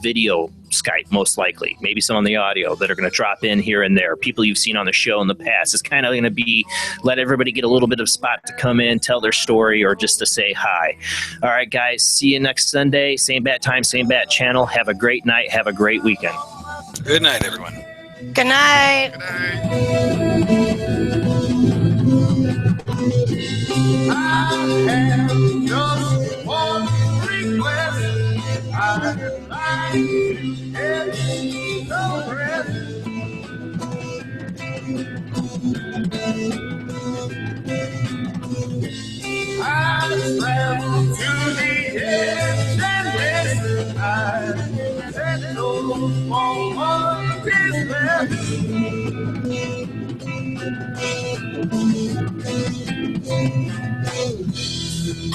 video Skype, most likely. Maybe some on the audio that are going to drop in here and there. People you've seen on the show in the past. It's kind of going to be let everybody get a little bit of spot to come in, tell their story, or just to say hi. All right, guys. See you next Sunday. Same bat time, same bat channel. Have a great night. Have a great weekend. Good night, everyone. Good night. Good night. I have just one request. I'd like to get some rest.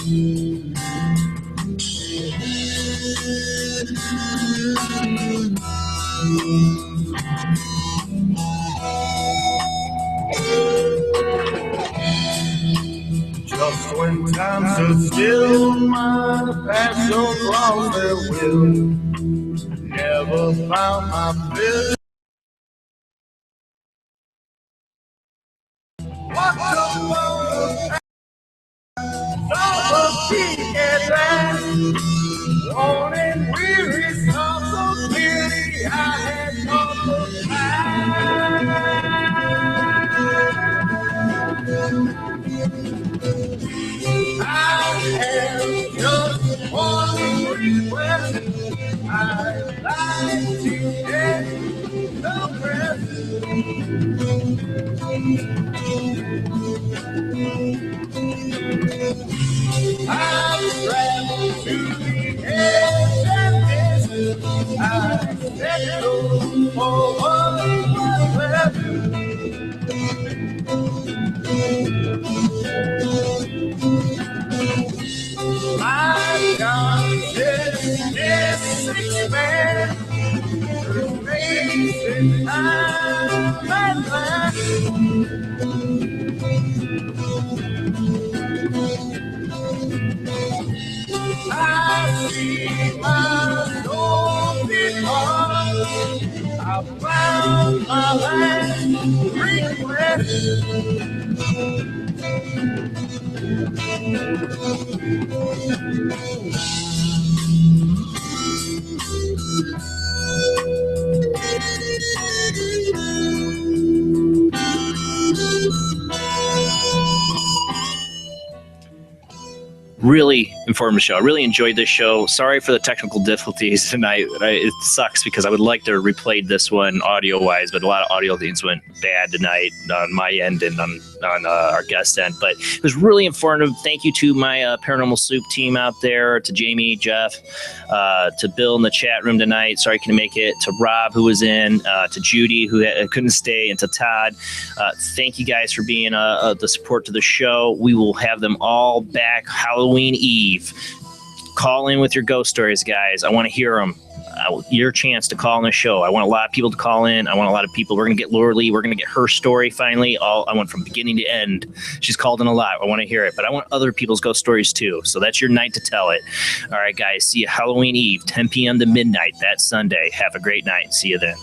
Just when times are still, my passion lost their will. Never found my fill. What the world of peace at last. Worn and weary, some so clearly I had come to I have just one request. I'd like to get the rest. I've traveled to the edge and distance. I settled for what was left. My consciousness expands through space and time and land. I see my soul depart. I found my last request. Really informative show. I really enjoyed this show. Sorry for the technical difficulties tonight. It sucks because I would like to replay this one audio-wise, but a lot of audio things went bad tonight on my end and on our guest end. But it was really informative. Thank you to my Paranormal Soup team out there, to Jamie, Jeff, to Bill in the chat room tonight. Sorry I couldn't make it. To Rob, who was in, to Judy, who couldn't stay, and to Todd. Thank you guys for being the support to the show. We will have them all back Halloween Eve. Call in with your ghost stories, guys. I want to hear them. Your chance to call in the show. I want a lot of people to call in. I want a lot of people. We're going to get Laura Lee. We're going to get her story finally. I want from beginning to end. She's called in a lot. I want to hear it, but I want other people's ghost stories too. So that's your night to tell it. All right, guys. See you Halloween Eve, 10 p.m. to midnight that Sunday. Have a great night. See you then.